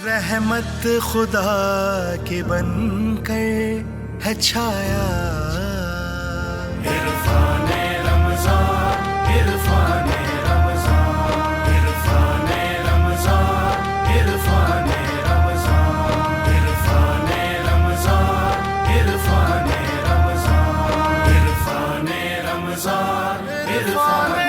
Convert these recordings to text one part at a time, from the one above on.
रहमत खुदा के बन कर है छाया, इरफाने रमजान, इरफाने रमजान, इरफाने रमजान, इरफाने रमजान, इरफाने रमजान, इरफाने रमजान, इरफाने रमजान, इरफाने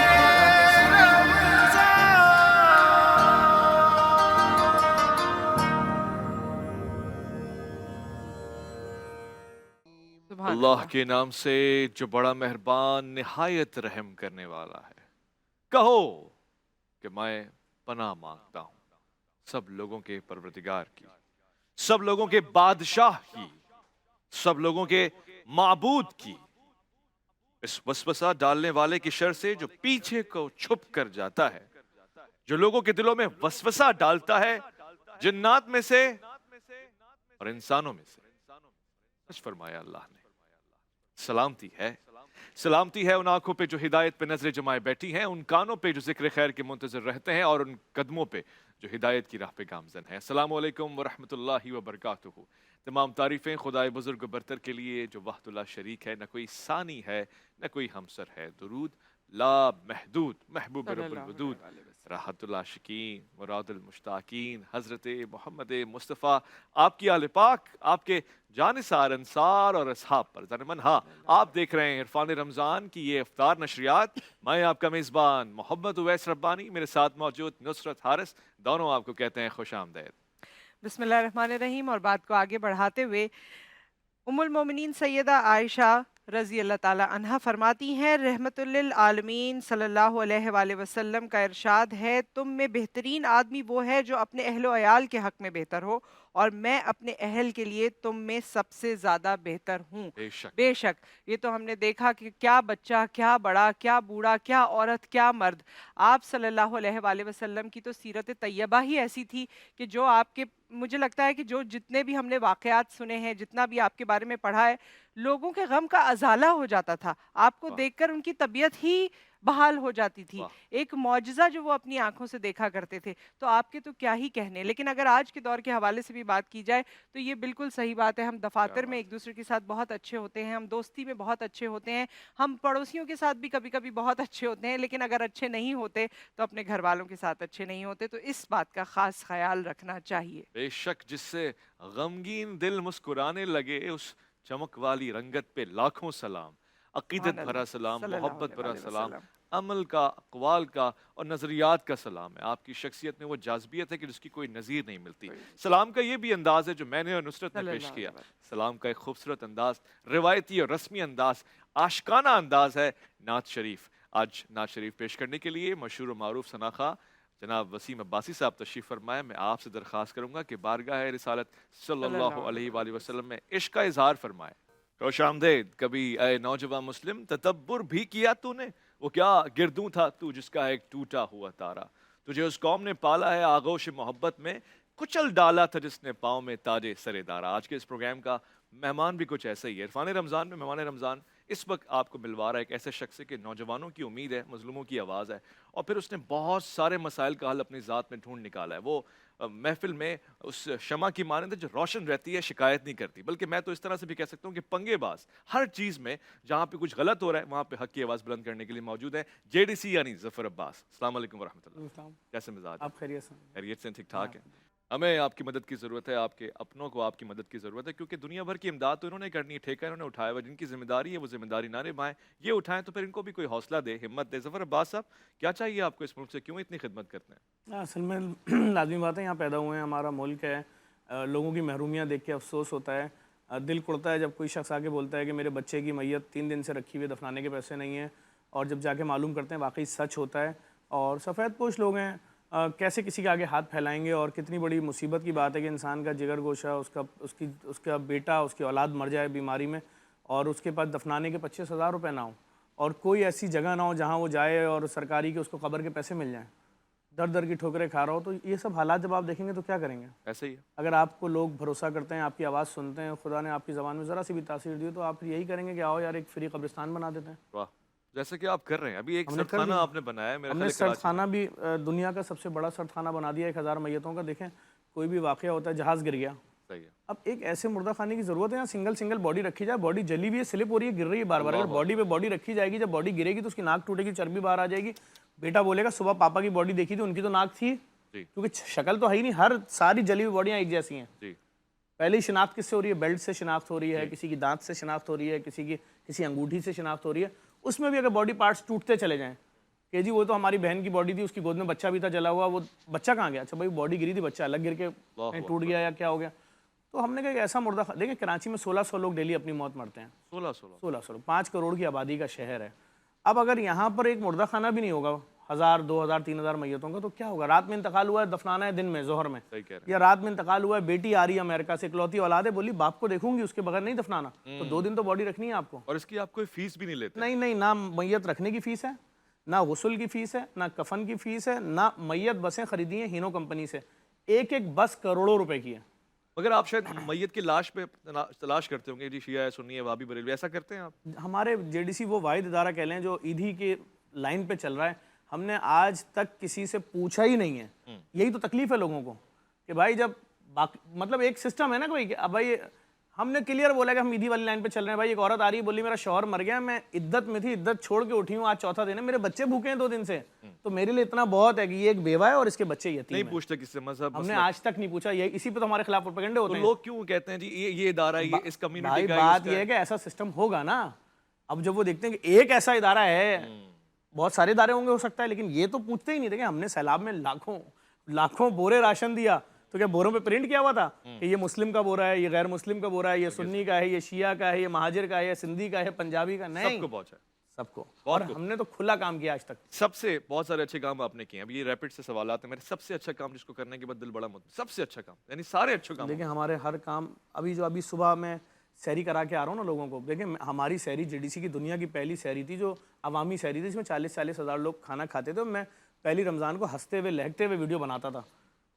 अल्लाह के नाम से जो बड़ा मेहरबान निहायत रहम करने वाला है। कहो कि मैं पनाह मांगता हूं सब लोगों के परवरदिगार की, सब लोगों के बादशाह की, सब लोगों के माबूद की, इस वसवसा डालने वाले की शर से जो पीछे को छुप कर जाता है, जो लोगों के दिलों में वसवसा डालता है, जिन्नात में से और इंसानों में से। सच फरमाया अल्लाह ने। सलामती है उन आंखों पे जो हिदायत पे नजरें जमाए बैठी हैं, उन कानों पे जो जिक्र खैर के मुंतजर रहते हैं, और उन कदमों पे जो हिदायत की राह पे गामजन है। अस्सलामु अलैकुम व रहमतुल्लाहि व बरकातुहू। तमाम तारीफें खुदाए बुजुर्ग बरतर के लिए जो वहदुल्ला शरीक है, न कोई सानी है न कोई हमसर है। दुरूद ला महदूद महबूब रब्बुल वदूद राहतुल आशिकीन मुरादुल मुश्ताकीन हजरत मोहम्मद मुस्तफ़ा, आपकी आले पाक, आपके जानिसार अंसार और असहाब पर ज़नमन। हाँ, आप देख रहे हैं इरफान रमज़ान की ये इफ्तार नशरियात। मैं आपका मेज़बान मोहम्मद उवैस रब्बानी, मेरे साथ मौजूद नुसरत हारिस, दोनों आपको कहते हैं खुश आमदेद। बिस्मिल्लाहिर्रहमानिर्रहीम। और बात को आगे बढ़ाते हुए उम्मुल मोमिनीन सैयदा आयशा रज़ी अल्लाह ताला अन्हा फरमाती हैं, रहमतुल लिल आलमीन सल्लल्लाहु अलैहि वसल्लम का इरशाद है, तुम में बेहतरीन आदमी वो है जो अपने अहलो अयाल के हक में बेहतर हो, और मैं अपने अहल के लिए तुम में सबसे ज़्यादा बेहतर हूँ। बेशक ये तो हमने देखा कि क्या बच्चा, क्या बड़ा, क्या बूढ़ा, क्या औरत, क्या मर्द, आप सल्लल्लाहु अलैहि वसल्लम की तो सीरत तैयबा ही ऐसी थी कि जो आपके, मुझे लगता है कि जो जितने भी हमने वाक़यात सुने हैं, जितना भी आपके बारे में पढ़ा है, लोगों के गम का अज़ाला हो जाता था। आपको देखकर उनकी तबीयत ही बहाल हो जाती थी। एक मौजज़ा जो वो अपनी आंखों से देखा करते थे। तो आपके तो क्या ही कहने। लेकिन अगर आज के दौर के हवाले से भी बात की जाए तो ये बिल्कुल सही बात है। हम दफातर में एक दूसरे के साथ बहुत अच्छे होते हैं, हम दोस्ती में बहुत अच्छे होते हैं, हम पड़ोसियों के साथ भी कभी कभी बहुत अच्छे होते हैं, लेकिन अगर अच्छे नहीं होते तो अपने घर वालों के साथ अच्छे नहीं होते। तो इस बात का खास ख्याल रखना चाहिए। बेशक जिससे गमगीन दिल मुस्कुराने लगे, उस चमक वाली रंगत पे लाखों सलाम, अकीदत भरा सलाम, मोहब्बत भरा सलाम, अमल का, अक़वाल का और नज़रियात का सलाम है। आपकी शख्सियत में वो जाज़बियत है कि जिसकी कोई नज़ीर नहीं मिलती। सलाम का ये भी अंदाज़ है जो मैंने और नुसरत ने पेश किया। सलाम का एक खूबसूरत अंदाज़, रिवायती और रस्मी अंदाज़, आशिकाना अंदाज़ है नात शरीफ। आज नात शरीफ पेश करने के लिए मशहूर व मारूफ सनाखा जनाब वसीम अब्बासी साहब तशरीफ़ फरमाए। मैं आपसे दरख्वास्त करूँगा कि बारगाह रिसालत सल्लल्लाहु अलैहि वसल्लम में इश्क का इजहार फरमाए। खुश आमदेद। कभी ऐ नौजवान मुस्लिम तदब्बुर भी किया तूने, वो क्या गिरदू था तू जिसका एक टूटा हुआ तारा, तुझे उस कौम ने पाला है आगोश मोहब्बत में, कुचल डाला था जिसने पाँव में ताजे सरेदारा। आज के इस प्रोग्राम का मेहमान भी कुछ ऐसा ही है। इरफान रमज़ान में मेहमान रमज़ान इस वक्त आपको मिलवा रहा है एक ऐसे शख्स से कि नौजवानों की उम्मीद है, मजलूमों की आवाज़ है, और फिर उसने बहुत सारे मसाइल का हल अपनी ज़ात में ढूंढ निकाला है। वो महफिल में उस शमा की मानंद जो रोशन रहती है, शिकायत नहीं करती, बल्कि मैं तो इस तरह से भी कह सकता हूँ कि पंगेबाज, हर चीज़ में जहाँ पे कुछ गलत हो रहा है वहाँ पे हक की आवाज़ बुलंद करने के लिए मौजूद है। JDC यानी ज़फ़र अब्बास। अस्सलाम वालेकुम व रहमतुल्लाह। कैसे मिजाज? आप खैरियत से? ठीक ठाक है। हमें आपकी मदद की ज़रूरत है, आपके अपनों को आपकी मदद की ज़रूरत है, क्योंकि दुनिया भर की इमदाद तो इन्होंने करनी है, ठेका इन्होंने उठाया हुआ, जिनकी जिम्मेदारी है वो जिम्मेदारी ना निभाएं, ये उठाएं तो फिर इनको भी कोई हौसला दे, हिम्मत दे। ज़फ़र अब्बास साहब, क्या चाहिए आपको इस मुल्क से, क्यों इतनी खिदमत करते हैं? असल में लाजमी बात है, यहाँ पैदा हुए हैं, हमारा मुल्क है, लोगों की महरूमियाँ देख के अफसोस होता है, दिल कुड़ता है जब कोई शख्स आके बोलता है कि मेरे बच्चे की मैयत 3 दिन से रखी हुई, दफनाने के पैसे नहीं हैं, और जब जाके मालूम करते हैं वाकई सच होता है। और सफ़ेद पोश लोग हैं, कैसे किसी के आगे हाथ फैलाएंगे, और कितनी बड़ी मुसीबत की बात है कि इंसान का जिगर गोशा, उसका बेटा, उसकी औलाद मर जाए बीमारी में, और उसके पास दफनाने के 25,000 रुपये ना हो, और कोई ऐसी जगह ना हो जहाँ वो जाए और सरकारी के उसको कब्र के पैसे मिल जाएँ, दर दर की ठोकरें खा रहा हो। तो ये सब हालात जब आप देखेंगे तो क्या करेंगे? ऐसे ही है। अगर आपको लोग भरोसा करते हैं, आपकी आवाज़ सुनते हैं, खुदा ने आपकी ज़बान में ज़रा सी भी तासीर दी, तो आप फिर यही करेंगे कि आओ यार एक फ्री कब्रिस्तान बना देते हैं। वाह, जैसे कि आप कर रहे हैं। अभी एक सरखाना आपने बनाया है, मेरा हमने सरखाना भी दुनिया का सबसे बड़ा सरखाना बना दिया, 1000 मैयतों का। देखें कोई भी वाक़या होता है, जहाज़ गिर गया, सही है। अब एक ऐसे मुर्दा खाने की ज़रूरत है यहाँ सिंगल बॉडी रखी जाए, बॉडी जली हुई है, स्लिप हो रही है, गिर रही है बार बार। अगर बॉडी पे बॉडी रखी जाएगी, जब बॉडी गिरेगी तो उसकी नाक टूटेगी, चर्बी बाहर आ जाएगी, बेटा बोलेगा सुबह पापा की बॉडी देखी थी, उनकी तो नाक थी, क्योंकि शक्ल तो है ही नहीं, हर सारी जली हुई बॉडियाँ एक जैसी हैं। पहले ही शिनाख्त किससे हो रही है? बेल्ट से शिनाख्त हो रही है, किसी की दांत से शिनाख्त हो रही है, किसी अंगूठी से शिनाख्त हो रही है। उसमें भी अगर बॉडी पार्ट्स टूटते चले जाएं कि जी वो तो हमारी बहन की बॉडी थी, उसकी गोद में बच्चा भी था जला हुआ, वो बच्चा कहाँ गया? अच्छा भाई बॉडी गिरी थी, बच्चा अलग गिर के कहीं टूट गया या क्या हो गया? तो हमने कहा ऐसा मुर्दा देखिए, कराची में 1600 लोग डेली अपनी मौत मरते हैं। 1600 5 करोड़ की आबादी का शहर है। अब अगर यहाँ पर एक मुर्दा खाना भी नहीं होगा 1000, 2000, 3000 मैयतों का, तो क्या होगा? रात में इंतकाल हुआ है, दफनाना है दिन में जोहर में, या रात में इंतकाल हुआ है, बेटी आ रही है अमेरिका से, इकलौती औलाद है, बोली बाप को देखूंगी, उसके बगैर नहीं दफनाना, तो 2 दिन तो बॉडी रखनी है आपको। और इसकी आप कोई फीस भी नहीं लेते? नहीं, ना मैयत रखने की फीस है, ना गुस्ल की फीस है, ना कफन की फीस है, ना मैयत बसें खरीदी हैं हीनो कंपनी से, एक बस करोड़ों रुपए की है। मगर आप शायद मैयत की लाश पे तलाश करते होंगे, जी शिया है, सुन्नी है, वाबी बरेलवी, ऐसा करते हैं आप? हमारे जेडीसी वो वाहिद इदारा कह लें जो ईदी के लाइन पे चल रहा है। हमने आज तक किसी से पूछा ही नहीं है। यही तो तकलीफ है लोगों को कि भाई जब मतलब एक सिस्टम है ना कोई, अब भाई हमने क्लियर बोला कि हम ईदी वाली लाइन पे चल रहे हैं। भाई एक औरत आ रही है, बोली मेरा शौहर मर गया, मैं इद्दत में थी, इद्दत छोड़ के उठी हूँ, आज चौथा दिन है, मेरे बच्चे भूखे हैं 2 दिन से, तो मेरे लिए इतना बहुत है कि ये एक बेवा है और इसके बच्चे यतीम नहीं हैं। पूछते किससे मजहब? हमने आज तक नहीं पूछा। ये इसी पे तो हमारे खिलाफ प्रोपेगेंडे होते हैं। लोग क्यों कहते हैं जी ये इदारा है, ये इस कम्युनिटी का है? बात ये है कि ऐसा सिस्टम होगा ना। अब जब वो देखते हैं कि एक ऐसा इदारा है, बहुत सारे इदारे होंगे हो सकता है, लेकिन ये तो पूछते ही नहीं थे कि हमने सैलाब में लाखों बोरे राशन दिया, तो क्या बोरों पे प्रिंट किया हुआ था कि ये मुस्लिम का बोरा है, ये गैर मुस्लिम का बोरा है, ये सुन्नी का है, ये शिया का है, ये महाजिर का है, ये सिंधी का है, पंजाबी का? नहीं, सबको पहुंचा, सबको। और हमने तो खुला काम किया आज तक। सबसे बहुत सारे अच्छे काम आपने किए। अब ये रैपिड से सवाल आते हैं, मेरे सबसे अच्छा काम जिसको करने के बाद दिल बड़ा सबसे अच्छा काम, यानी सारे अच्छे काम। देखिए हमारे हर काम, अभी सुबह मैं सैरी करा के आ रहा हूँ ना लोगों को, देखिए हमारी सैरी जेडीसी की दुनिया की पहली सैरी थी, जो अवामी सैरी थी, जिसमें 40-40 हज़ार लोग खाना खाते थे। मैं पहली रमज़ान को हंसते हुए लहकते हुए वीडियो बनाता था,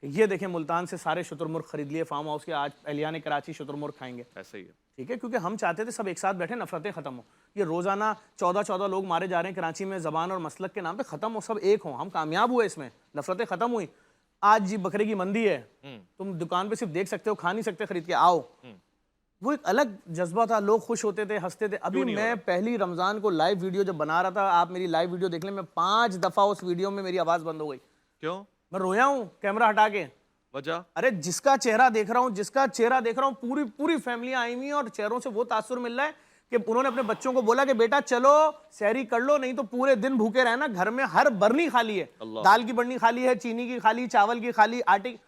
ये देखें मुल्तान से सारे शुतुरमुर्ग खरीद लिए फार्म हाउस के, आज अहलियान कराची शुतुरमुर्ग खाएंगे। ऐसा ही है, ठीक है, क्योंकि हम चाहते थे सब एक साथ बैठे, नफरतें खत्म हो। ये रोजाना 14 लोग मारे जा रहे हैं कराची में ज़बान और मसलक के नाम पे, खत्म हो, सब एक हो। हम कामयाब हुए इसमें, नफरतें खत्म हुई। आज जी बकरे की मंदी है, तुम दुकान पे सिर्फ देख सकते हो, खा नहीं सकते खरीद के, आओ। वो एक अलग जज्बा था, लोग खुश होते थे, हंसते थे। अभी मैं पहली रमज़ान को लाइव वीडियो जब बना रहा था, आप मेरी लाइव वीडियो देख लें, मैं 5 दफ़ा उस वीडियो में मेरी आवाज़ बंद हो गई। क्यों? मैं रोया हूँ कैमरा हटा के। वजह? अरे जिसका चेहरा देख रहा हूँ, पूरी फैमिली आई हुई है, और चेहरों से वो तासुर मिल रहा है कि उन्होंने अपने बच्चों को बोला कि बेटा चलो सहरी कर लो, नहीं तो पूरे दिन भूखे रहना। घर में हर बर्नी खाली है, दाल की बर्नी खाली है, चीनी की खाली, चावल की खाली, आटे की।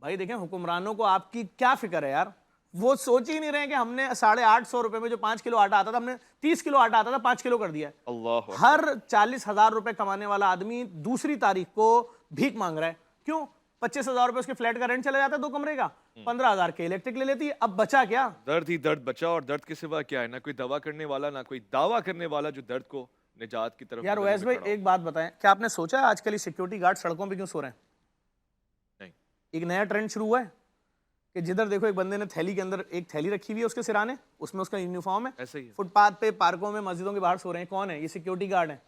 भाई देखें हुक्मरानों को आपकी क्या फिक्र है यार? वो सोच ही नहीं रहे कि हमने 850 रुपए में जो 5 किलो आटा आता था, हमने 30 किलो आटा आता था, 5 किलो कर दिया है। अल्लाह। हर 40,000 रुपए कमाने वाला आदमी दूसरी तारीख को भीख मांग रहा है। क्यों? 25,000 रुपए उसके फ्लैट का रेंट चला जाता है 2 कमरे का, 15,000 के इलेक्ट्रिक ले लेती है। अब बचा क्या? दर्द ही दर्द बचा, और दर्द के सिवा क्या है? ना कोई दवा करने वाला, ना कोई दावा करने वाला जो दर्द को निजात की तरफ। यार वैस भाई एक बात बताएं, क्या आपने सोचा है आजकल सिक्योरिटी गार्ड सड़कों पे क्यों सो रहे हैं? नहीं। एक नया ट्रेंड शुरू हुआ है कि जिधर देखो एक बंदे ने थैली के अंदर एक थैली रखी हुई है उसके सिराने, उसमें उसका यूनिफॉर्म है, ऐसे ही है। फुटपाथ पे, पार्कों में, मस्जिदों के बाहर सो रहे हैं। कौन है ये? सिक्योरिटी गार्ड है।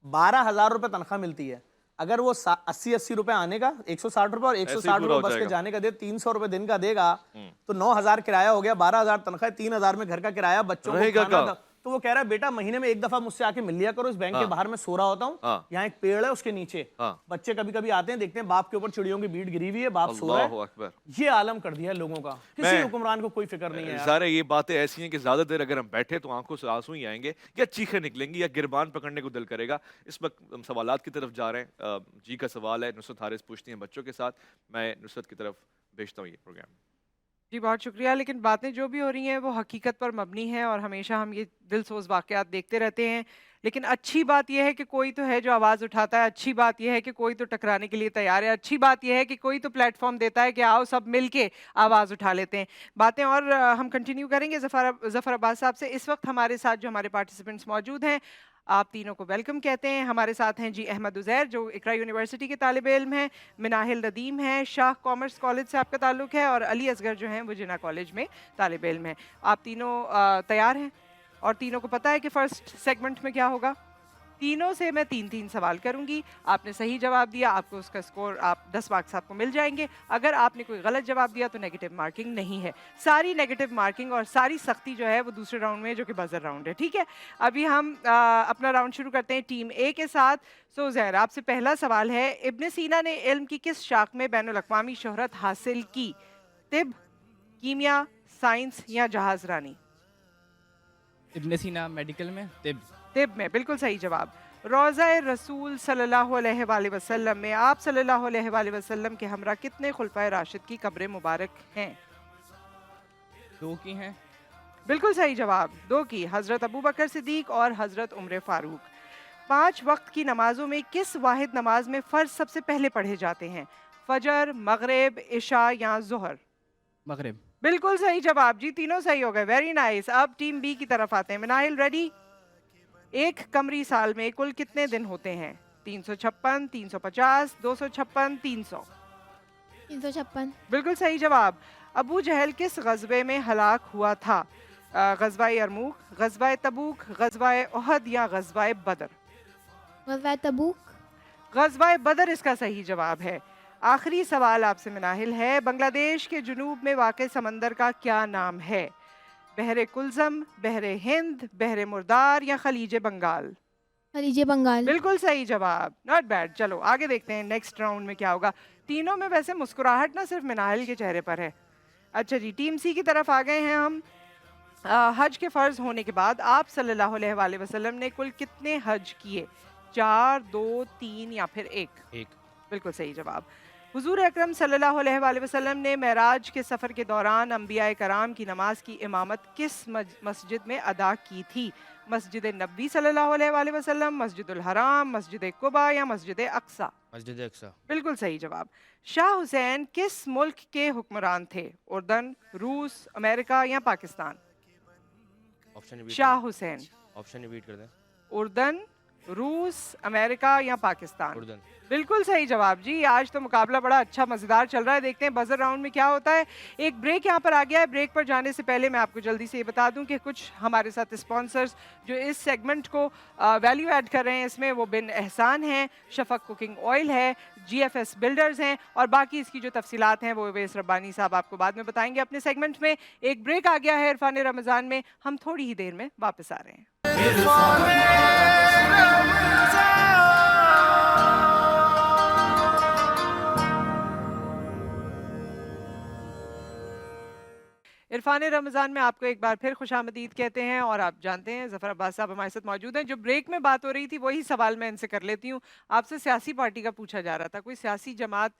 12,000 रुपए तनख्वाह मिलती है। अगर वो 80 रुपए आने का, 160 रुपए और 160 रुपए बस के जाने का दे, 300 रुपए दिन का देगा, तो 9,000 किराया हो गया, 12,000 तनख्वाह, 3,000 में घर का किराया, बच्चों को खाना। तो वो कह रहा है बेटा महीने में एक दफा मुझसे आके मिल लिया करो, इस बैंक के बाहर मैं सो रहा होता हूँ, यहाँ एक पेड़ है उसके नीचे, बच्चे कभी कभी आते हैं, देखते हैं बाप के ऊपर चिड़ियों की भीड़ गिरी हुई है, बाप सो रहा है। ये आलम कर दिया है लोगों का, किसी हुक्मरान को कोई फिक्र नहीं है। सारे ये बातें ऐसी हैं कि ज्यादा देर अगर हम बैठे तो आंखों से आंसू ही आएंगे, या चीखें निकलेंगी, या गिरबान पकड़ने को दिल करेगा। इस वक्त हम सवालात की तरफ जा रहे हैं। जी का सवाल है, नुसरत हारिस पूछती हैं बच्चों के साथ, मैं नुसरत की तरफ भेजता हूँ ये प्रोग्राम। जी बहुत शुक्रिया। लेकिन बातें जो भी हो रही हैं वो हकीकत पर मबनी है, और हमेशा हम ये दिलसोज वाक़यात देखते रहते हैं। लेकिन अच्छी बात यह है कि कोई तो है जो आवाज़ उठाता है, अच्छी बात यह है कि कोई तो टकराने के लिए तैयार है, अच्छी बात यह है कि कोई तो प्लेटफॉर्म देता है कि आओ सब मिल के आवाज़ उठा लेते हैं बातें। और हम कंटिन्यू करेंगे ज़फ़र अब्बास साहब से। इस वक्त हमारे साथ जो हमारे पार्टिसिपेंट्स मौजूद हैं, आप तीनों को वेलकम कहते हैं। हमारे साथ हैं जी अहमद उज़ैर जो इकरा यूनिवर्सिटी के तालिब इल्म हैं, मिनाहिल नदीम हैं, शाह कॉमर्स कॉलेज से आपका ताल्लुक़ है, और अली असगर जो हैं वो जिन्ना कॉलेज में तालिब इल्म हैं। आप तीनों तैयार हैं और तीनों को पता है कि फ़र्स्ट सेगमेंट में क्या होगा? तीनों से मैं 3-3 सवाल करूंगी। आपने सही जवाब दिया, आपको उसका स्कोर, आप 10 मार्क्स आपको मिल जाएंगे। अगर आपने कोई गलत जवाब दिया तो नेगेटिव मार्किंग नहीं है। सारी नेगेटिव मार्किंग और सारी सख्ती जो है वो दूसरे राउंड में है, जो कि बजर राउंड है। ठीक है, अभी हम अपना राउंड शुरू करते हैं टीम ए के साथ। सो ज़हर, आपसे पहला सवाल है, इब्न सीना ने इल्म की किस शाख में बैनुल अक़वामी शोहरत हासिल की? तिब, कीमिया, साइंस या जहाज रानी? इब्न सीना मेडिकल में, तिब। तिब में, बिल्कुल सही जवाब। रोज़ा रसूल सल्लल्लाहु अलैहि वसल्लम में आप सल्लल्लाहु अलैहि वसल्लम के हमरा कितने खुलफाए राशिद की कब्रें मुबारक हैं? 2 की हैं। बिल्कुल सही जवाब, 2 की, हज़रत अबू बकर सिद्दीक और हज़रत उमर फारूक। 5 वक्त की नमाजों में किस वाहिद नमाज में फ़र्ज सबसे पहले पढ़े जाते हैं? फजर, मगरिब, इशा या ज़ोहर? मगरिब। बिल्कुल सही जवाब जी, तीनों सही हो गए, वेरी नाइस। अब टीम बी की तरफ आते हैं। मिनाइल रेडी? एक कमरी साल में कुल कितने दिन होते हैं? 356, 350, 256, 300? 356। बिल्कुल सही जवाब। अबू जहल किस गज़वे में हलाक हुआ था? गज़वा यरमूक, गज़वा तबूक, गज़वा उहद या गज़वा बदर? गज़वा तबूक। गज़वा बदर इसका सही जवाब है। आखिरी सवाल आपसे मिनाहिल है, बांग्लादेश के जुनूब में वाक़े समंदर का क्या नाम है? बहरे कुल्ज़म, बहरे हिंद, बहरे मुर्दार या खलीज बंगाल? खलीज बंगाल। बिल्कुल सही जवाब, नॉट बैड। चलो आगे देखते हैं नेक्स्ट राउंड में क्या होगा। तीनों में वैसे मुस्कुराहट ना सिर्फ मिनाहिल के चेहरे पर है। अच्छा जी, टीम सी की तरफ आ गए हैं हम। हज के फ़र्ज होने के बाद आप सल्लल्लाहु अलैहि वसल्लम ने कुल कितने हज किए? 4, 2, 3 या फिर 1? 1। बिल्कुल सही जवाब। हुजूर अकरम सल्लल्लाहु अलैहि वसल्लम ने मेराज के सफ़र के दौरान अंबिया कराम की नमाज की इमामत किस मस्जिद में अदा की थी? मस्जिद नबी सल्लल्लाहु अलैहि वसल्लम, मस्जिदुल हराम, मस्जिद कुबा या मस्जिद अक्सा? मस्जिद अक्सा। बिल्कुल सही जवाब। शाह हुसैन किस मुल्क के हुक्मरान थे? उर्दन, रूस, अमेरिका या Pakistan? Option Shah Hussain. Option repeat कर दें। उर्दन, रूस, अमेरिका या पाकिस्तान? उर्दन। बिल्कुल सही जवाब जी। आज तो मुकाबला बड़ा अच्छा मज़ेदार चल रहा है। देखते हैं बजर राउंड में क्या होता है। एक ब्रेक यहाँ पर आ गया है। ब्रेक पर जाने से पहले मैं आपको जल्दी से ये बता दूं कि कुछ हमारे साथ स्पॉन्सर्स जो इस सेगमेंट को वैल्यू ऐड कर रहे हैं इसमें, वो बिन एहसान हैं, शफक कुकिंग ऑयल है, GFS बिल्डर्स हैं, और बाकी इसकी जो तफसीलात हैं वो वेस रब्बानी साहब आपको बाद में बताएंगे अपने सेगमेंट में। एक ब्रेक आ गया है इरफान रमज़ान में, हम थोड़ी ही देर में वापस आ रहे हैं। इरफान रमज़ान में आपको एक बार फिर खुशामदीद कहते हैं। और आप जानते हैं ज़फ़र अब्बास साहब हमारे साथ मौजूद हैं। जो ब्रेक में बात हो रही थी वही सवाल मैं इनसे कर लेती हूँ। आपसे सियासी पार्टी का पूछा जा रहा था, कोई सियासी जमात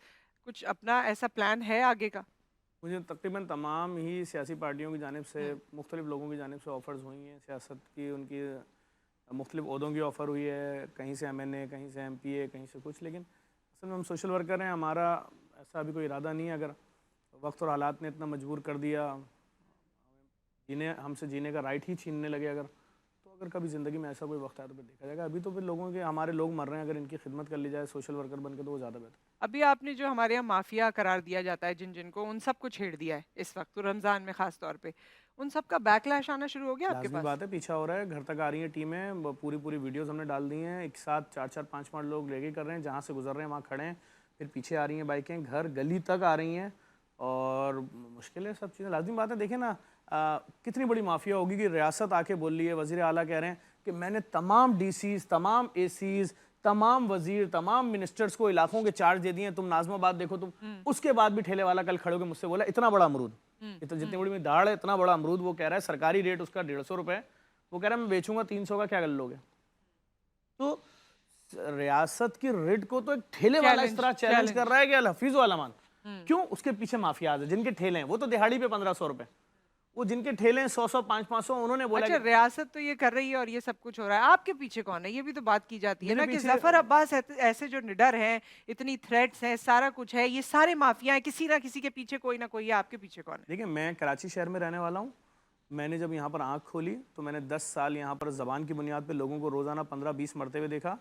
कुछ अपना ऐसा प्लान है आगे का? मुझे तकरीबन तमाम ही सियासी पार्टियों की जानिब से, मुख्तलिफ लोगों की जानिब से ऑफ़र्स हुई हैं। सियासत की उनकी मुख्तलिफ ओहदों की ऑफ़र हुई है, कहीं से MNA, कहीं से MPA, कहीं से कुछ। लेकिन असल में हम सोशल वर्कर हैं, हमारा ऐसा अभी कोई इरादा नहीं है। अगर वक्त और हालात ने इतना मजबूर कर दिया, हमसे जीने का राइट ही छीनने लगे अगर, तो अगर कभी ज़िंदगी में ऐसा कोई वक्त आया तो फिर देखा जाएगा। अभी तो फिर लोगों के, हमारे लोग मर रहे हैं, अगर इनकी खिदमत कर ली जाए सोशल वर्कर बनकर तो वो ज़्यादा बेहतर। अभी आपने जो हमारे यहाँ माफिया करार दिया जाता है जिन जिनको, उन सबको छेड़ दिया है इस वक्त तो रमज़ान में ख़ास तौर पे, उन सब का बैकलैश आना शुरू हो गया आपके पास? बात है, पीछा हो रहा है, घर तक आ रही हैं टीमें, पूरी वीडियोज़ हमने डाल दी हैं। एक साथ 4-4, 5-5 लोग लेके कर रहे हैं, जहाँ से गुजर रहे हैं वहाँ खड़े हैं, फिर पीछे आ रही हैं बाइकें, घर गली तक आ रही हैं, और मुश्किल है सब चीज़ें। लाजमी बात है, देखें ना कितनी बड़ी माफिया होगी कि रियासत आके बोल रही है, वज़ीर आला कह रहे हैं कि मैंने तमाम DCs, तमाम ACs, तमाम वज़ीर, तमाम मिनिस्टर्स को इलाकों के चार्ज दे दिए हैं। तुम नाज़माबाद देखो, तुम उसके बाद भी ठेले वाला कल खड़े होकर मुझसे बोला इतना बड़ा अमरूद, तो जितनी बड़ी मेरी दाढ़ है, इतना बड़ा अमरूद, वो कह रहा है सरकारी रेट उसका 150 रुपये, वो कह रहा है मैं बेचूंगा 300 का, क्या कर लोगे? तो रियासत की रिट को तो एक ठेले वाला इस तरह चैलेंज कर रहा है कि अल हफीज़ वाला मान। क्यों? उसके पीछे माफियाज है जिनके ठेले हैं, वो तो दिहाड़ी पे 1500 रुपए, वो जिनके ठेले हैं 100-100, 500-500, उन्होंने बोला अच्छा, रियासत तो ये कर रही है और ये सब कुछ हो रहा है, आपके पीछे कौन है? ये भी तो बात की जाती है ना कि ज़फ़र अब्बास ऐसे जो निडर हैं, इतनी थ्रेट्स हैं, सारा कुछ है, ये सारे माफिया हैं, किसी ना किसी के पीछे कोई ना कोई है, आपके पीछे कौन है? देखिए, मैं कराची शहर में रहने वाला हूँ। मैंने जब यहाँ पर आँख खोली तो मैंने 10 साल यहाँ पर ज़बान की बुनियाद पर लोगों को रोज़ाना 15-20 मरते हुए देखा।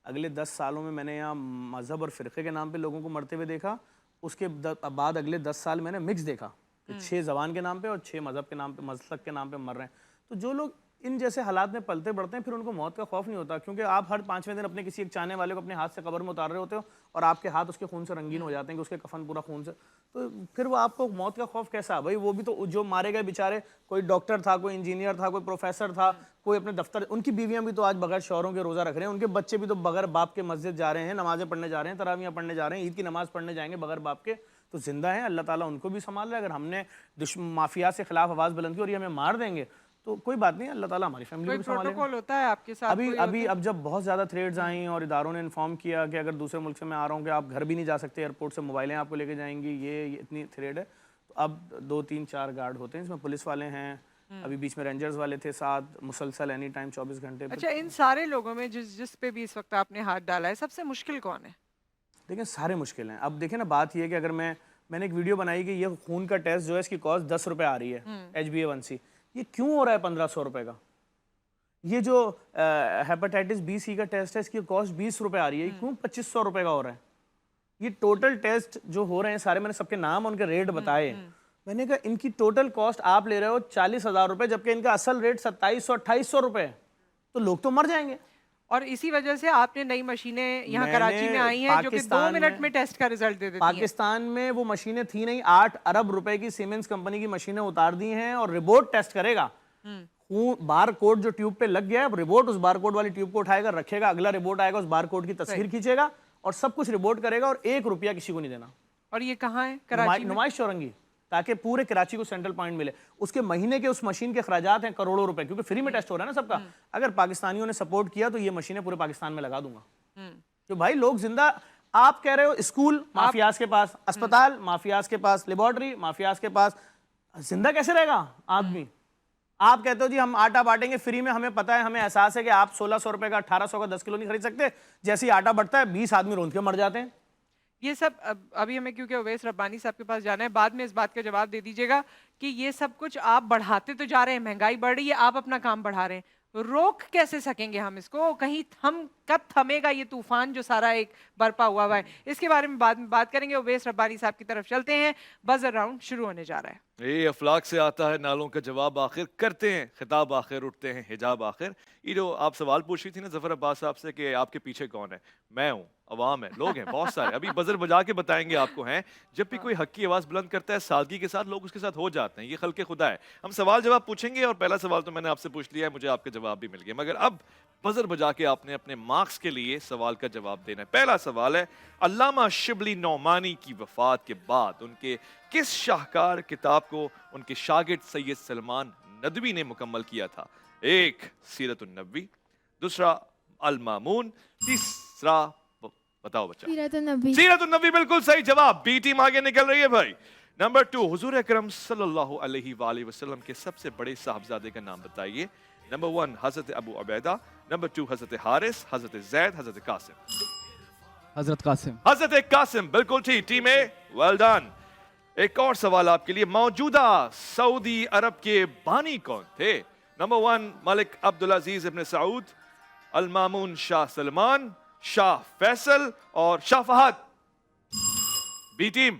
अगले 10 सालों में मैंने यहाँ मज़हब और फ़िरक़े के नाम पर लोगों को मरते हुए देखा। उसके बाद अगले 10 साल मैंने मिक्स देखा कि 6 ज़बान के नाम पे और 6 मज़हब के नाम पे, मसलक के नाम पे मर रहे हैं। तो जो लोग ان جیسے حالات میں پلتے بڑھتے ہیں پھر ان کو موت کا خوف نہیں ہوتا، کیونکہ آپ ہر 5ویں دن اپنے کسی ایک چاہنے والے کو اپنے ہاتھ سے قبر میں اتار رہے ہوتے ہو اور آپ کے ہاتھ اس کے خون سے رنگین ہو جاتے ہیں کہ اس کے کفن پورا خون سے، تو پھر وہ آپ کو موت کا خوف کیسا؟ بھائی وہ بھی تو جو مارے گئے بیچارے، کوئی ڈاکٹر تھا، کوئی انجینئر تھا، کوئی پروفیسر تھا، کوئی اپنے دفتر، ان کی بیویاں بھی تو آج بغیر شوہروں کے روزہ رکھ رہے ہیں، ان کے بچے بھی تو بغیر باپ کے مسجد جا رہے ہیں، نمازیں پڑھنے جا رہے ہیں، تراویحیں پڑھنے جا رہے ہیں، عید کی نماز پڑھنے جائیں گے بغیر باپ کے، تو زندہ ہیں، اللہ تعالیٰ ان کو بھی سنبھال رہا ہے۔ اگر ہم نے مافیا سے خلاف آواز بلند کی اور یہ ہمیں مار دیں گے تو کوئی بات نہیں، اللہ تعالیٰ ہماری فیملی کو بھی سنبھالے گا۔ پروٹوکول ہوتا ہے آپ کے ساتھ؟ اب جب بہت زیادہ تھریڈز آئیں اور اداروں نے انفارم کیا کہ اگر دوسرے ملک سے میں آ رہا ہوں کہ آپ گھر بھی نہیں جا سکتے، ایئرپورٹ سے موبائلیں آپ کو لے کے جائیں گی، یہ اتنی تھریڈ ہے، تو اب 2 3 4 گارڈ ہوتے ہیں، اس میں پولیس والے ہیں، ابھی بیچ میں رینجرز والے تھے ساتھ، مسلسل اینی ٹائم 24 گھنٹے۔ اچھا، ان سارے لوگوں میں جس پہ بھی اس وقت آپ نے ہاتھ ڈالا ہے، سب سے مشکل کون ہے؟ دیکھیں سارے مشکل ہیں۔ اب دیکھیں نا، بات یہ ہے کہ اگر میں نے ایک ویڈیو بنائی کہ یہ خون کا ٹیسٹ جو ہے اس کی کاسٹ 10 روپے آ رہی ہے، HbA1c، یہ کیوں ہو رہا ہے 1500 روپے کا؟ یہ جو ہیپاٹائٹس بی سی کا ٹیسٹ ہے اس کی کاسٹ 20 روپے آ رہی ہے، کیوں 2500 روپے کا ہو رہا ہے؟ یہ ٹوٹل ٹیسٹ جو ہو رہے ہیں سارے، میں نے سب کے نام ان کے ریٹ بتائے، میں نے کہا ان کی ٹوٹل کاسٹ آپ لے رہے ہو 40,000 روپے، جبکہ ان کا اصل ریٹ 2700-2800 روپے ہے، تو لوگ تو مر جائیں گے۔ اور اسی وجہ سے آپ نے نئی مشینیں یہاں کراچی میں آئی ہیں جو کہ 2 منٹ میں ٹیسٹ کا رزلٹ دے دیتی ہیں۔ پاکستان میں وہ مشینیں تھی نہیں، 8 ارب روپے کی سیمنز کمپنی کی مشینیں اتار دی ہیں، اور رپورٹ ٹیسٹ کرے گا، بار کوڈ جو ٹیوب پہ لگ گیا ہے، رپورٹ اس بار کوڈ والی ٹیوب کو اٹھائے گا، رکھے گا، اگلا رپورٹ آئے گا، اس بار کوڈ کی تصویر کھینچے گا اور سب کچھ رپورٹ کرے گا، اور 1 روپیہ کسی کو نہیں دینا۔ اور یہ کہاں ہے؟ کراچی میں؟ نمائش چورنگی، تاکہ پورے کراچی کو سینٹرل پوائنٹ ملے۔ اس کے مہینے کے اس مشین کے اخراجات ہیں کروڑوں روپے، کیونکہ فری میں ٹیسٹ ہو رہا ہے نا سب کا۔ اگر پاکستانیوں نے سپورٹ کیا تو یہ مشینیں پورے پاکستان میں لگا دوں گا، کہ بھائی لوگ زندہ۔ آپ کہہ رہے ہو اسکول مافیاز کے پاس، اسپتال مافیاز کے پاس، لیبارٹری مافیاز کے پاس، زندہ کیسے رہے گا آدمی؟ آپ کہتے ہو جی ہم آٹا بانٹیں گے فری میں، ہمیں پتہ ہے، ہمیں احساس ہے کہ آپ 1600 روپے کا 1800 کا 10 کلو نہیں خرید سکتے، جیسے ہی آٹا بڑھتا ہے 20 آدمی روند کے مر جاتے ہیں۔ یہ سب ابھی ہمیں کیونکہ اویس ربانی صاحب کے پاس جانا ہے، بعد میں اس بات کا جواب دے دیجیے گا کہ یہ سب کچھ آپ بڑھاتے تو جا رہے ہیں، مہنگائی بڑھ رہی ہے، آپ اپنا کام بڑھا رہے ہیں، روک کیسے سکیں گے ہم اس کو؟ کہیں کب تھمے گا یہ طوفان جو سارا ایک برپا ہوا ہے؟ اس کے بارے میں بعد میں بات کریں گے۔ اویس ربانی صاحب کی طرف چلتے ہیں، بزر راؤنڈ شروع ہونے جا رہا ہے۔ یہ افلاک سے آتا ہے نالوں کا جواب آخر، کرتے ہیں خطاب آخر، اٹھتے ہیں حجاب آخر۔ یہ جو آپ سوال پوچھ رہی تھی نا ظفر عباس صاحب سے کہ آپ کے پیچھے کون ہے، میں ہوں، عوام ہے، لوگ ہیں بہت سارے، ابھی بزر بجا کے بتائیں گے آپ کو ہیں۔ جب بھی کوئی حق کی آواز بلند کرتا ہے سادگی کے ساتھ لوگ اس کے ساتھ ہو جاتے ہیں، یہ خلق خدا ہے۔ ہم سوال جواب پوچھیں گے، اور پہلا سوال تو میں نے آپ سے پوچھ لیا ہے، مجھے آپ کا جواب بھی مل گیا، مگر اب بزر بجا کے آپ نے اپنے مارکس کے لیے سوال کا جواب دینا ہے۔ پہلا سوال ہے، علامہ شبلی نعمانی کی وفات کے بعد ان کے کس شاہکار کتاب کو ان کے شاگرد سید سلمان ندوی نے مکمل کیا تھا؟ 1 سیرت النبوی، دوسرا المامون، تیسرا بتاؤ بچہ۔ سیرت النبی۔ سیرت النبی بالکل صحیح جواب، بی ٹیم آگے نکل رہی ہے بھائی۔ نمبر 2، حضور اکرم صلی اللہ علیہ وآلہ وسلم کے سب سے بڑے صاحبزادے کا نام بتائیے۔ نمبر 1 حضرت ابو عبیدہ، نمبر 2 حضرت حارث، حضرت زید، حضرت قاسم۔ حضرت قاسم۔ حضرت قاسم بالکل ٹھیک، ٹیم اے ویل ڈن۔ ایک اور سوال آپ کے لیے، موجودہ سعودی عرب کے بانی کون تھے؟ نمبر 1 ملک عبدالعزیز ابن سعود، المامون شاہ سلمان، شاہ فیصل اور شاہ فہد۔ بی ٹیم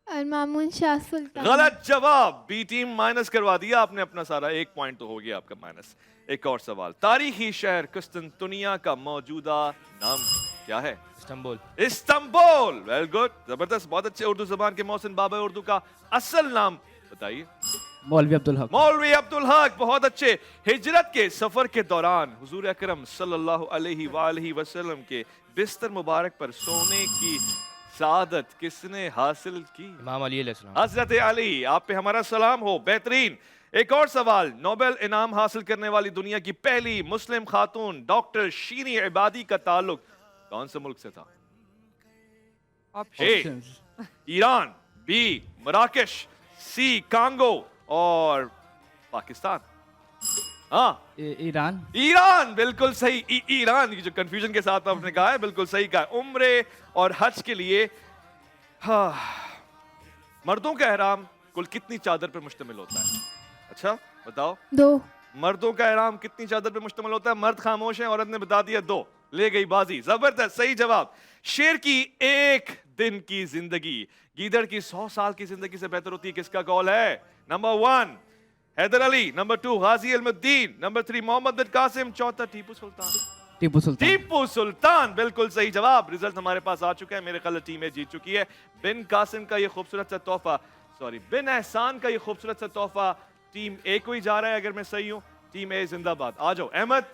المامون شاہ سلطان۔ غلط جواب، بی ٹیم مائنس کروا دیا آپ نے اپنا سارا، 1 پوائنٹ تو ہو گیا آپ کا مائنس۔ ایک اور سوال، تاریخی شہر قسطنطنیہ کا موجودہ نام کیا ہے؟ استنبول۔ استنبول، ویل گڈ، زبردست، بہت اچھے اردو زبان کے محسن بابا اردو کا اصل نام بتائیے۔ مولوی عبدالحق۔ مولوی عبدالحق، بہت اچھے۔ ہجرت کے سفر کے دوران حضور اکرم صلی اللہ علیہ وآلہ وسلم کے بستر مبارک پر سونے کی سعادت کس نے حاصل کی؟ امام علی علیہ السلام۔ حضرت علی، آپ پہ ہمارا سلام ہو، بہترین۔ ایک اور سوال، نوبل انعام حاصل کرنے والی دنیا کی پہلی مسلم خاتون ڈاکٹر شیریں عبادی کا تعلق کون سے ملک سے تھا؟ اے ایران، بی مراکش، سی کانگو اور پاکستان۔ ہاں ایران۔ ایران بالکل صحیح، ایران، جو کنفیوژن کے ساتھ آپ نے کہا ہے بالکل صحیح کہا۔ عمرے اور حج کے لیے مردوں کا احرام کل کتنی چادر پر مشتمل ہوتا ہے؟ اچھا بتاؤ۔ 2۔ مردوں کا احرام کتنی چادر پر مشتمل ہوتا ہے؟ مرد خاموش ہیں، عورت نے بتا دیا 2، لے گئی بازی، زبردست صحیح جواب۔ شیر کی 1 دن کی زندگی گیدڑ کی 100 سال کی زندگی سے بہتر ہوتی ہے، کس کا قول ہے؟ نمبر 1 हैदर अली, नंबर 2 गाजी अलमुद्दीन, नंबर 3 मोहम्मद बिन कासिम, चौथा टीपू सुल्तान। टीपू सुल्तान। टीपू सुल्तान बिल्कुल सही जवाब। रिजल्ट हमारे पास आ चुका है, मेरे ख्याल टीम ए जीत चुकी है। बिन कासिम का ये खूबसूरत सा तोहफा, सॉरी बिन एहसान का ये खूबसूरत सा तोहफा टीम ए को ही जा रहा है अगर मैं सही हूँ। टीम ए जिंदाबाद। आ जाओ अहमद,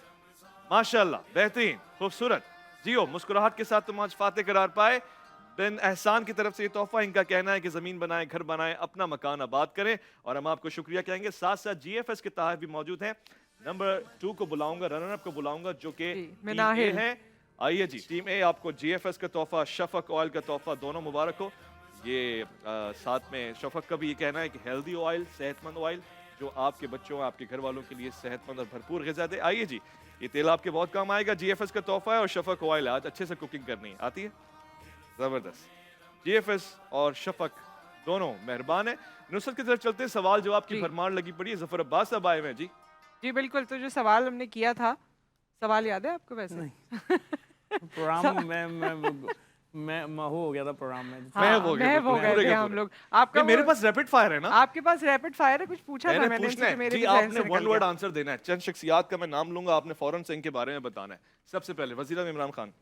माशाल्लाह बेहतरीन खूबसूरत, जियो मुस्कुराहट के साथ तुम आज फातेह करार पाए। बिन एहसान की तरफ से ये तोहफा, इनका कहना है कि ज़मीन बनाएं, घर बनाएं, अपना मकान आबाद करें, और हम आपको शुक्रिया कहेंगे। साथ साथ GFS के तहत भी मौजूद हैं। नंबर 2 को बुलाऊंगा, रनर अप को बुलाऊंगा जो कि टीम ए है। आइए जी, टीम ए आपको GFS का तोहफा, शफक ऑयल का तोहफा, दोनों मुबारक हो। ये साथ में शफक का भी ये कहना है कि हेल्दी ऑयल, सेहतमंद ऑयल जो आपके बच्चों, आपके घर वालों के लिए सेहतमंद और भरपूर ग़िज़ा दे। आइए जी, ये तेल आपके बहुत काम आएगा। GFS का तोहफा है और शफक ऑयल है। आज अच्छे से कुकिंग करनी है, आती है? जबरदस्त। GFS और शफक दोनों मेहरबान है। नुसरत की तरफ चलते हैं, सवाल जवाब की भरमार लगी पड़ी है। जफर अब्बास साहब आए हुए हैं जी। जी बिल्कुल, तो जो सवाल हमने किया था, सवाल याद है आपको? वैसे प्रोग्राम मैं हो गया था प्रोग्राम में। हाँ, हो गए थे हम लोग। आपका मेरे पास रैपिड फायर है ना? आपके पास रैपिड फायर है? कुछ पूछा था मैंने पूछना है मेरे जी, आपने वन वर्ड आंसर देना है। चंद शख्सियात का मैं नाम लूंगा, आपने फौरन से इनके बारे में बताना है। सबसे पहले वज़ीर आज़म इमरान खान,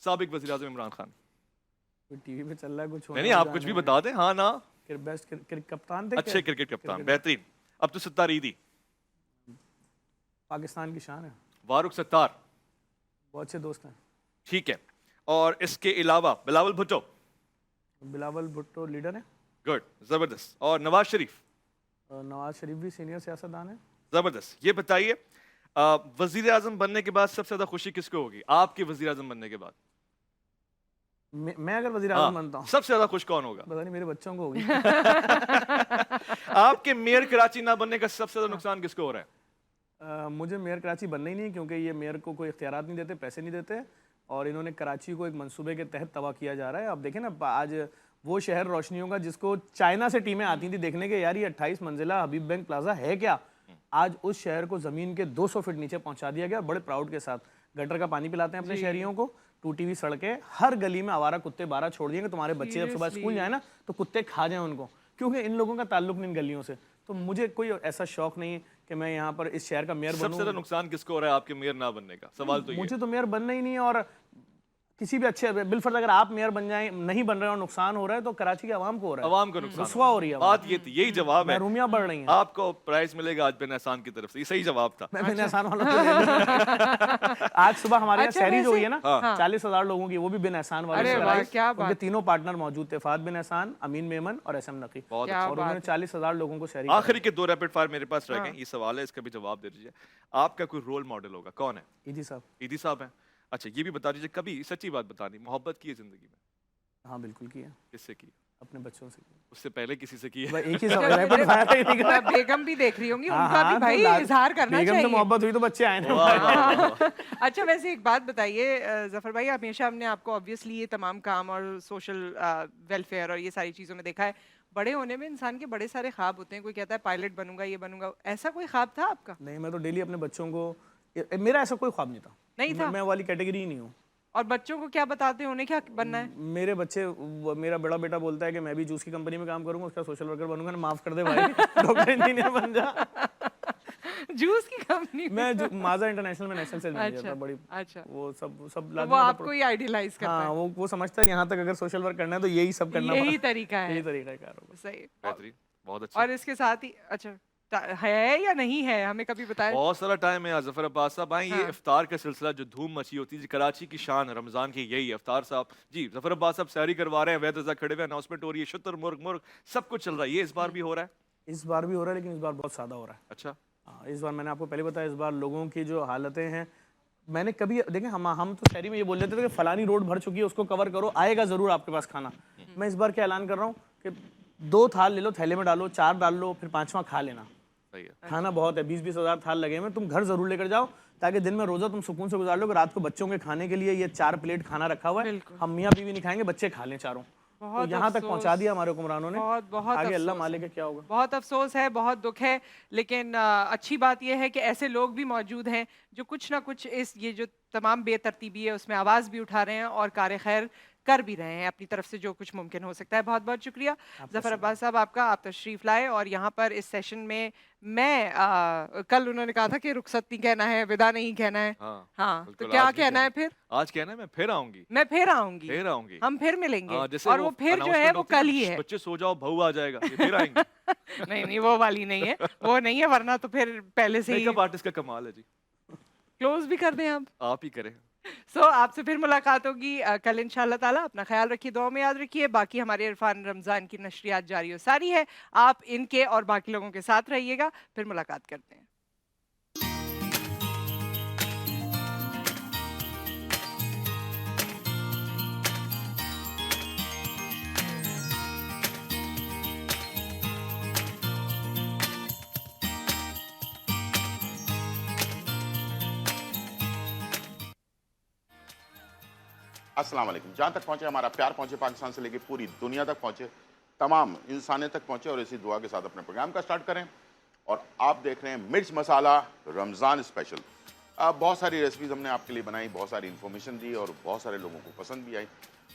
साबिक वज़ीर आज़म इमरान खान। टीवी पे चल रहा है कुछ, नहीं आप कुछ भी बता दें, हाँ ना। बेस्ट कप्तान थे, अच्छे क्रिकेट कप्तान, बेहतरीन। अब तो सत्तार ईदी, पाकिस्तान की शान है। वारुक सत्तार, बहुत अच्छे दोस्त हैं। ठीक है। और इसके अलावा बिलावल भुट्टो। बिलावल भुट्टो लीडर है। गुड, जबरदस्त। और नवाज शरीफ। नवाज शरीफ भी सीनियर सियासतदान है। जबरदस्त। ये बताइए, वजीर आजम बनने के बाद सबसे ज्यादा खुशी किसको होगी? आपके वजीर आजम बनने के बाद? मैं अगर वजीर आजम बनता हूँ, सबसे ज्यादा खुश कौन होगा? पता नहीं, मेरे बच्चों को होगी। आपके मेयर कराची ना बनने का सबसे ज्यादा नुकसान किसको हो रहा है? मुझे मेयर कराची बनना ही नहीं, क्योंकि ये मेयर को कोई इख्तियारात नहीं देते, पैसे नहीं देते, और इन्होंने कराची को एक मंसूबे के तहत तबाह किया जा रहा है। आप देखें ना, आज वो शहर रोशनियों का जिसको चाइना से टीमें आती थी देखने के, यार ये 28 मंजिला हबीब बैंक प्लाजा है क्या, आज उस शहर को ज़मीन के 200 फीट नीचे पहुंचा दिया गया, बड़े प्राउड के साथ। गटर का पानी पिलाते हैं अपने शहरियों को, टूटी हुई सड़कें, हर गली में आवारा कुत्ते 12 छोड़ दिए कि तुम्हारे बच्चे जब सुबह स्कूल जाए ना तो कुत्ते खा जाएं उनको, क्योंकि इन लोगों का ताल्लुक नहीं इन गलियों से। तो मुझे कोई ऐसा शौक नहीं है कि मैं यहाँ पर इस शहर का मेयर बनूं। सबसे ज्यादा नुकसान किसको हो रहा है आपके मेयर ना बनने का? सवाल तो ये मुझे तो मेयर बनना ही नहीं है, और किसी भी अच्छे बिलफर्ज अगर आप मेयर बन जाएं, नहीं बन रहे और नुकसान हो रहा है तो कराची की आवाम को हो रहा है, आवाम को नुकसान रुसवा हो रही है। बात ये थी, यही जवाब है। महरूमियां बढ़ रही हैं। आपको प्राइज मिलेगा आज बिन एहसान की तरफ से, ये सही जवाब था। मैं बिन एहसान वालों को ले लूं। आज सुबह हमारे यहाँ सहरी जो हुई है ना, हाँ। 40,000 लोगों की, वो भी बिन एहसान वाले अरे से वाह, आई। क्या बात। उनके तीनों पार्टनर मौजूद थे, फाद बिन एहसान, अमीन मेमन और SM नकी। बहुत क्या अच्छा। और उन्होंने 40,000 लोगों को सहरी आखिरी के 2 रैपिड फायर मेरे पास रह गए, ये सवाल है, इसका भी जवाब दे दीजिए। आपका कोई रोल मॉडल होगा, कौन है? ईदी साहब। ईदी साहब हैं। अच्छा ये भी बता दीजिए, कभी सच्ची बात बतानी, मोहब्बत की है जिंदगी में? हाँ बिल्कुल किया, किससे की? अपने बच्चों से किया। उससे पहले किसी से की है? भाई एक ही सवाल रैपिड फायर है, ठीक है। बेगम भी देख रही होंगी, हाँ, उनका भी हाँ, भाई तो इजहार करना बेगम चाहिए। तो मोहब्बत हुई तो बच्चे आए ना। वाह, वाह, वाह। अच्छा वैसे एक बात बताइए जफर भाई, हमेशा हमने आपको ऑब्वियसली ये तमाम काम और सोशल वेलफेयर और ये सारी चीज़ों में देखा है। बड़े होने में इंसान के बड़े सारे ख्वाब होते हैं, कोई कहता है पायलट बनूंगा, ये बनूंगा, ऐसा कोई ख्वाब था आपका? नहीं, मैं तो डेली अपने बच्चों को, मेरा ऐसा कोई ख्वाब नहीं था। नहीं था? मैं वाली कैटेगरी ही नहीं हूँ। और बच्चों को क्या बताते हैं, उन्हें क्या बनना है? मेरे बच्चे, मेरा बड़ा बेटा बोलता है कि मैं भी जूस की कंपनी में काम करूंगा, उसका सोशल वर्कर बनूंगा ना, माफ कर दे भाई, डॉक्टर इंजीनियर बन जा। जूस की कंपनी? मैं माजा इंटरनेशनल में नेशनल सेल्स मैनेजर था, बड़ी अच्छा, वो सब तो वो आपको ही आइडियलाइज करता हाँ, है। वो समझता है यहाँ तक अगर सोशल वर्क करना है तो यही सब करना यही तरीका है, यही तरीका है कारोबार। सही। बेहतरीन, बहुत अच्छा। और इसके साथ ही अच्छा है या नहीं है, हमें कभी बताएं। बहुत सारा टाइम है। जफर अब्बास साहब आए, ये इफ्तार का सिलसिला जो धूम मची होती है, कराची की शान रमजान की यही है इफ्तार साहब जी। जफर अब्बास साहब सैरी करवा रहे हैं, वैद रज़ा खड़े हुए, अनाउंसमेंट हो रही है, शुतर मुर्ग मुर्ग सब कुछ चल रहा है, ये इस बार भी हो रहा है? इस बार भी हो रहा है, लेकिन इस बार बहुत सादा हो रहा है। अच्छा, हाँ, इस बार मैंने आपको पहले बताया, इस बार लोगों की जो हालतें हैं, मैंने कभी देखें, हम तो शहरी में ये बोल देते थे कि फलानी रोड भर चुकी है, उसको कवर करो, आएगा ज़रूर आपके पास खाना। मैं इस बार क्या ऐलान कर रहा हूँ कि 2 थाल ले लो, थैले में डालो, 4 डाल लो, फिर 5वां खा लेना। सही है। खाना बहुत है, 20-20 हज़ार थाल लगे हुए, तुम घर ज़रूर लेकर जाओ, ताकि दिन में रोज़ा तुम सुकून से गुजार लो कि रात को बच्चों के खाने के लिए ये 4 प्लेट खाना रखा हुआ है, हम मियाँ बीवी नहीं खाएंगे, बच्चे खा लें चारों। तो यहाँ तक पहुँचा दिया हमारे हुक्मरानों ने। बहुत आगे अल्लाह अफसोस मालिक है क्या होगा। बहुत अफसोस है, बहुत दुख है, लेकिन अच्छी बात यह है कि ऐसे लोग भी मौजूद हैं जो कुछ ना कुछ ये जो तमाम बेतरतीबी है उसमें आवाज़ भी उठा रहे हैं और कार खैर कर भी रहे हैं अपनी तरफ से जो कुछ मुमकिन हो सकता है। बहुत बहुत शुक्रिया ज़फ़र अब्बास साहब आपका, आप तशरीफ़ लाए और यहाँ पर इस सेशन में मैं कल उन्होंने कहा था कि रुखसत नहीं कहना है, विदा नहीं कहना है। हाँ, हाँ, तो बिल्कुल, क्या आज नहीं कहना है कहना। फिर? आज कहना है मैं फिर आऊंगी, मैं फिर आऊंगी, फिर आऊंगी। हम फिर मिलेंगे हाँ, जैसे और वो फिर जो है announcement वो होती है कल ना, ही है। बच्चे सो जाओ बहू आ जाएगा, ये फिर आएंगे। नहीं नहीं, वो वाली नहीं है, वो नहीं है, वरना तो फिर पहले से ही मेकअप आर्टिस्ट का कमाल है जी, क्लोज भी कर दें आप ही करें। सो आपसे फिर मुलाकात होगी कल इंशाल्लाह ताला। अपना ख्याल रखिए, दुआ में याद रखिए। बाकी हमारे इरफान रमज़ान की नशरियात जारी और सारी है, आप इनके और बाकी लोगों के साथ रहिएगा। फिर मुलाकात करते हैं। अस्सलाम वालेकुम। जहाँ तक पहुँचे हमारा प्यार पहुँचे पाकिस्तान से लेकर पूरी दुनिया तक पहुँचे, तमाम इंसानियत तक पहुँचे और इसी दुआ के साथ अपने प्रोग्राम का स्टार्ट करें। और आप देख रहे हैं मिर्च मसाला रमज़ान स्पेशल। बहुत सारी रेसिपीज़ हमने आपके लिए बनाई, बहुत सारी इन्फॉर्मेशन दी और बहुत सारे लोगों को पसंद भी आई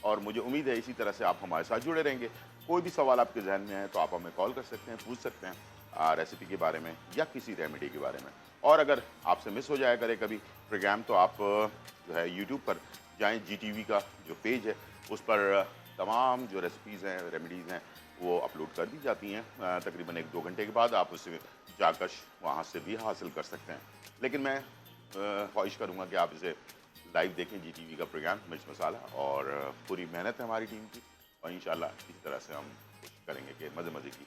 और मुझे उम्मीद है इसी तरह से आप हमारे साथ जुड़े रहेंगे। कोई भी सवाल आपके जहन में है तो आप हमें कॉल कर सकते हैं, पूछ सकते हैं रेसिपी के बारे में या किसी रेमेडी के बारे में। और अगर आपसे मिस हो जाया करे कभी प्रोग्राम तो आप जो है यूट्यूब पर जाएं, GTV का जो पेज है उस पर तमाम जो रेसिपीज़ हैं, रेमेडीज़ हैं वो अपलोड कर दी जाती हैं। तकरीबन 1-2 घंटे के बाद आप उसे जाकर वहाँ से भी हासिल कर सकते हैं। लेकिन मैं ख्वाहिश करूँगा कि आप इसे लाइव देखें, GTV का प्रोग्राम मिर्च मसाला। और पूरी मेहनत है हमारी टीम की और इंशाल्लाह इसी तरह से हम कोशिश करेंगे कि मज़े की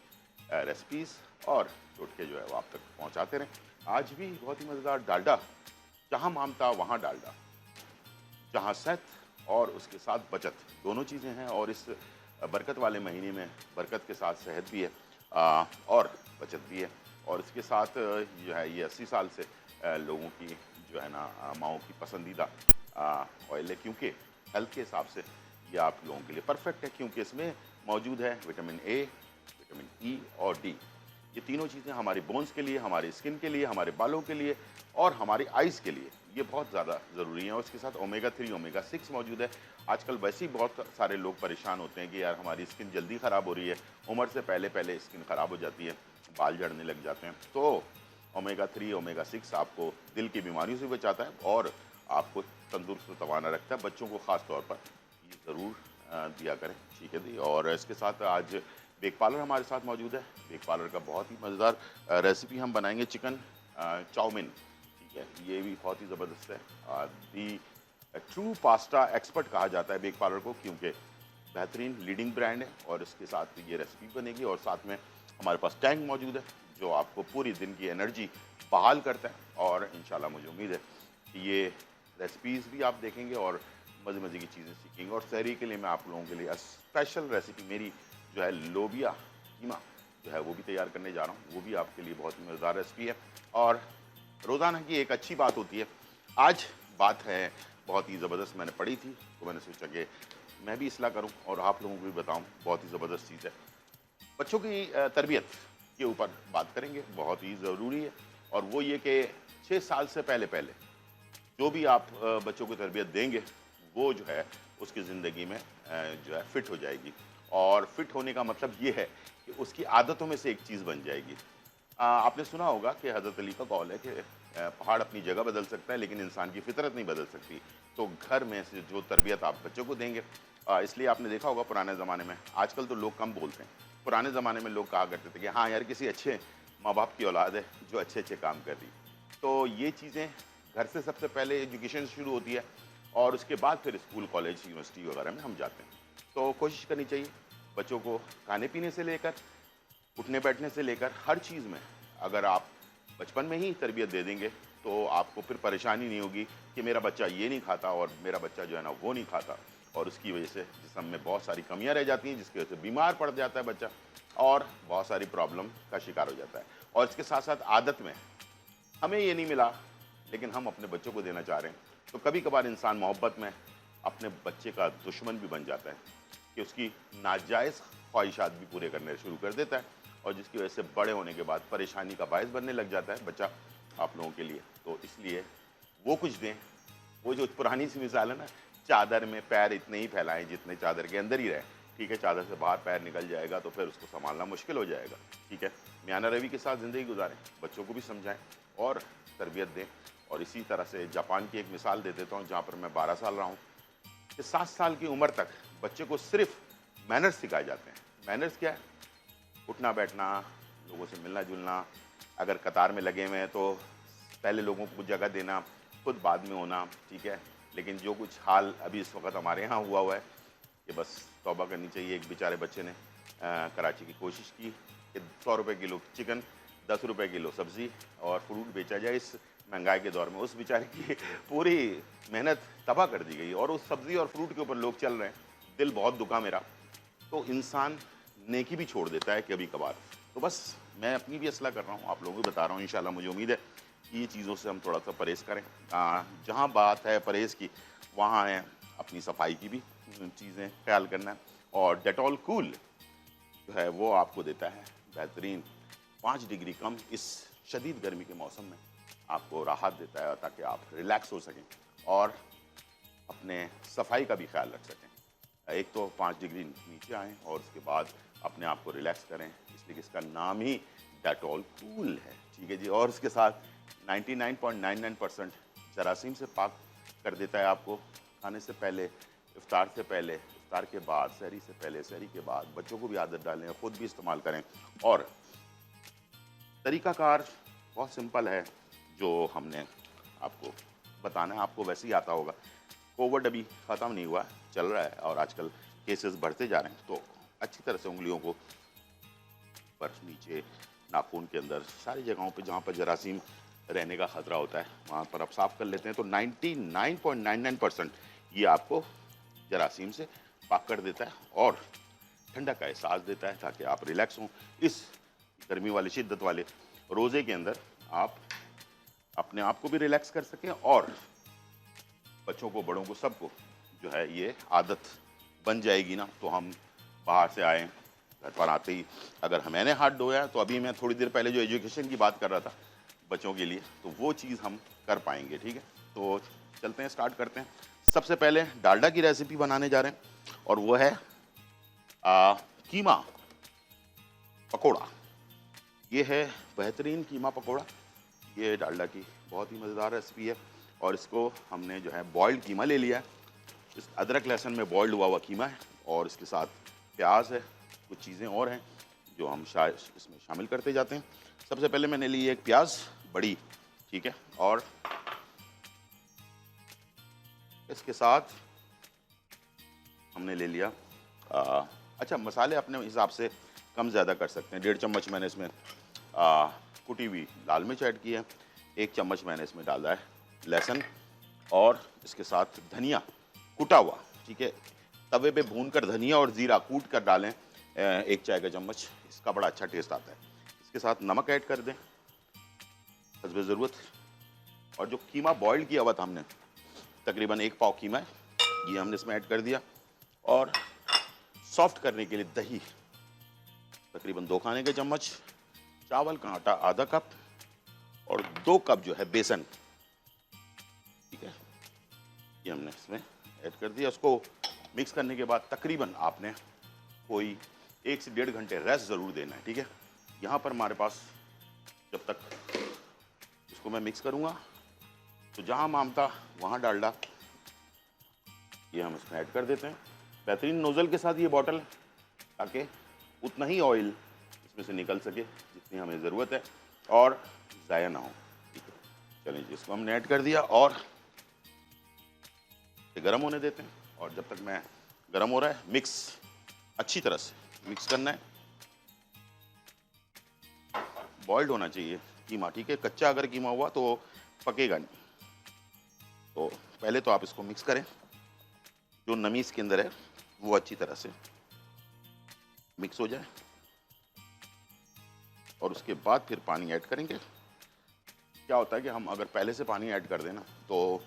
रेसिपीज़ और टोटके जो है वो आप तक पहुँचाते रहें। आज भी बहुत ही मज़ेदार डालडा, जहाँ मामता वहाँ डालडा, जहाँ सेहत और उसके साथ बचत दोनों चीज़ें हैं। और इस बरकत वाले महीने में बरकत के साथ सेहत भी है और बचत भी है। और इसके साथ जो है ये 80 साल से लोगों की जो है ना माओं की पसंदीदा ऑयल है, क्योंकि हेल्थ के हिसाब से ये आप लोगों के लिए परफेक्ट है, क्योंकि इसमें मौजूद है विटामिन A, विटामिन E और D। ये तीनों चीज़ें हमारी बोन्स के लिए, हमारी स्किन के लिए, हमारे बालों के लिए और हमारी आइज़ के लिए ये बहुत ज़्यादा ज़रूरी है। और इसके साथ ओमेगा 3, ओमेगा 6 मौजूद है। आजकल वैसे ही बहुत सारे लोग परेशान होते हैं कि यार हमारी स्किन जल्दी ख़राब हो रही है, उम्र से पहले स्किन ख़राब हो जाती है, बाल झड़ने लग जाते हैं। तो ओमेगा 3, ओमेगा 6 आपको दिल की बीमारियों से बचाता है और आपको तंदुरुस्त तवाना रखता है। बच्चों को ख़ास तौर पर ये ज़रूर दिया करें, ठीक है जी। और इसके साथ आज बेक पार्लर हमारे साथ मौजूद है। बेक पार्लर का बहुत ही मज़ेदार रेसिपी हम बनाएंगे, चिकन चाउमीन, ठीक है। ये भी बहुत ही ज़बरदस्त है। दी ट्रू पास्ता एक्सपर्ट कहा जाता है बेक पार्लर को, क्योंकि बेहतरीन लीडिंग ब्रांड है। और इसके साथ ये रेसिपी बनेगी और साथ में हमारे पास टैंक मौजूद है जो आपको पूरी दिन की एनर्जी बहाल करता है। और इंशाल्लाह मुझे उम्मीद है कि ये रेसिपीज़ भी आप देखेंगे और मज़े की चीज़ें सीखेंगे। और सहरी के लिए मैं आप लोगों के लिए स्पेशल रेसिपी मेरी जो है लोबिया कीमा जो है वो भी तैयार करने जा रहा हूँ। वो भी आपके लिए बहुत ही मज़ेदार रेसिपी है। और रोज़ाना की एक अच्छी बात होती है। आज बात है बहुत ही ज़बरदस्त, मैंने पढ़ी थी तो मैंने सोचा कि मैं भी इसलाह करूं और आप लोगों को भी बताऊं। बहुत ही ज़बरदस्त चीज़ है। बच्चों की तरबियत के ऊपर बात करेंगे, बहुत ही ज़रूरी है। और वो ये कि 6 साल से पहले जो भी आप बच्चों को तरबियत देंगे वो जो है उसकी ज़िंदगी में जो है फ़िट हो जाएगी। और फिट होने का मतलब ये है कि उसकी आदतों में से एक चीज़ बन जाएगी। आपने सुना होगा कि हज़रत अली का कौल है कि पहाड़ अपनी जगह बदल सकता है लेकिन इंसान की फितरत नहीं बदल सकती। तो घर में से जो तरबियत आप बच्चों को देंगे, इसलिए आपने देखा होगा पुराने ज़माने में, आजकल तो लोग कम बोलते हैं, पुराने ज़माने में लोग कहा करते थे कि हाँ यार किसी अच्छे माँ बाप की औलाद है जो अच्छे काम कर रही। तो ये चीज़ें घर से सबसे पहले एजुकेशन शुरू होती है और उसके बाद फिर स्कूल, कॉलेज, यूनिवर्सिटी वगैरह में हम जाते हैं। तो कोशिश करनी चाहिए बच्चों को खाने पीने से लेकर उठने बैठने से लेकर हर चीज़ में अगर आप बचपन में ही तरबियत दे देंगे तो आपको फिर परेशानी नहीं होगी कि मेरा बच्चा ये नहीं खाता और मेरा बच्चा जो है ना वो नहीं खाता, और उसकी वजह से जिस्म में बहुत सारी कमियां रह जाती हैं जिसकी वजह से बीमार पड़ जाता है बच्चा और बहुत सारी प्रॉब्लम का शिकार हो जाता है। और इसके साथ साथ आदत में हमें ये नहीं मिला लेकिन हम अपने बच्चों को देना चाह रहे हैं, तो कभी कभार इंसान मोहब्बत में अपने बच्चे का दुश्मन भी बन जाता है कि उसकी नाजायज़ ख्वाहिशात भी पूरे करने शुरू कर देता है और जिसकी वजह से बड़े होने के बाद परेशानी का बायस बनने लग जाता है बच्चा आप लोगों के लिए। तो इसलिए वो कुछ दें, वो जो पुरानी सी मिसाल है ना, चादर में पैर इतने ही फैलाएं जितने चादर के अंदर ही रहे, ठीक है। चादर से बाहर पैर निकल जाएगा तो फिर उसको संभालना मुश्किल हो जाएगा, ठीक है। मियाना रवि के साथ ज़िंदगी गुजारें, बच्चों को भी समझाएं और तरबियत दें। और इसी तरह से जापान की एक मिसाल दे देता हूँ, जहाँ पर मैं 12 साल रहा हूँ, कि 7 साल की उम्र तक बच्चे को सिर्फ मैनर्स सिखाए जाते हैं। मैनर्स क्या है? उठना बैठना, लोगों से मिलना जुलना, अगर कतार में लगे हुए हैं तो पहले लोगों को जगह देना, खुद बाद में होना, ठीक है। लेकिन जो कुछ हाल अभी इस वक्त हमारे यहाँ हुआ है कि बस तौबा करनी चाहिए। एक बेचारे बच्चे ने कराची की कोशिश की कि 100 रुपये किलो चिकन, 10 रुपये किलो सब्ज़ी और फ्रूट बेचा जाए इस महंगाई के दौर में। उस बेचारे की पूरी मेहनत तबाह कर दी गई और उस सब्ज़ी और फ्रूट के ऊपर लोग चल रहे हैं। दिल बहुत दुखा मेरा। तो इंसान नेकी भी छोड़ देता है कभी कभार। तो बस मैं अपनी भी असलाह कर रहा हूँ, आप लोगों को बता रहा हूँ। इंशाल्लाह मुझे उम्मीद है कि ये चीज़ों से हम थोड़ा सा परहेज़ करें। जहाँ बात है परहेज़ की, वहाँ है अपनी सफाई की भी चीज़ें ख्याल करना है। और डेटॉल कूल जो है वो आपको देता है बेहतरीन 5 डिग्री कम इस शदीद गर्मी के मौसम में आपको राहत देता है, ताकि आप रिलैक्स हो सकें और अपने सफाई का भी ख्याल रख सकें। एक तो 5 डिग्री नीचे आएँ और उसके बाद अपने आप को रिलैक्स करें, इसलिए कि इसका नाम ही डेटॉल कूल है, ठीक है जी। और इसके साथ 99.99% जरासीम से पाक कर देता है आपको। खाने से पहले, इफ्तार से पहले, इफ्तार के बाद, सहरी से पहले, सहरी के बाद। बच्चों को भी आदत डालें, ख़ुद भी इस्तेमाल करें। और तरीक़ाकार बहुत सिंपल है जो हमने आपको बताना है, आपको वैसे ही आता होगा। कोविड अभी ख़त्म नहीं हुआ, चल रहा है और आजकल केसेस बढ़ते जा रहे हैं। तो अच्छी तरह से उंगलियों को पर, नीचे, नाखून के अंदर, सारी जगहों पे जहाँ पर जरासीम रहने का ख़तरा होता है वहाँ पर आप साफ़ कर लेते हैं तो 99.99% ये आपको जरासीम से पाक कर देता है और ठंडक का एहसास देता है, ताकि आप रिलैक्स हों। इस गर्मी वाले, शिद्दत वाले रोज़े के अंदर आप अपने आप को भी रिलैक्स कर सकें और बच्चों को, बड़ों को, सबको जो है ये आदत बन जाएगी ना। तो हम बाहर से आए, घर पर आते ही अगर मैंने हाथ धोया, तो अभी मैं थोड़ी देर पहले जो एजुकेशन की बात कर रहा था बच्चों के लिए, तो वो चीज़ हम कर पाएंगे, ठीक है। तो चलते हैं, स्टार्ट करते हैं। सबसे पहले डालडा की रेसिपी बनाने जा रहे हैं और वो है कीमा पकोड़ा। ये है बेहतरीन कीमा पकोड़ा। ये डालडा की बहुत ही मज़ेदार रेसिपी है और इसको हमने जो है बॉइल्ड कीमा ले लिया है। इस अदरक लहसुन में बॉइल्ड हुआ हुआ कीमा है और इसके साथ प्याज है, कुछ चीज़ें और हैं जो हम इसमें शामिल करते जाते हैं। सबसे पहले मैंने ली एक प्याज बड़ी, ठीक है, और इसके साथ हमने ले लिया अच्छा, मसाले अपने हिसाब से कम ज़्यादा कर सकते हैं। 1.5 चम्मच मैंने इसमें कुटी हुई लाल मिर्च ऐड की है। 1 चम्मच मैंने इसमें डाला है लहसुन और इसके साथ धनिया कुटा हुआ, ठीक है। तवे पे भूनकर धनिया और ज़ीरा कूट कर डालें 1 चाय का चम्मच, इसका बड़ा अच्छा टेस्ट आता है। इसके साथ नमक ऐड कर दें हस्बे ज़रूरत। और जो कीमा बॉइल किया हुआ था हमने, तकरीबन 1 पाव कीमा है, ये हमने इसमें ऐड कर दिया। और सॉफ्ट करने के लिए दही तकरीबन 2 खाने के चम्मच, चावल का आटा आधा कप और 2 कप जो है बेसन, ठीक है, ये हमने इसमें ऐड कर दिया। उसको मिक्स करने के बाद तकरीबन आपने कोई 1 से 1.5 घंटे रेस्ट ज़रूर देना है, ठीक है। यहाँ पर हमारे पास जब तक इसको मैं मिक्स करूँगा तो जहाँ मामता वहाँ डालडा ये हम इसमें ऐड कर देते हैं। बेहतरीन नोज़ल के साथ ये बॉटल, ताकि उतना ही ऑयल इसमें से निकल सके जितनी हमें ज़रूरत है और ज़ाया ना हो, ठीक है। चलिए जी, इसको हमने ऐड कर दिया और गर्म होने देते हैं। और जब तक मैं गर्म हो रहा है, मिक्स अच्छी तरह से मिक्स करना है। बॉइल्ड होना चाहिए कीमा, ठीक है। कच्चा अगर कीमा हुआ तो पकेगा नहीं। तो पहले तो आप इसको मिक्स करें, जो नमी इसके अंदर है वो अच्छी तरह से मिक्स हो जाए और उसके बाद फिर पानी ऐड करेंगे। क्या होता है कि हम अगर पहले से पानी ऐड कर दें ना तो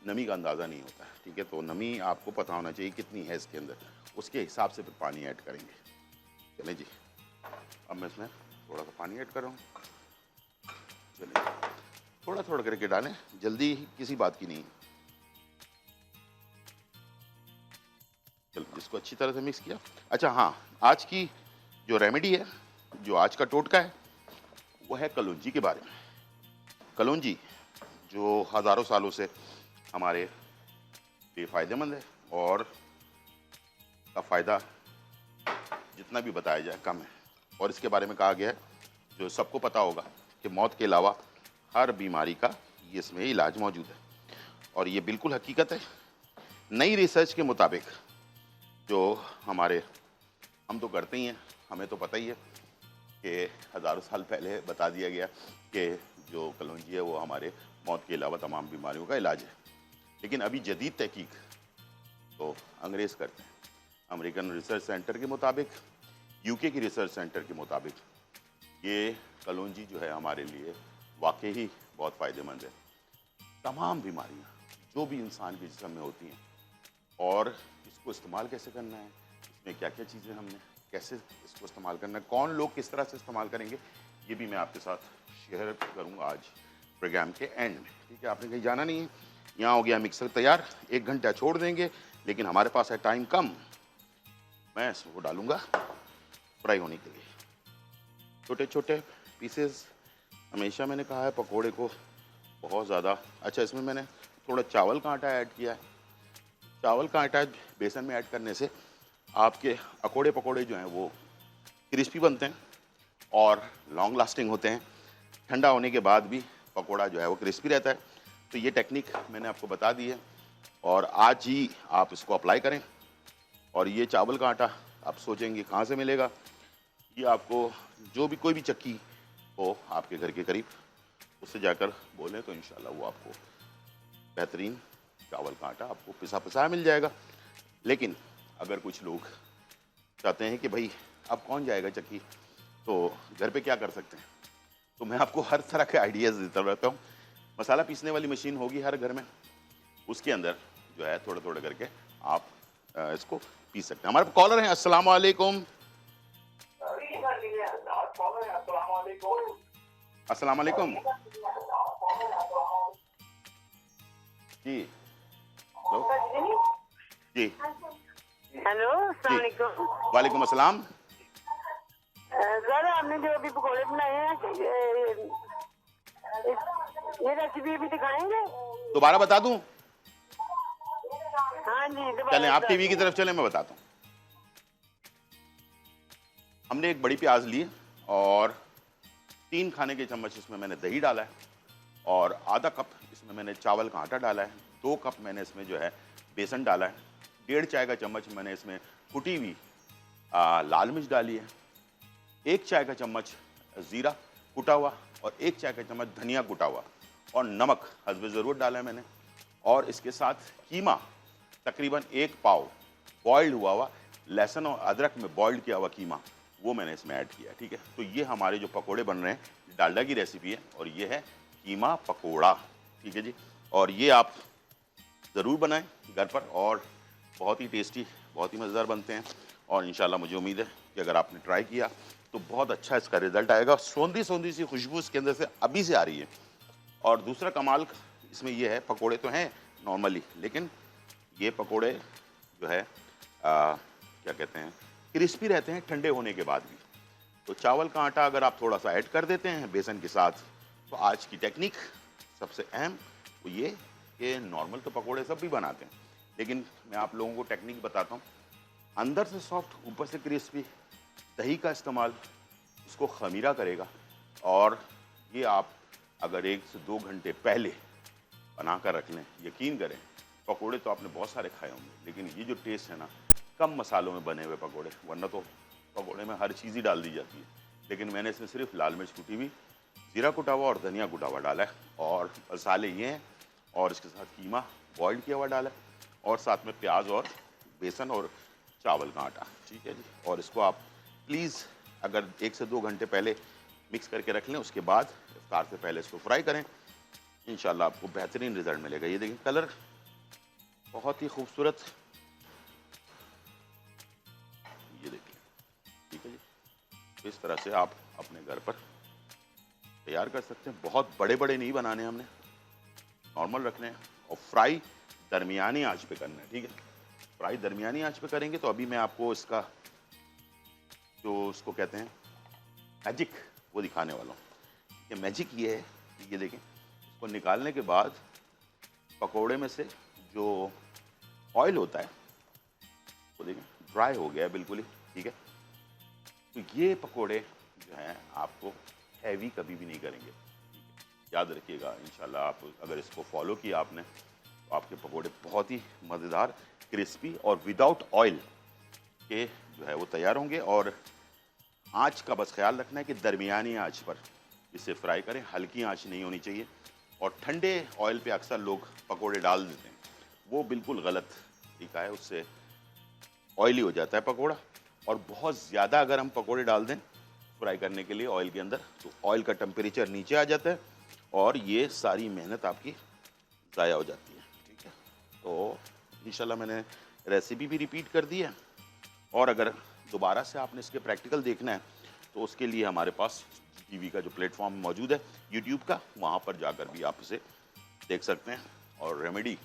नमी का अंदाज़ा नहीं होता है, ठीक है। तो नमी आपको पता होना चाहिए कितनी है इसके अंदर, उसके हिसाब से फिर पानी ऐड करेंगे। चलें जी, अब मैं इसमें थोड़ा सा पानी ऐड कर रहा हूँ। चलिए, थोड़ा थोड़ा करके डालें, जल्दी किसी बात की नहीं। इसको अच्छी तरह से मिक्स किया। अच्छा हाँ, आज की जो रेमेडी है, जो आज का टोटका है, वो है कलौंजी के बारे में। कलौंजी जो हज़ारों सालों से हमारे लिए फ़ायदेमंद है और का फ़ायदा जितना भी बताया जाए कम है। और इसके बारे में कहा गया है, जो सबको पता होगा, कि मौत के अलावा हर बीमारी का ये इसमें इलाज मौजूद है। और ये बिल्कुल हकीकत है। नई रिसर्च के मुताबिक जो हम तो करते ही हैं, हमें तो पता ही है कि हज़ारों साल पहले बता दिया गया कि जो कलौंजी है वो हमारे मौत के अलावा तमाम बीमारियों का इलाज है। लेकिन अभी जदीद तहकीक तो अंग्रेज़ करते हैं। अमेरिकन रिसर्च सेंटर के मुताबिक, यूके की रिसर्च सेंटर के मुताबिक, ये कलौंजी जो है हमारे लिए वाकई ही बहुत फ़ायदेमंद है। तमाम बीमारियाँ जो भी इंसान के जिस्म में होती हैं, और इसको इस्तेमाल कैसे करना है, इसमें क्या क्या चीज़ें हमने कैसे इसको इस्तेमाल करना है, कौन लोग किस तरह से इस्तेमाल करेंगे, ये भी मैं आपके साथ शेयर करूँगा आज प्रोग्राम के एंड में। ठीक है, आपने कहीं जाना नहीं है। यहाँ हो गया मिक्सर तैयार, 1 घंटा छोड़ देंगे, लेकिन हमारे पास है टाइम कम। मैं इसको डालूँगा फ्राई होने के लिए। छोटे छोटे पीसेस, हमेशा मैंने कहा है पकोड़े को बहुत ज़्यादा। अच्छा, इसमें मैंने थोड़ा चावल का आटा ऐड किया है। चावल का आटा बेसन में ऐड करने से आपके अकोड़े पकोड़े जो हैं वो क्रिस्पी बनते हैं और लॉन्ग लास्टिंग होते हैं। ठंडा होने के बाद भी पकोड़ा जो है वो क्रिस्पी रहता है। तो ये टेक्निक मैंने आपको बता दी है और आज ही आप इसको अप्लाई करें। और ये चावल का आटा आप सोचेंगे कहाँ से मिलेगा, ये आपको जो भी कोई भी चक्की हो आपके घर के करीब, उससे जाकर बोलें तो इंशाल्लाह वो आपको बेहतरीन चावल का आटा आपको पिसा पिसाया मिल जाएगा। लेकिन अगर कुछ लोग चाहते हैं कि भाई अब कौन जाएगा चक्की, तो घर पे क्या कर सकते हैं, तो मैं आपको हर तरह के आइडियाज़ देता रहता हूँ। मसाला पीसने वाली मशीन होगी हर घर में, उसके अंदर जो है थोड़ा थोड़ा करके आप इसको पीस सकते हैं। हमारे कॉलर हैं, अस्सलाम वालेकुम। अस्सलाम वालेकुम जी। हेलो जी। हेलो, अस्सलाम वालेकुम। वालेकुम अस्सलाम। सर, आपने जो अभी पकौड़े बनाए हैं, ये रेसिपी भी दिखाएंगे? दोबारा बता दूं? हाँ जी, चलें आप टीवी की तरफ चलें, मैं बताता हूँ। हमने एक बड़ी प्याज ली और 3 खाने के चम्मच इसमें मैंने दही डाला है और आधा कप इसमें मैंने चावल का आटा डाला है। 2 कप मैंने इसमें जो है बेसन डाला है। 1.5 चाय का चम्मच मैंने इसमें कुटी हुई लाल मिर्च डाली है। 1 चाय का चम्मच ज़ीरा कुटा हुआ और 1 चाय का चम्मच धनिया कुटा हुआ और नमक हस्बे ज़रूरत डाला है मैंने। और इसके साथ कीमा तकरीबन 1 पाव बॉइल्ड हुआ हुआ, लहसुन और अदरक में बॉइल्ड किया हुआ कीमा, वो मैंने इसमें ऐड किया। ठीक है, तो ये हमारे जो पकोड़े बन रहे हैं डालडा की रेसिपी है और ये है कीमा पकोड़ा। ठीक है जी, और ये आप ज़रूर बनाएं घर पर और बहुत ही टेस्टी, बहुत ही मज़ेदार बनते हैं। और इंशाल्लाह मुझे उम्मीद है कि अगर आपने ट्राई किया तो बहुत अच्छा इसका रिज़ल्ट आएगा। सौंधी सौंधी सी खुशबू इसके अंदर से अभी से आ रही है। और दूसरा कमाल इसमें ये है, पकोड़े तो हैं नॉर्मली, लेकिन ये पकोड़े जो है क्या कहते हैं, क्रिस्पी रहते हैं ठंडे होने के बाद भी। तो चावल का आटा अगर आप थोड़ा सा ऐड कर देते हैं बेसन के साथ, तो आज की टेक्निक सबसे अहम वो ये कि नॉर्मल तो पकोड़े सब भी बनाते हैं, लेकिन मैं आप लोगों को टेक्निक बताता हूँ। अंदर से सॉफ्ट, ऊपर से क्रिस्पी, दही का इस्तेमाल उसको खमीरा करेगा। और ये आप अगर 1 से 2 घंटे पहले बना कर रख लें, यकीन करें, पकोड़े तो आपने बहुत सारे खाए होंगे, लेकिन ये जो टेस्ट है ना, कम मसालों में बने हुए पकोड़े, वरना तो पकोड़े में हर चीज़ ही डाल दी जाती है, लेकिन मैंने इसमें सिर्फ लाल मिर्च कुटी हुई, जीरा कुटा हुआ और धनिया कुटा हुआ डाला है और मसाले ये हैं। और इसके साथ कीमा बॉइल्ड किया हुआ डाला है और साथ में प्याज और बेसन और चावल का आटा। ठीक है जी, और इसको आप प्लीज़ अगर 1 से 2 घंटे पहले मिक्स करके रख लें, उसके बाद इफ्तार से पहले इसको फ्राई करें, इंशाल्लाह आपको बेहतरीन रिजल्ट मिलेगा। ये देखिए कलर बहुत ही खूबसूरत, ये देखिए। ठीक है जी, तो इस तरह से आप अपने घर पर तैयार कर सकते हैं। बहुत बड़े बड़े नहीं बनाने, हमने नॉर्मल रखने हैं और फ्राई दरमियानी आंच पे करना है। ठीक है, फ्राई दरमियानी आंच पे करेंगे तो अभी मैं आपको इसका जो उसको कहते हैं मैजिक वो दिखाने वाला हूँ। ये मैजिक ये है कि ये देखें, इसको निकालने के बाद पकोड़े में से जो ऑयल होता है वो देखें ड्राई हो गया है बिल्कुल ही, ठीक है। तो ये पकोड़े जो हैं आपको हैवी कभी भी नहीं करेंगे, याद रखिएगा। इंशाल्लाह आप अगर इसको फॉलो किया आपने तो आपके पकोड़े बहुत ही मज़ेदार, क्रिस्पी और विदाउट ऑयल के जो है वो तैयार होंगे। और आंच का बस ख्याल रखना है कि दरमियानी आंच पर इसे फ्राई करें, हल्की आंच नहीं होनी चाहिए। और ठंडे ऑयल पे अक्सर लोग पकोड़े डाल देते हैं, वो बिल्कुल गलत तरीका है, उससे ऑयली हो जाता है पकोड़ा। और बहुत ज़्यादा अगर हम पकोड़े डाल दें फ्राई करने के लिए ऑयल के अंदर तो ऑयल का टेम्परेचर नीचे आ जाता है और ये सारी मेहनत आपकी ज़ाया हो जाती है, ठीक है। तो इंशाल्लाह मैंने रेसिपी भी रिपीट कर दी है, और अगर दोबारा से आपने इसके प्रैक्टिकल देखना है तो उसके लिए हमारे पास टीवी का जो प्लेटफॉर्म मौजूद है यूट्यूब का, वहाँ पर जाकर भी आप इसे देख सकते हैं और रेमेडी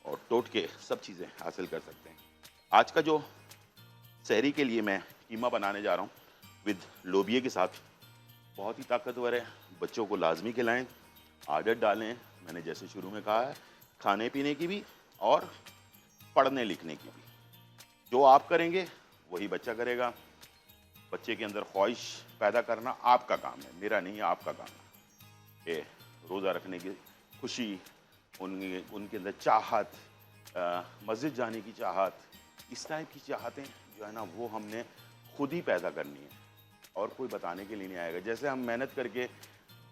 और टोटके सब चीज़ें हासिल कर सकते हैं। आज का जो सहरी के लिए मैं कीमा बनाने जा रहा हूँ विद लोबिये के साथ, बहुत ही ताकतवर है। बच्चों को लाजमी खिलाएं, आदत डालें, मैंने जैसे शुरू में कहा है, खाने पीने की भी और पढ़ने लिखने की भी। जो आप करेंगे वही बच्चा करेगा। बच्चे के अंदर ख्वाहिश पैदा करना आपका काम है, मेरा नहीं है, आपका काम है। कि रोज़ा रखने की खुशी, उनके अंदर चाहत, मस्जिद जाने की चाहत, इस टाइप की चाहतें जो है ना वो हमने खुद ही पैदा करनी है और कोई बताने के लिए नहीं आएगा। जैसे हम मेहनत करके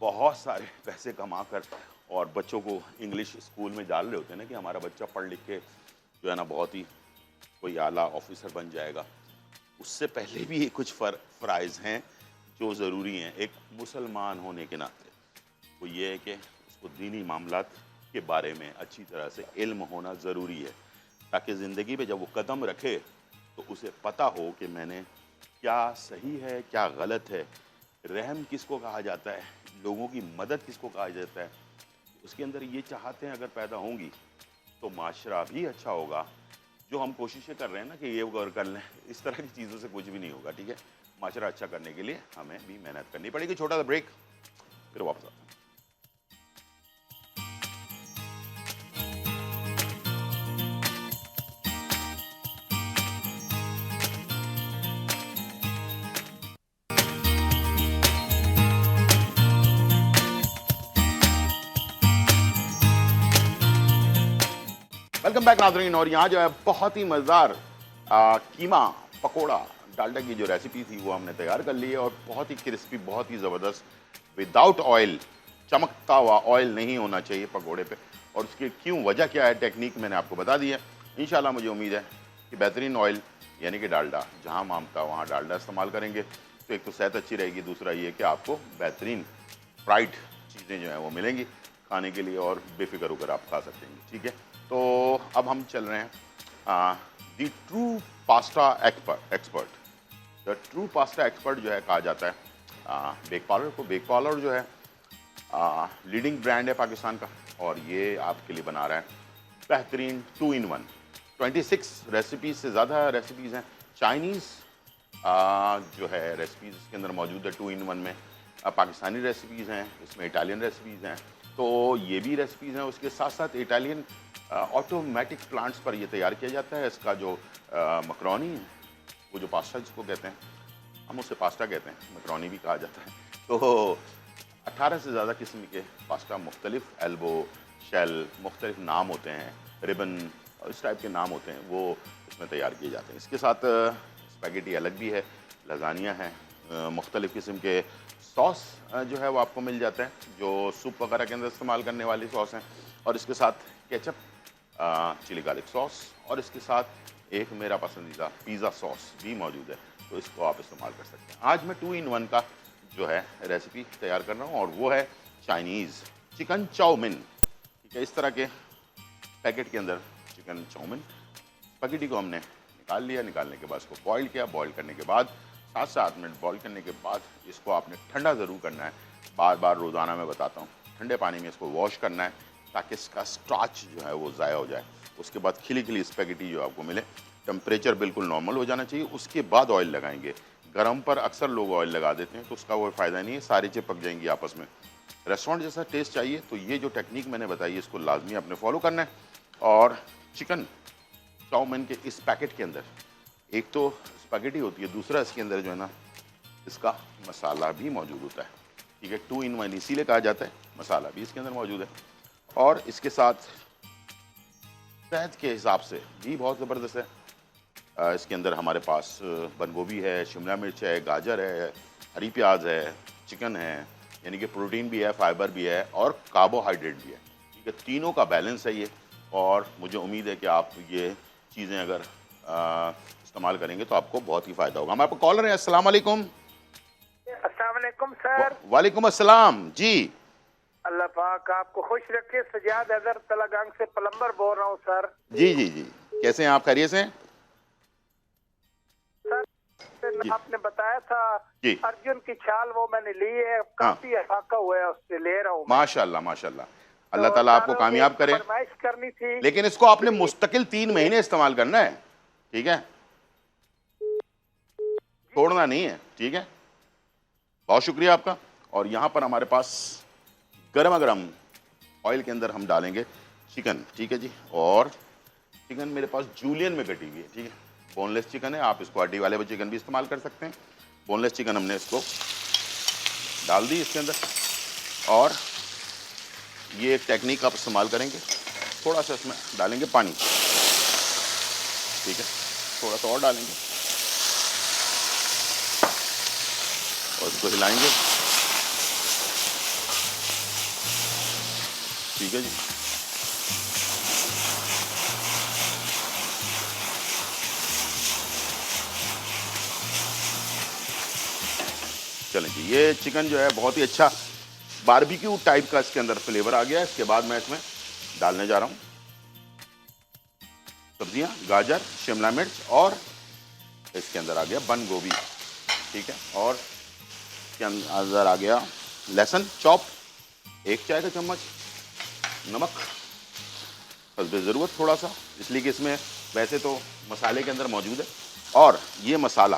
बहुत सारे पैसे कमा कर और बच्चों को इंग्लिश स्कूल में डाल रहे होते हैं ना कि हमारा बच्चा पढ़ लिख के जो है ना बहुत ही कोई आला ऑफिसर बन जाएगा, उससे पहले भी कुछ फ़राइज़ हैं जो ज़रूरी हैं एक मुसलमान होने के नाते। वो ये है कि उसको दीनी मामलात के बारे में अच्छी तरह से इल्म होना ज़रूरी है, ताकि ज़िंदगी में जब वो कदम रखे तो उसे पता हो कि मैंने क्या सही है क्या गलत है, रहम किसको कहा जाता है, लोगों की मदद किसको कहा जाता है। उसके अंदर ये चाहतें अगर पैदा होंगी तो माशरा भी अच्छा होगा। जो हम कोशिशें कर रहे हैं ना कि ये गौर कर लें, इस तरह की चीज़ों से कुछ भी नहीं होगा, ठीक है। माशरा अच्छा करने के लिए हमें भी मेहनत करनी पड़ेगी। छोटा सा ब्रेक, फिर वापस आते हैं। वेलकम बैक नाज़रीन। और यहाँ जो है बहुत ही मज़ेदार कीमा पकोड़ा डालडा की जो रेसिपी थी वो हमने तैयार कर ली है, और बहुत ही क्रिस्पी, बहुत ही ज़बरदस्त, विदाउट ऑयल, चमकता हुआ ऑयल नहीं होना चाहिए पकोड़े पे। और उसकी क्यों, वजह क्या है, टेक्निक मैंने आपको बता दी है। इंशाल्लाह मुझे उम्मीद है कि बेहतरीन ऑयल यानी कि डालडा, जहाँ मामता वहाँ डालडा इस्तेमाल करेंगे तो एक तो सेहत अच्छी रहेगी, दूसरा ये कि आपको बेहतरीन फ्राइड चीज़ें जो हैं वो मिलेंगी खाने के लिए और बेफिक्र होकर आप खा सकेंगे, ठीक है। तो अब हम चल रहे हैं दी true pasta expert. The true pasta expert जो है कहा जाता है बेक पार्लर को। बेक पार्लर जो है लीडिंग ब्रांड है पाकिस्तान का, और ये आपके लिए बना रहा है बेहतरीन 2 in 1। 26 रेसिपीज़ से ज़्यादा रेसिपीज़ हैं। चाइनीज़ जो है रेसिपीज़ इसके अंदर मौजूद है 2 in 1 में। पाकिस्तानी रेसिपीज़ हैं, इसमें इटालियन रेसिपीज़ हैं, तो ये भी रेसिपीज़ हैं। उसके साथ साथ इटालियन ऑटोमेटिक प्लांट्स पर ये तैयार किया जाता है। इसका जो मकरोनी है, वो जो पास्ता जिसको कहते हैं, हम उसे पास्ता कहते हैं, मकरोनी भी कहा जाता है। तो 18 से ज़्यादा किस्म के पास्ता, मुख्तलिफ एल्बो, शेल, मुख्तलिफ नाम होते हैं, रिबन, इस टाइप के नाम होते हैं, वो इसमें तैयार किए जाते हैं। इसके साथ स्पैगेटी अलग भी है, लजानिया है, मुख्तलिफ किस्म के सॉस जो है वो आपको मिल जाता है, जो सूप वगैरह के अंदर इस्तेमाल करने वाली सॉस हैं। और इसके साथ केचप, चिली गार्लिक सॉस, और इसके साथ एक मेरा पसंदीदा पिज़्ज़ा सॉस भी मौजूद है, तो इसको आप इस्तेमाल कर सकते हैं। आज मैं 2 in 1 का जो है रेसिपी तैयार कर रहा हूँ, और वो है चाइनीज़ चिकन चाउमिन, ठीक है। इस तरह के पैकेट के अंदर चिकन चाउमिन, स्पैगेटी को हमने निकाल लिया। निकालने के बाद इसको बॉईल किया। बॉईल करने के बाद 7 मिनट बॉईल करने के बाद इसको आपने ठंडा ज़रूर करना है। बार बार रोज़ाना मैं बताता हूँ, ठंडे पानी में इसको वॉश करना है ताकि इसका स्टार्च जो है वो ज़ाया हो जाए। اس کے بعد کھلی کھلی اسپیگیٹی جو آپ کو ملے. ٹمپریچر بالکل نارمل ہو جانا چاہیے. اس کے بعد آئل لگائیں گے. گرم پر اکثر لوگ آئل لگا دیتے ہیں تو اس کا کوئی فائدہ نہیں ہے, ساری چیز پک جائیں گی آپس میں. ریسٹورنٹ جیسا ٹیسٹ چاہیے تو یہ جو ٹیکنیک میں نے بتائی ہے اس کو لازمی آپ نے فالو کرنا ہے. اور چکن چاؤمین کے اس پیکٹ کے اندر ایک تو اسپیگیٹی ہوتی ہے, دوسرا اس کے اندر جو ہے نا اس کا مسالہ بھی موجود ہوتا ہے. ٹھیک ہے, 2 in 1 اسی لیے کہا جاتا ہے, مسالہ بھی اس کے اندر موجود ہے. اور اس کے ساتھ صحت کے حساب سے بھی بہت زبردست ہے. اس کے اندر ہمارے پاس بند گوبھی ہے, شملہ مرچ ہے, گاجر ہے, ہری پیاز ہے, چکن ہے, یعنی کہ پروٹین بھی ہے, فائبر بھی ہے اور کاربوہائیڈریٹ بھی ہے. ٹھیک ہے, تینوں کا بیلنس ہے یہ. اور مجھے امید ہے کہ آپ یہ چیزیں اگر استعمال کریں گے تو آپ کو بہت ہی فائدہ ہوگا. ہمارے پاس کالر ہیں. السلام علیکم. السلام علیکم سر. وعلیکم السلام. جی اللہ پاک آپ کو خوش رکھے. سجاد حیدر تلگانگ سے پلمبر بول رہا ہوں سر. جی جی جی, کیسے ہیں آپ؟ خیریت سے ہیں؟ سر آپ نے بتایا تھا جی ارجن کی چھال وہ میں نے لی ہے, کافی افاقہ ہوا ہے, اس سے لے رہا ہوں. ماشاء اللہ ماشاء اللہ, اللہ تعالیٰ آپ کو کامیاب کرے. فرمائش کرنی تھی لیکن اس کو آپ نے مستقل 3 مہینے استعمال کرنا ہے. ٹھیک ہے, چھوڑنا نہیں ہے. ٹھیک ہے, بہت شکریہ آپ کا. اور یہاں پر ہمارے پاس گرما گرم آئل کے اندر ہم ڈالیں گے چکن. ٹھیک ہے جی, اور چکن میرے پاس جولین میں کٹی ہوئی ہے. ٹھیک ہے, بون لیس چکن ہے, آپ اس کو ہڈی والے چکن بھی استعمال کر سکتے ہیں. بون لیس چکن ہم نے اس کو ڈال دی اس کے اندر. اور یہ ایک ٹیکنیک آپ استعمال کریں گے, تھوڑا سا اس میں ڈالیں گے پانی. ٹھیک ہے, تھوڑا سا اور ڈالیں گے اور اس کو ہلائیں گے. ٹھیک ہے جی, چلیں جی. یہ چکن جو ہے بہت ہی اچھا باربیکیو ٹائپ کا اس کے اندر فلیور آ گیا ہے. اس کے بعد میں اس میں ڈالنے جا رہا ہوں سبزیاں, گاجر, شملہ مرچ, اور اس کے اندر آ گیا بند گوبھی. ٹھیک ہے, اور اس کے اندر آ گیا لہسن چاپ, 1 چائے کا چمچ, نمک حسب ضرورت تھوڑا سا, اس لیے کہ اس میں ویسے تو مسالے کے اندر موجود ہے. اور یہ مسالہ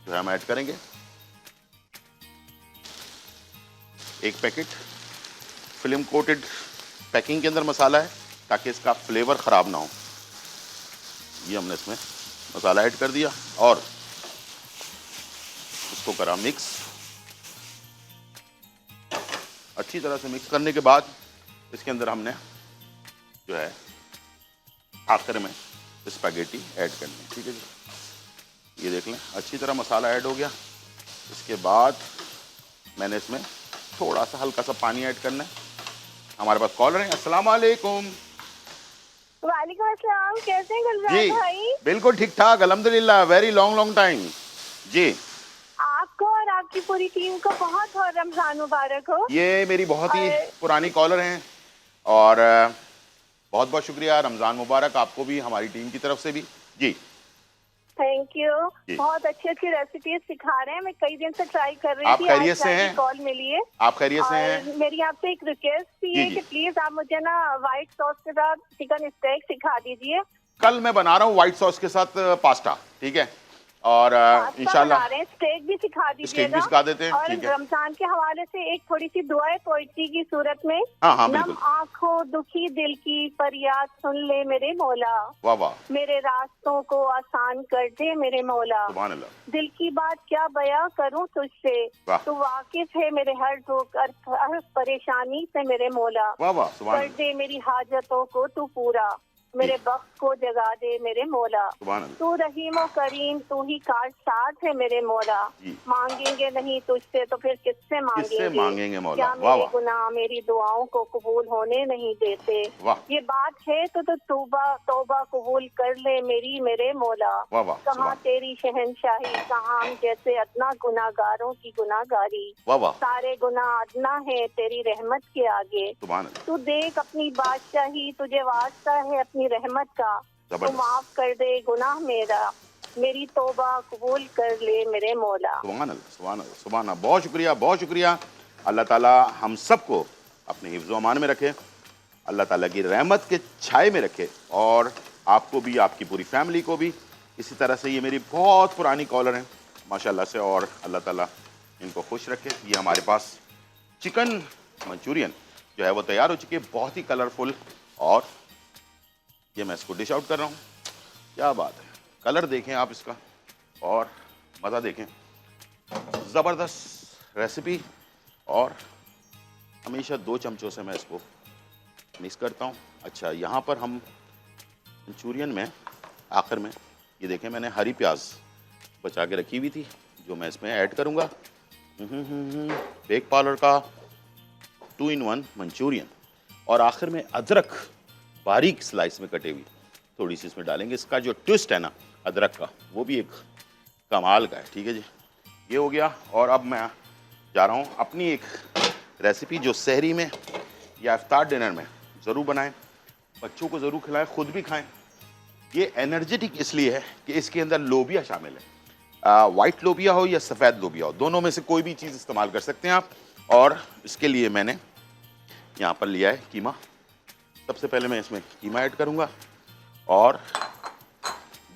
جو ہے ہم ایڈ کریں گے, 1 پیکٹ فلم کوٹڈ پیکنگ کے اندر مسالہ ہے تاکہ اس کا فلیور خراب نہ ہو. یہ ہم نے اس میں مسالہ ایڈ کر دیا اور اس کو کرا مکس. اچھی طرح سے مکس کرنے کے بعد اس کے اندر ہم نے جو ہے آخر میں اسپیگیٹی ایڈ کرنی ہے. ٹھیک ہے جی, یہ دیکھ لیں اچھی طرح مسالہ ایڈ ہو گیا. اس کے بعد میں نے اس میں تھوڑا سا ہلکا سا پانی ایڈ کرنا ہے. ہمارے پاس کالر ہیں. السلام علیکم. وعلیکم السلام, کیسے ہیں گلزار جی بھائی؟ بالکل ٹھیک ٹھاک الحمدللہ. Very long time. جی آپ کو اور آپ کی پوری ٹیم کو بہت بہت رمضان مبارک ہو. یہ میری بہت ہی پرانی کالر ہیں اور بہت بہت شکریہ. رمضان مبارک آپ کو بھی, ہماری ٹیم کی طرف سے بھی. جی تھینک یو. جی. بہت اچھی اچھی ریسیپیز سکھا رہے ہیں. میں کئی دن سے ٹرائی کر رہی آپ تھی, خیریت سے ہیں؟ کال ملی ہے. آپ خیریت سے ہیں؟ اور میری آپ سے ایک ریکویسٹ بھی جی ہے جی. کہ پلیز آپ مجھے نا وائٹ ساس کے ساتھ چکن اسٹیک سکھا دیجیے. کل میں بنا رہا ہوں وائٹ ساس کے ساتھ پاستا. ٹھیک ہے, اور انشاءاللہ اسٹیک بھی سکھا دیجیے اسٹیک گا. بھی سکھا دیتے ہیں. اور ٹھیک ہے, رمضان کے حوالے سے ایک تھوڑی سی دعائیں پوئٹری کی صورت میں. ہاں ہاں نم بالکل. آنکھوں دکھی دل کی فریاد سن لے میرے مولا, واہ واہ, میرے راستوں کو آسان کر دے میرے مولا. سبحان اللہ. دل کی بات کیا بیاں کروں تجھ سے, واہ. تو واقف ہے میرے ہر دکھ ہر پریشانی سے میرے مولا. واہ واہ, سبحان کر اللہ. دے میری حاجتوں کو تو پورا, میرے بخت کو جگا دے میرے مولا. سبحان اللہ. تو رحیم و کریم, تو ہی کاش ساتھ ہے میرے مولا. جی. مانگیں گے نہیں تجھ سے تو پھر کس سے کس سے مانگیں مانگیں گے مولا. کیا واہ میرے واہ, گناہ میری دعاؤں کو قبول ہونے نہیں دیتے. واہ یہ بات ہے تو توبہ قبول کر لے میری میرے مولا. واہ واہ, کہاں سبحان تیری شہنشاہی, کہاں ہم جیسے ادنا گناہ گاروں کی گناہ گاری. واہ واہ, سارے گناہ ادنا ہے تیری رحمت کے آگے. سبحان اللہ. تو دیکھ اپنی بادشاہی, تجھے واسطہ ہے اپنی رحمت کا. تو زبردست. معاف کر دے گناہ میرا, میری توبہ قبول کر لے میرے مولا. سبحان اللہ, سبحان اللہ, سبحان اللہ. بہت شکریہ, بہت شکریہ. اللہ تعالیٰ ہم سب کو اپنے حفظ و امان میں رکھے. अल्लाह ताला की रहमत के छाए में रखे और आपको भी, आपकी पूरी फैमिली को भी। इसी तरह से ये मेरी बहुत पुरानी कॉलर हैं माशाल्लाह से, और अल्लाह ताला इनको खुश रखे। ये हमारे पास चिकन मंचूरियन जो है वो तैयार हो चुकी है, बहुत ही कलरफुल, और ये मैं इसको डिश आउट कर रहा हूँ। क्या बात है, कलर देखें आप इसका और मज़ा देखें, ज़बरदस्त रेसिपी। और हमेशा 2 चमचों से मैं इसको मिक्स करता हूँ। अच्छा, यहाँ पर हम मंचूरियन में आखिर में ये देखें मैंने हरी प्याज बचा के रखी हुई थी जो मैं इसमें ऐड करूँगा। बेक पार्लर का 2 in 1 मंचूरियन, और आखिर में अदरक बारीक स्लाइस में कटे हुई थोड़ी सी इसमें डालेंगे। इसका जो ट्विस्ट है ना अदरक का, वो भी एक कमाल का है। ठीक है जी, ये हो गया। और अब मैं जा रहा हूँ अपनी एक रेसिपी जो सहरी में या इफ्तार डिनर में ज़रूर बनाएं, बच्चों को ज़रूर खिलाएं, खुद भी खाएं। ये एनर्जेटिक इसलिए है कि इसके अंदर लोबिया शामिल है। वाइट लोबिया हो या सफ़ेद लोबिया हो, दोनों में से कोई भी चीज़ इस्तेमाल कर सकते हैं आप। और इसके लिए मैंने यहाँ पर लिया है कीमा। सबसे पहले मैं इसमें कीमा ऐड करूँगा, और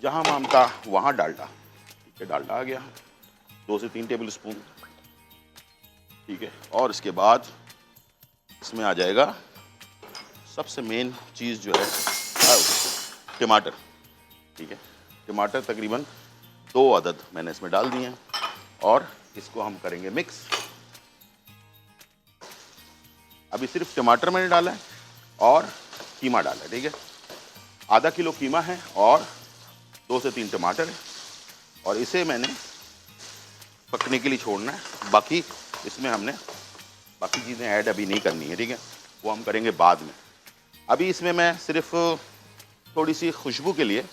जहाँ मामता वहाँ डालडा। ठीक है, डालडा आ गया 2 से 3 टेबल स्पून। ठीक है, और इसके बाद इसमें आ जाएगा सबसे मेन चीज़ जो है टमाटर। ठीक है, टमाटर तकरीबन 2 अदद मैंने इसमें डाल दिए हैं, और इसको हम करेंगे मिक्स। अभी सिर्फ टमाटर मैंने डाला है और कीमा डाला है। ठीक है, आधा किलो कीमा है और 2 से 3 टमाटर है, और इसे मैंने पकने के लिए छोड़ना है। बाकी इसमें हमने बाकी चीज़ें ऐड अभी नहीं करनी है। ठीक है, वो हम करेंगे बाद में। अभी इसमें मैं सिर्फ थोड़ी सी खुशबू के लिए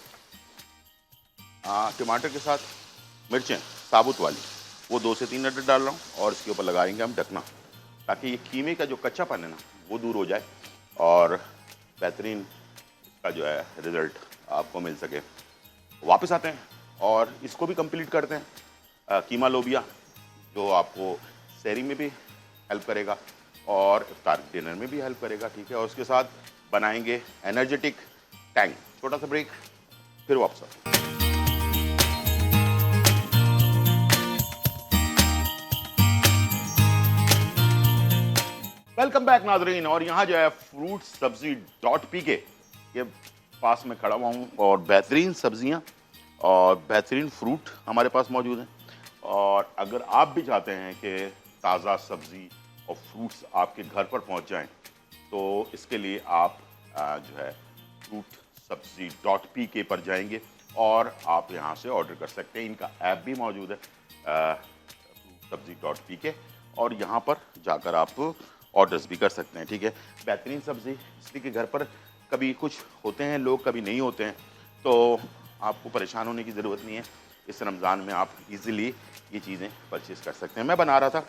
टमाटर के साथ मिर्चें साबुत वाली वो 2 से 3 अदद डाल रहा हूँ, और इसके ऊपर लगाएंगे हम ढकना, ताकि ये कीमे का जो कच्चापन है ना वो दूर हो जाए और बेहतरीन का जो है रिज़ल्ट आपको मिल सके। वापस आते हैं और इसको भी कंप्लीट करते हैं। कीमा लोबिया जो आपको सहरी में भी हेल्प करेगा और इफ्तार डिनर में भी हेल्प करेगा। ठीक है, और उसके साथ बनाएंगे एनर्जेटिक टैंग। छोटा सा ब्रेक, फिर वापस आते हैं। वेलकम बैक नाज़रीन। और यहाँ जो है फ्रूट सब्जी .pk के पास में खड़ा हुआ हूँ, और बेहतरीन सब्जियाँ और बेहतरीन फ्रूट हमारे पास मौजूद हैं। और अगर आप भी चाहते हैं कि ताज़ा सब्ज़ी और फ्रूट्स आपके घर पर पहुँच जाएं, तो इसके लिए आप जो है फ्रूट सब्जी .pk पर जाएंगे और आप यहाँ से ऑर्डर कर सकते हैं। इनका ऐप भी मौजूद है फ्रूट सब्जी .pk, और यहाँ पर जाकर आप ऑर्डर्स भी कर सकते हैं। ठीक है, बेहतरीन सब्ज़ी, इसलिए कि घर पर कभी कुछ होते हैं लोग, कभी नहीं होते हैं, तो आपको परेशान होने की ज़रूरत नहीं है। इस रमज़ान में आप इजीली ये चीज़ें परचेज़ कर सकते हैं। मैं बना रहा था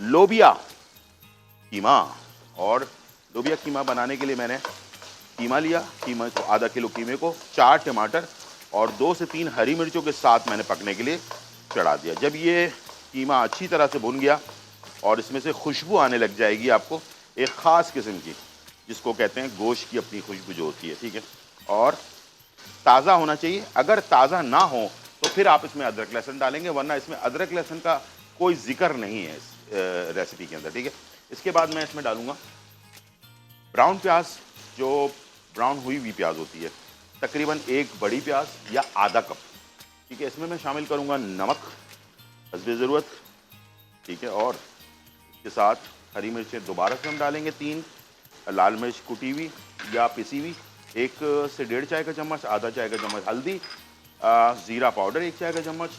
लोबिया कीमा, और लोबिया कीमा बनाने के लिए मैंने कीमा लिया। कीमा को आधा किलो कीमे को 4 टमाटर और 2 से 3 हरी मिर्चों के साथ मैंने पकने के लिए चढ़ा दिया। जब ये कीमा अच्छी तरह से भुन गया और इसमें से खुशबू आने लग जाएगी आपको एक ख़ास किस्म की, जिसको कहते हैं गोश्त की अपनी खुशबू जो होती है। ठीक है, और ताज़ा होना चाहिए। अगर ताज़ा ना हो तो फिर आप इसमें अदरक लहसुन डालेंगे, वरना इसमें अदरक लहसुन का कोई जिक्र नहीं है इस रेसिपी के अंदर। ठीक है, इसके बाद मैं इसमें डालूँगा ब्राउन प्याज, जो ब्राउन हुई हुई प्याज होती है, तकरीबन 1 बड़ी प्याज या आधा कप। ठीक है, इसमें मैं शामिल करूँगा नमक हस्बे ज़रूरत। ठीक है, और इसके साथ हरी मिर्चें दोबारा से हम डालेंगे 3, लाल मिर्च कुटी हुई या पिसी हुई 1 से 1.5 चाय का चम्मच, आधा चाय का चम्मच हल्दी, ज़ीरा पाउडर 1 चाय का चम्मच,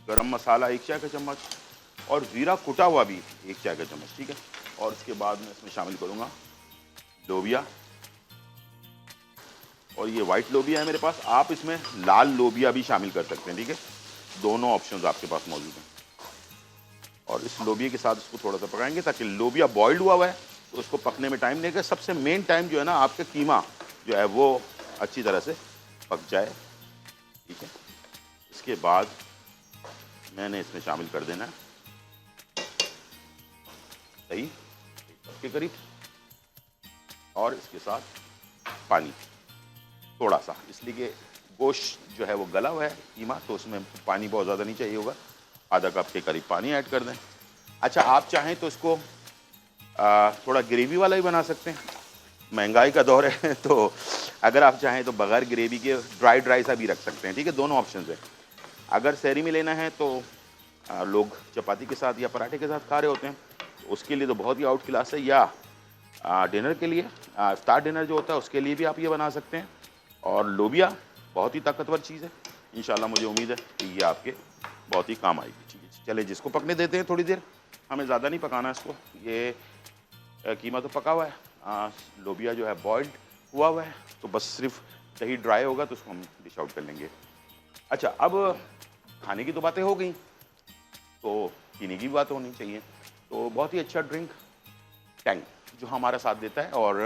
गरम मसाला 1 चाय का चम्मच, और ज़ीरा कुटा हुआ भी 1 चाय का चम्मच। ठीक है, और इसके बाद मैं इसमें शामिल करूँगा लोबिया, और ये वाइट लोबिया है मेरे पास। आप इसमें लाल लोबिया भी शामिल कर सकते हैं। ठीक है, दोनों ऑप्शंस आपके पास मौजूद हैं। और इस लोबिया के साथ इसको थोड़ा सा पकाएंगे, ताकि लोबिया बॉइल्ड हुआ है तो उसको पकने में टाइम लगेगा। सबसे मेन टाइम जो है ना, आपका कीमा जो है वो अच्छी तरह से पक जाए। ठीक है, इसके बाद मैंने इसमें शामिल कर देना है दही 1 कप के करीब, اور اس کے ساتھ پانی تھوڑا سا، اس لیے کہ گوشت جو ہے وہ گلا ہوا ہے قیمہ، تو اس میں پانی بہت زیادہ نہیں چاہیے ہوگا، آدھا کپ کے قریب پانی ایڈ کر دیں۔ اچھا آپ چاہیں تو اس کو تھوڑا گریوی والا ہی بنا سکتے ہیں، مہنگائی کا دور ہے تو اگر آپ چاہیں تو بغیر گریوی کے ڈرائی سا بھی رکھ سکتے ہیں، ٹھیک ہے، دونوں آپشنز ہیں۔ اگر سحری میں لینا ہے تو لوگ چپاتی کے ساتھ یا پراٹھے کے ساتھ کھا رہے ہوتے ہیں، اس کے لیے تو بہت ہی آؤٹ کلاس ہے، یا ڈنر کے لیے افطار ڈنر جو ہوتا ہے اس کے لیے بھی آپ یہ بنا سکتے ہیں۔ اور لوبیا بہت ہی طاقتور چیز ہے، انشاءاللہ مجھے امید ہے کہ یہ آپ کے بہت ہی کام آئے گی، ٹھیک ہے۔ چلے جس کو پکنے دیتے ہیں تھوڑی دیر، ہمیں زیادہ نہیں پکانا اس کو، یہ قیمہ تو پکا ہوا ہے، لوبیا جو ہے بوائلڈ ہوا ہوا ہے، تو بس صرف دہی ڈرائی ہوگا تو اس کو ہم ڈش آؤٹ کر لیں گے۔ اچھا اب کھانے کی تو باتیں ہو گئیں، تو پینے کی بھی بات ہونی چاہیے، تو بہت ہی اچھا ڈرنک ٹینگ جو ہمارا ساتھ دیتا ہے اور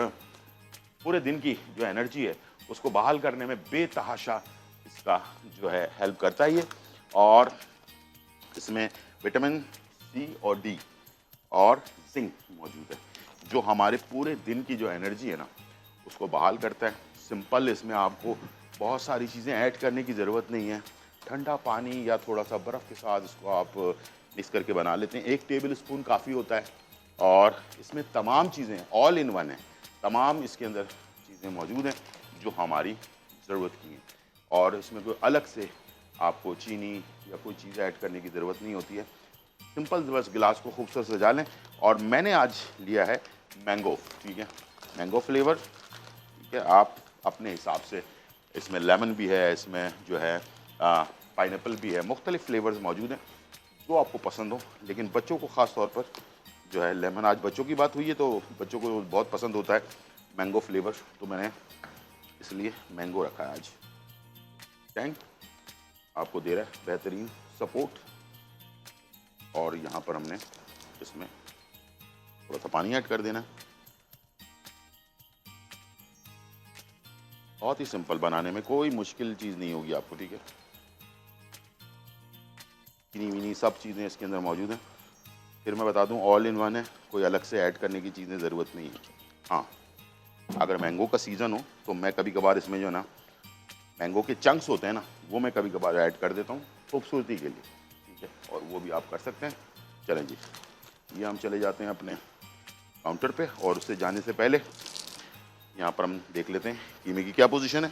پورے دن کی جو انرجی ہے اس کو بحال کرنے میں بے تحاشا اس کا جو ہے ہیلپ کرتا ہے یہ، اور اس میں وٹامن سی اور ڈی اور زنک موجود ہے جو ہمارے پورے دن کی جو انرجی ہے نا اس کو بحال کرتا ہے۔ سمپل اس میں آپ کو بہت ساری چیزیں ایڈ کرنے کی ضرورت نہیں ہے، ٹھنڈا پانی یا تھوڑا سا برف کے ساتھ اس کو آپ مکس کر کے بنا لیتے ہیں، 1 ٹیبل اسپون کافی ہوتا ہے، اور اس میں تمام چیزیں آل ان ون ہیں، تمام اس کے اندر چیزیں موجود ہیں جو ہماری ضرورت کی ہیں، اور اس میں کوئی الگ سے آپ کو چینی یا کوئی چیز ایڈ کرنے کی ضرورت نہیں ہوتی ہے۔ سمپل بس گلاس کو خوبصورت سجا لیں، اور میں نے آج لیا ہے مینگو، ٹھیک ہے، مینگو فلیور، ٹھیک ہے، آپ اپنے حساب سے، اس میں لیمن بھی ہے، اس میں جو ہے پائن ایپل بھی ہے، مختلف فلیورز موجود ہیں جو آپ کو پسند ہو، لیکن بچوں کو خاص طور پر جو ہے لیمن، آج بچوں کی بات ہوئی ہے تو بچوں کو بہت پسند ہوتا ہے مینگو فلیور، تو میں نے اس لیے مینگو رکھا ہے آج۔ ٹینگ آپ کو دے رہا ہے بہترین سپورٹ، اور یہاں پر ہم نے اس میں تھوڑا سا پانی ایڈ کر دینا ہے۔ بہت ہی سمپل بنانے میں، کوئی مشکل چیز نہیں ہوگی آپ کو، ٹھیک ہے، چینی وینی سب چیزیں اس کے اندر موجود ہیں۔ پھر میں بتا دوں آل ان ون ہے، کوئی الگ سے ایڈ کرنے کی چیزیں ضرورت نہیں ہے۔ ہاں اگر مینگو کا سیزن ہو تو میں کبھی کبھار اس میں جو ہے نا مینگو کے چنکس ہوتے ہیں نا وہ میں کبھی کبھار ایڈ کر دیتا ہوں خوبصورتی کے لیے، ٹھیک ہے، اور وہ بھی آپ کر سکتے ہیں۔ چلیں جی، یہ ہم چلے جاتے ہیں اپنے کاؤنٹر پہ، اور اس سے جانے سے پہلے یہاں پر ہم دیکھ لیتے ہیں قیمے کی کیا پوزیشن ہے۔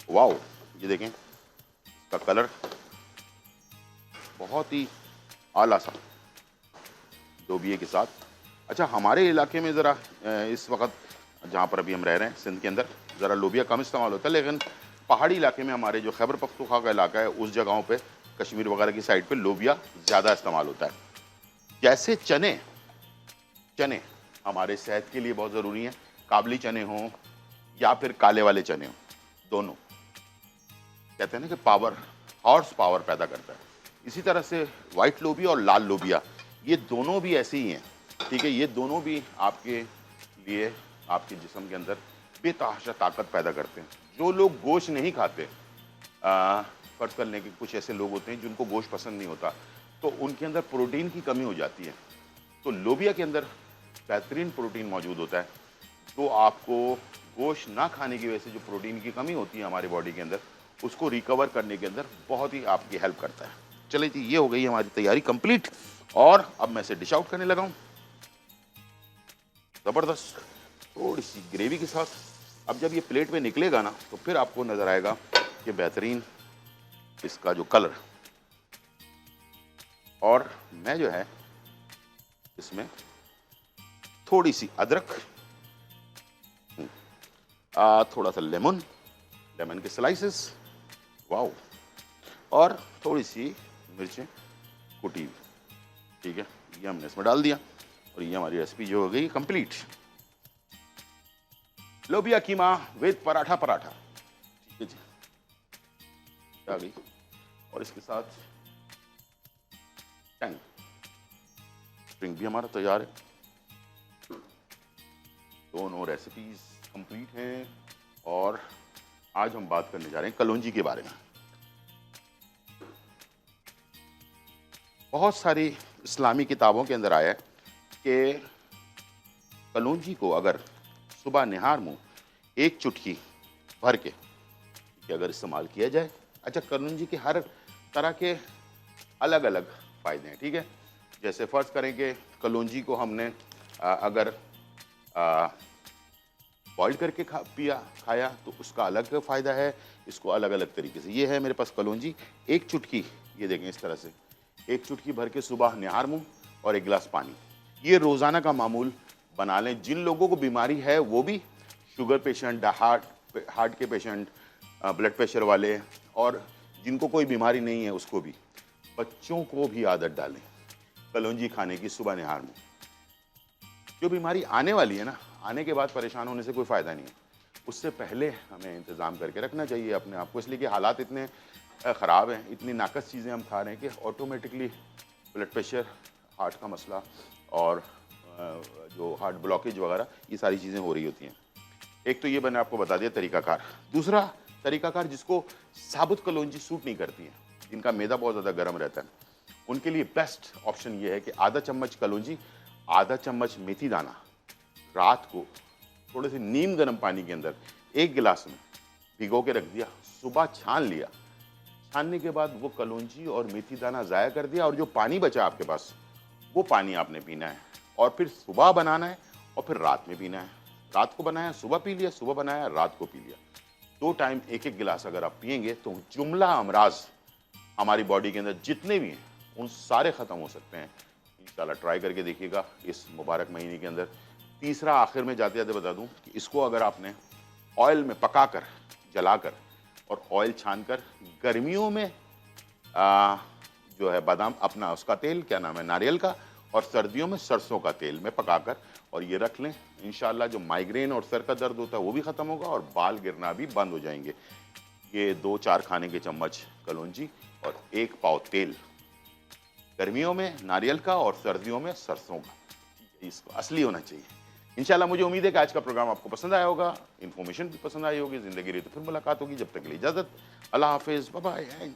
واو، یہ دیکھیں اس کا کلر بہت ہی اعلیٰ سا لوبیے کے ساتھ۔ اچھا ہمارے علاقے میں ذرا اس وقت جہاں پر ابھی ہم رہ رہے ہیں سندھ کے اندر ذرا لوبیا کم استعمال ہوتا ہے، لیکن پہاڑی علاقے میں ہمارے جو خیبر پختونخوا کا علاقہ ہے اس جگہوں پہ کشمیر وغیرہ کی سائڈ پہ لوبیا زیادہ استعمال ہوتا ہے۔ جیسے چنے ہمارے صحت کے لیے بہت ضروری ہیں، کابلی چنے ہوں یا پھر کالے والے چنے ہوں، دونوں کہتے ہیں نا کہ پاور، ہارس پاور پیدا کرتا ہے، اسی طرح سے وائٹ لوبیا اور لال لوبیا یہ دونوں بھی ایسے ہی ہیں، ٹھیک ہے، یہ دونوں بھی آپ کے لیے آپ کے جسم کے اندر بے تحاشا طاقت پیدا کرتے ہیں۔ جو لوگ گوشت نہیں کھاتے، فرض کر لیں کہ کچھ ایسے لوگ ہوتے ہیں جن کو گوشت پسند نہیں ہوتا، تو ان کے اندر پروٹین کی کمی ہو جاتی ہے، تو لوبیا کے اندر بہترین پروٹین موجود ہوتا ہے جو آپ کو گوشت نہ کھانے کی وجہ سے جو پروٹین کی کمی ہوتی ہے ہماری باڈی کے اندر اس کو ریکور کرنے کے اندر بہت ہی آپ کی ہیلپ کرتا ہے۔ چلے جی، یہ ہو گئی ہماری تیاری کمپلیٹ، اور اب میں اسے ڈش آؤٹ کرنے لگا ہوں زبردست تھوڑی سی گریوی کے ساتھ۔ اب جب یہ پلیٹ میں نکلے گا نا تو پھر آپ کو نظر آئے گا کہ بہترین اس کا جو کلر، اور میں جو ہے اس میں تھوڑی سی ادرک، تھوڑا سا لیمن کے سلائسز، واو، اور تھوڑی سی مرچیں کوٹی ہوئی، ٹھیک ہے، یہ ہم نے اس میں ڈال دیا، اور یہ ہماری ریسپی جو ہو گئی کمپلیٹ، لوبیا قیمہ وتھ پراٹھا، ٹھیک ہے جی، آ گئی، اور اس کے ساتھ ٹینگ ڈرنک بھی ہمارا تیار ہے۔ دونوں ریسیپیز کمپلیٹ ہیں، اور آج ہم بات کرنے جا رہے ہیں کلونجی کے بارے میں۔ بہت ساری اسلامی کتابوں کے اندر آیا ہے کہ کلونجی کو اگر सुबह निहार मुंह 1 चुटकी भर के कि अगर इस्तेमाल किया जाए। अच्छा, कलौंजी के हर तरह के अलग अलग फ़ायदे हैं, ठीक है। जैसे फ़र्ज़ करें कि कलौंजी को हमने अगर बॉइल करके खाया तो उसका अलग फ़ायदा है, इसको अलग अलग तरीके से। ये है मेरे पास कलौंजी, 1 चुटकी, ये देखें इस तरह से 1 चुटकी भर के सुबह निहार मुंह और 1 गिलास पानी। ये रोज़ाना का मामूल बना लें। जिन लोगों को बीमारी है वो भी, शुगर पेशेंट, हार्ट के पेशेंट, ब्लड प्रेशर वाले, और जिनको कोई बीमारी नहीं है उसको भी, बच्चों को भी आदत डालें कलौंजी खाने की सुबह निहार मुंह। जो बीमारी आने वाली है ना, आने के बाद परेशान होने से कोई फ़ायदा नहीं है, उससे पहले हमें इंतज़ाम करके रखना चाहिए अपने आप को, इसलिए कि हालात इतने ख़राब हैं, इतनी नाकस चीज़ें हम खा रहे हैं कि ऑटोमेटिकली ब्लड प्रेशर, हार्ट का मसला और जो हार्ट ब्लॉकेज वगैरह, ये सारी चीज़ें हो रही होती हैं। एक तो ये मैंने आपको बता दिया तरीक़ाकार। दूसरा तरीक़ाकार, जिसको साबुत कलौंजी सूट नहीं करती है, जिनका मैदा बहुत ज़्यादा गर्म रहता है, उनके लिए बेस्ट ऑप्शन ये है कि आधा चम्मच कलौंजी, आधा चम्मच मेथी दाना रात को थोड़े से नीम गर्म पानी के अंदर 1 गिलास में भिगो के रख दिया, सुबह छान लिया, छानने के बाद वो कलौंजी और मेथी दाना ज़ाया कर दिया, और जो पानी बचा आपके पास वो पानी आपने पीना है, और फिर सुबह बनाना है और फिर रात में पीना है। रात को बनाया सुबह पी लिया, सुबह बनाया रात को पी लिया। 2 टाइम 1-1 गिलास अगर आप पिएंगे तो जुमला अमराज हमारी बॉडी के अंदर जितने भी हैं उन सारे ख़त्म हो सकते हैं। इंशाल्लाह ट्राई करके देखिएगा इस मुबारक महीने के अंदर। तीसरा, आखिर में जाते जाते बता दूं कि इसको अगर आपने ऑयल में पकाकर, जलाकर और ऑयल छानकर, गर्मियों में जो है बादाम अपना उसका तेल, क्या नाम है, नारियल का, और सर्दियों में सरसों का तेल में पकाकर और ये रख लें, इंशाल्लाह जो माइग्रेन और सर का दर्द होता है वो भी ख़त्म होगा और बाल गिरना भी बंद हो जाएंगे। ये 2-4 खाने के चम्मच कलौंजी और 1 पाव तेल, गर्मियों में नारियल का और सर्दियों में सरसों का, इसको असली होना चाहिए। इंशाल्लाह मुझे उम्मीद है कि आज का प्रोग्राम आपको पसंद आया होगा, इन्फॉर्मेशन भी पसंद आई होगी। ज़िंदगी रही तो फिर मुलाकात होगी, जब तक के लिए इजाज़त, अल्लाह हाफिज़, बाय बाय।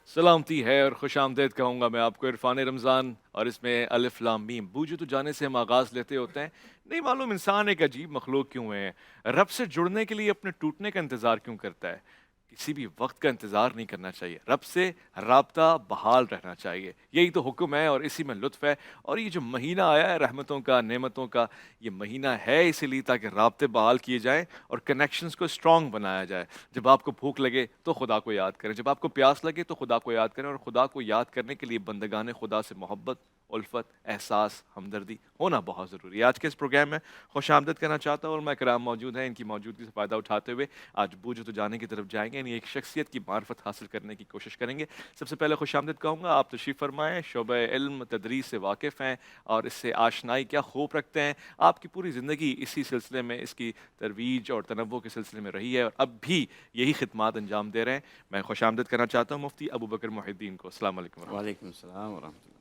सलामती है और खुश आमदेद कहूँगा मैं आपको इरफान रमज़ान, और इसमें अलिफ लाम मीम बूझ तो जाने से हम आगाज़ लेते होते हैं। नहीं मालूम इंसान एक अजीब मखलूक क्यों है, रब से जुड़ने के लिए अपने टूटने का इंतज़ार क्यों करता है। किसी भी वक्त का इंतज़ार नहीं करना चाहिए, रब से राब्ता बहाल रहना चाहिए, यही तो हुक्म है और इसी में लुत्फ़ है। और ये जो महीना आया है रहमतों का, नेमतों का, ये महीना है इसीलिए ताकि राब्ते बहाल किए जाएँ और कनेक्शंस को स्ट्रॉन्ग बनाया जाए। जब आपको भूख लगे तो खुदा को याद करें, जब आपको प्यास लगे तो खुदा को याद करें, और खुदा को याद करने के लिए बंदगाने खुदा से मोहब्बत, उल्फत, एहसास, हमदर्दी होना बहुत ज़रूरी है। आज के इस प्रोग्राम में खुश आमदद करना चाहता हूँ और मैं कराम मौजूद हैं, इनकी मौजूदगी से फ़ायदा उठाते हुए आज बूझ तो जाने की तरफ जाएंगे, यानी एक शख्सियत की मार्फत हासिल करने की कोशिश करेंगे। सबसे पहले खुश आमदद कहूँगा, आप तशरीफ़ फरमाएँ, शोबे इल्म तदरीस से वाकिफ़ हैं और इससे आशनाई क्या खूब रखते हैं। आपकी पूरी ज़िंदगी इसी सिलसिले में, इसकी तरवीज और तनव्वुर के सिलसिले में रही है और अब भी यही खिदमात अंजाम दे रहे हैं। मैं खुश आमदद करना चाहता हूँ मुफ्ती अबू बकर मुहिद्दीन को। अस्सलाम वालेकुम। वालेकुम सलाम व रहमतुल्लाह।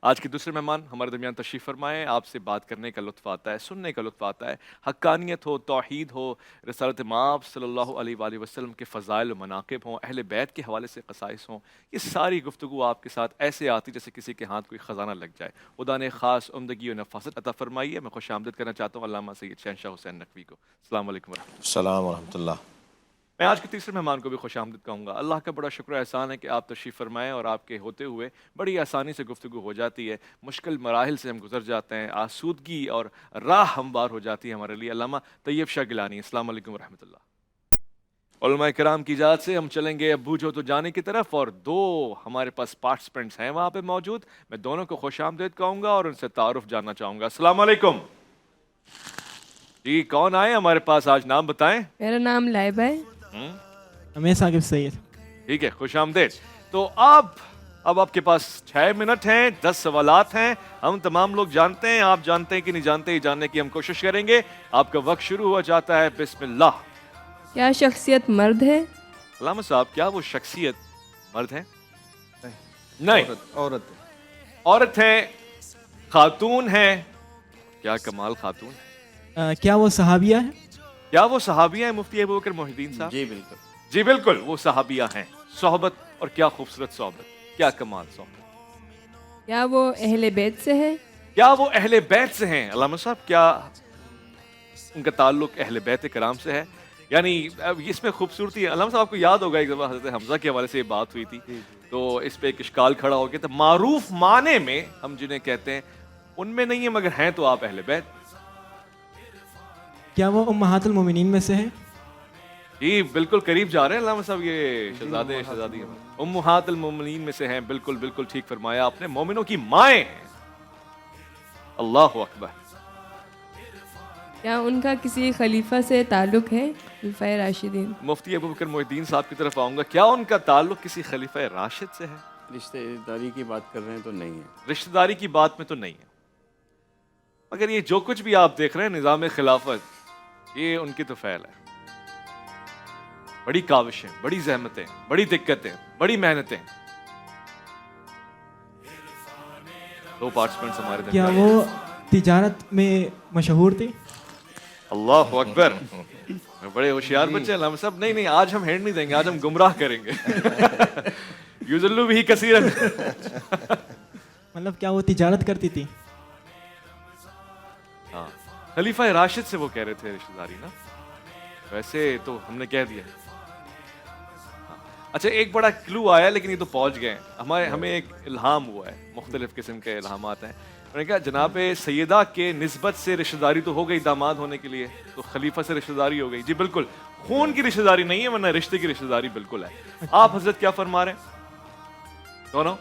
आज के दूसरे मेहमान हमारे दरमियान तशरीफ़ फरमाएँ। आपसे बात करने का लुत्फ़ आता है, सुनने का लुत्फ़ आता है। हक्कानियत हो, तौहीद हो, रसालत माब सल्लल्लाहु अलैहि वसल्लम के फ़ज़ाइल व मनाक़िब हों, अहले बैत के हवाले से क़साइस हों, ये सारी गुफ्तगू आपके साथ ऐसे आती जैसे किसी के हाथ कोई ख़जाना लग जाए। खुदा ने ख़ास उम्दगी और नफ़ासत अता फ़रमाई है। मैं खुश आमदद करना चाहता हूँ अल्लामा सैयद शहनशाह हुसैन नकवी को। अस्सलाम वालेकुम। सलाम व रहमतुल्लाह। मैं आज के तीसरे मेहमान को भी खुश आमदद कहूँगा। अल्लाह का बड़ा शुक्र एहसान है कि आप तशरीफ़ फरमाएँ और आपके होते हुए बड़ी आसानी से गुफ्तगू हो जाती है, मुश्किल मराहिल से हम गुजर जाते हैं, आसूदगी और राह हमवार हो जाती है हमारे लिए। अल्लामा तैयब शाह गिलानी, अस्सलाम वालेकुम रहमतुल्लाह। उलमा किराम की इजाज़त से हम चलेंगे अब बूझो तो जाने की तरफ, और 2 हमारे पास पार्टिसिपेंट्स हैं वहाँ पे मौजूद। मैं दोनों को खुश आमदीद कहूँगा और उनसे तारुफ जानना चाहूँगा। अस्सलाम वालेकुम जी, कौन आए हमारे पास आज, नाम बताएं। मेरा नाम लाइबा है। हमें साकिब सैयद। ठीक है, खुश आमदीद। तो अब आपके पास 6 मिनट हैं, 10 सवालात हैं। हम तमाम लोग जानते हैं, आप जानते हैं कि नहीं जानते, जानने की हम कोशिश करेंगे। आपका वक्त शुरू हुआ जाता है, बिस्मिल्लाह। क्या शख्सियत मर्द है? अल्लामा साहब, क्या वो शख्सियत मर्द है? नहीं, औरत है, खातून है। क्या कमाल, खातून है। क्या वो सहाबिया है? क्या वो सहाबिया है मुफ्ती अबू बकर मुहिद्दीन साहब? जी बिल्कुल। جی بالکل وہ صحابیہ ہیں. صحبت اور کیا خوبصورت صحبت, کیا کمال صحبت. کیا وہ اہل بیت سے ہے؟ کیا وہ اہل بیت سے ہیں؟ علامہ صاحب کیا ان کا تعلق اہل بیت کرام سے ہے؟ یعنی اب اس میں خوبصورتی ہے. علامہ صاحب آپ کو یاد ہوگا ایک دفعہ حضرت حمزہ کے حوالے سے یہ بات ہوئی تھی, تو اس پہ ایک اشکال کھڑا ہو گیا تھا. معروف معنی میں ہم جنہیں کہتے ہیں ان میں نہیں ہیں, مگر ہیں تو آپ اہل بیت. کیا وہ امہات المومنین میں سے ہے؟ جی بالکل قریب جا رہے ہیں علامہ صاحب, یہ شہزادی امہات المومنین میں سے ہیں. بالکل بالکل ٹھیک فرمایا آپ نے, مومنوں کی مائیں ہیں. اللہ اکبر. کیا ان کا کسی خلیفہ سے تعلق ہے؟ خلفۂ راشدین. مفتی ابوبکر محی الدین صاحب کی طرف آؤں گا. کیا ان کا تعلق کسی خلیفہ راشد سے ہے؟ رشتہ داری کی بات کر رہے ہیں تو نہیں ہے. رشتہ داری کی بات میں تو نہیں ہے, مگر یہ جو کچھ بھی آپ دیکھ رہے ہیں نظام خلافت, یہ ان کی تو فعل ہے. بڑی کاوشیں, بڑی زحمتیں, بڑی دقتیں, بڑی محنتیں. دو پارٹیسپینٹس ہمارے کیا وہ تجارت میں مشہور تھی؟ اللہ اکبر, بڑے ہوشیار بچے علامہ صاحب. نہیں آج ہم ہینڈ نہیں دیں گے, آج ہم گمراہ کریں گے. یوزلو بھی کثیرن. مطلب کیا وہ تجارت کرتی تھی؟ ہاں, خلیفہ راشد سے وہ کہہ رہے تھے رشتہ داری نا, ویسے تو ہم نے کہہ دیا. اچھا ایک بڑا کلو آیا, لیکن یہ تو پہنچ گئے ہیں. ہمیں ایک الہام ہوا ہے, مختلف قسم کے الہامات ہیں. میں نے کہا جناب سیدہ کے نسبت سے رشتہ داری تو ہو گئی داماد ہونے کے لیے, تو خلیفہ سے رشتہ داری ہو گئی. جی بالکل, خون کی رشتہ داری نہیں ہے, ورنہ رشتے کی رشتہ داری بالکل ہے. آپ حضرت کیا فرما رہے ہیں دونوں؟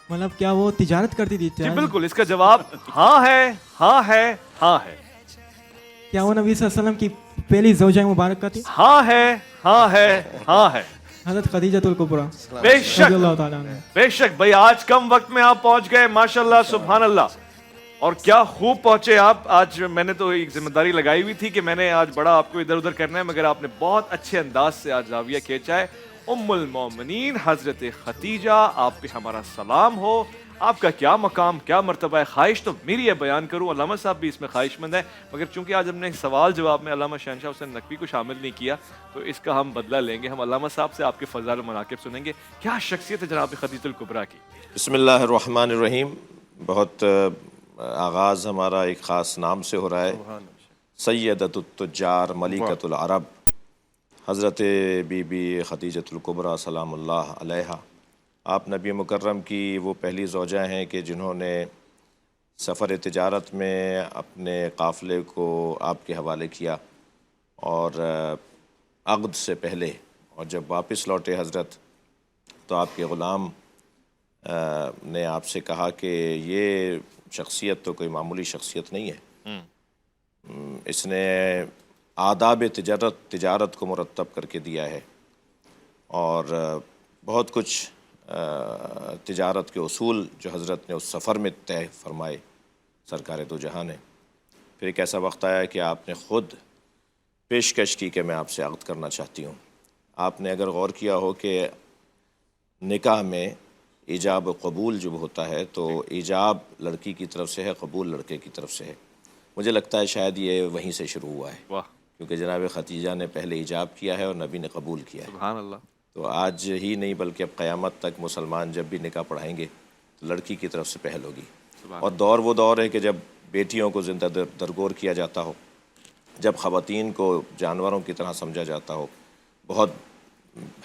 مطلب کیا وہ تجارت کرتی تھی؟ جی بالکل, اس کا جواب ہاں ہے, ہاں ہے, ہاں ہے. کیا وہ نبی صلی اللہ علیہ وسلم کی پہلی زوجہ مبارکہ تھی؟ ہاں ہے, ہاں ہے, ہاں ہے. حضرت خدیجہ الکبریٰ بے شک, اللہ تعالیٰ عنہ. بے شک بھائی, آج کم وقت میں آپ پہنچ گئے, ماشاءاللہ سبحان اللہ. اور کیا خوب پہنچے آپ. آج میں نے تو ایک ذمہ داری لگائی ہوئی تھی کہ میں نے آج بڑا آپ کو ادھر ادھر کرنا ہے, مگر آپ نے بہت اچھے انداز سے آج زاویہ کھینچا ہے. ام المومنین حضرت خدیجہ, آپ پہ ہمارا سلام ہو. آپ کا کیا مقام, کیا مرتبہ ہے. خواہش تو میری ہے بیان کروں, علامہ صاحب بھی اس میں خواہش مند ہے, مگر چونکہ آج ہم نے سوال جواب میں علامہ شہنشاہ حسین نقوی کو شامل نہیں کیا, تو اس کا ہم بدلہ لیں گے. ہم علامہ صاحب سے آپ کے فضائل و مناقب سنیں گے. کیا شخصیت ہے جناب خدیجہ الکبریٰ کی. بسم اللہ الرحمن الرحیم. بہت آغاز ہمارا ایک خاص نام سے ہو رہا ہے. سیدۃ التجار ملکۃ العرب حضرت بی بی خدیجہ الکبریٰ سلام اللہ علیہا. آپ نبی مکرم کی وہ پہلی زوجہ ہیں کہ جنہوں نے سفر تجارت میں اپنے قافلے کو آپ کے حوالے کیا, اور عقد سے پہلے, اور جب واپس لوٹے حضرت تو آپ کے غلام نے آپ سے کہا کہ یہ شخصیت تو کوئی معمولی شخصیت نہیں ہے. اس نے آداب تجارت کو مرتب کر کے دیا ہے, اور بہت کچھ تجارت کے اصول جو حضرت نے اس سفر میں طے فرمائے سرکار دو جہاں نے. پھر ایک ایسا وقت آیا کہ آپ نے خود پیشکش کی کہ میں آپ سے عقد کرنا چاہتی ہوں. آپ نے اگر غور کیا ہو کہ نکاح میں ایجاب و قبول جب ہوتا ہے تو ایجاب لڑکی کی طرف سے ہے, قبول لڑکے کی طرف سے ہے. مجھے لگتا ہے شاید یہ وہیں سے شروع ہوا ہے, کیونکہ جناب خدیجہ نے پہلے ایجاب کیا ہے اور نبی نے قبول کیا ہے. سبحان اللہ. تو آج ہی نہیں بلکہ اب قیامت تک مسلمان جب بھی نکاح پڑھائیں گے تو لڑکی کی طرف سے پہل ہوگی. اور دور وہ دور ہے کہ جب بیٹیوں کو زندہ درگور کیا جاتا ہو, جب خواتین کو جانوروں کی طرح سمجھا جاتا ہو, بہت